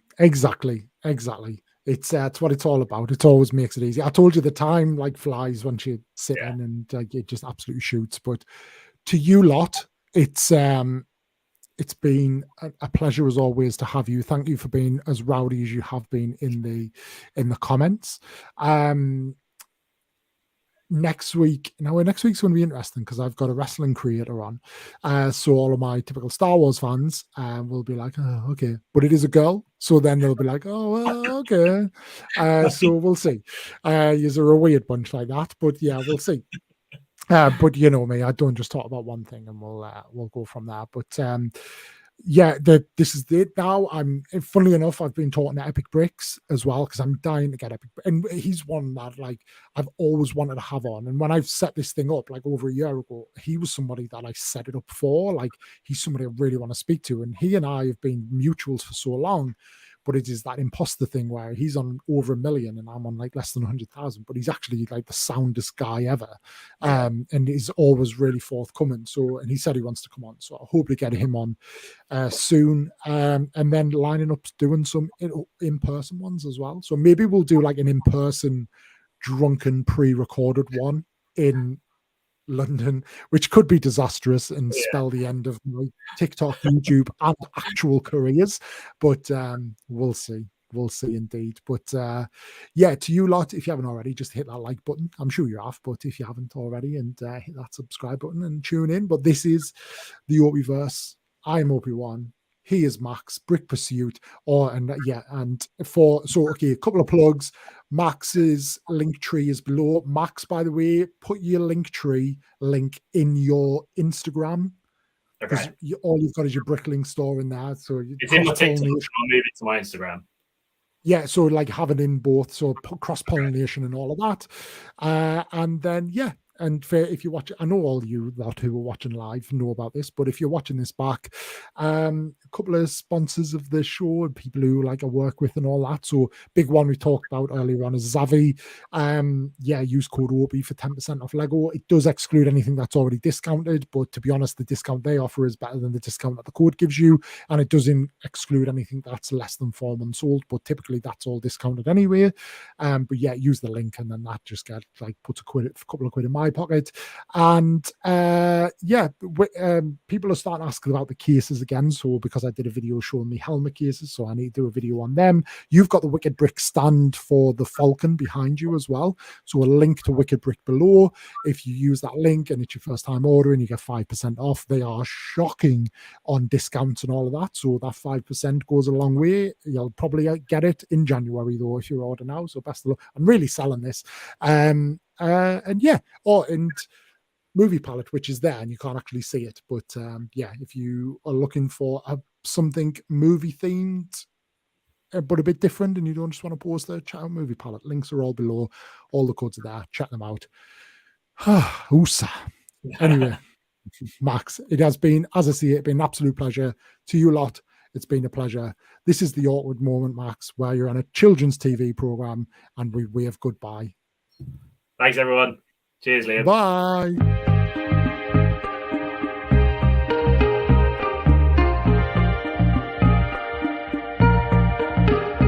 Speaker 2: It's what it's all about. It always makes it easy. I told you the time like flies once you sit in, and it just absolutely shoots. But to you lot, it's been a pleasure as always to have you. Thank you for being as rowdy as you have been in the comments. Next week's going to be interesting because I've got a wrestling creator on, so all of my typical Star Wars fans will be like, oh, okay, but it is a girl, so then they'll be like, oh, well, okay. So we'll see. You're a weird bunch like that, but yeah, we'll see. But you know me, I don't just talk about one thing, and we'll go from there. But yeah, this is it now. Funnily enough, I've been talking to Epic Bricks as well, because I'm dying to get Epic, and he's one that like I've always wanted to have on. And when I've set this thing up like over a year ago, he was somebody that I set it up for. Like, he's somebody I really want to speak to, and he and I have been mutuals for so long. But it is that imposter thing where he's on over 1 million and I'm on like less than 100,000, but he's actually like the soundest guy ever. And he's always really forthcoming. So, and he said he wants to come on. So I'll hopefully get him on soon. And then lining up doing some in-person ones as well. So maybe we'll do like an in-person drunken pre-recorded one in London, which could be disastrous and spell the end of my TikTok, YouTube, and actual careers. But we'll see. We'll see indeed. But yeah, to you lot, if you haven't already, just hit that like button. I'm sure you have, but if you haven't already, and hit that subscribe button and tune in. But this is the Opie-Verse. I'm Opie1. He is Max, Brick Pursuit, and a couple of plugs. Max's link tree is below. Max, by the way, put your link tree link in your Instagram, because all you've got is your Brickling store in there. So
Speaker 3: it's in my TikTok. I'll move it to my Instagram.
Speaker 2: Yeah, so like have it in both, so cross-pollination and all of that. And then, yeah, and if you watch it, I know all you lot who are watching live know about this, but if you're watching this back, a couple of sponsors of the show and people who like I work with and all that. So big one we talked about earlier on is Zavi. Use code Opie for 10% off Lego. It does exclude anything that's already discounted, but to be honest, the discount they offer is better than the discount that the code gives you, and it doesn't exclude anything that's less than 4 months old, but typically that's all discounted anyway. But yeah, use the link, and then that just get like puts a couple of quid in my pocket. And people are starting asking about the cases again, so because I did a video showing me helmet cases, so I need to do a video on them. You've got the Wicked Brick stand for the Falcon behind you as well, so a link to Wicked Brick below. If you use that link and it's your first time ordering, you get 5% off. They are shocking on discounts and all of that, so that 5% goes a long way. You'll probably get it in January though if you order now, so best of luck. I'm really selling this. And movie palette, which is there and you can't actually see it, but if you are looking for something movie themed but a bit different and you don't just want to post the chat out movie palette, links are all below, all the codes are there, check them out. Anyway, Max, it has been, as I see it, been an absolute pleasure. To you lot, it's been a pleasure. This is the awkward moment, Max, where you're on a children's TV program and we wave goodbye.
Speaker 3: Thanks, everyone. Cheers, Liam.
Speaker 2: Bye.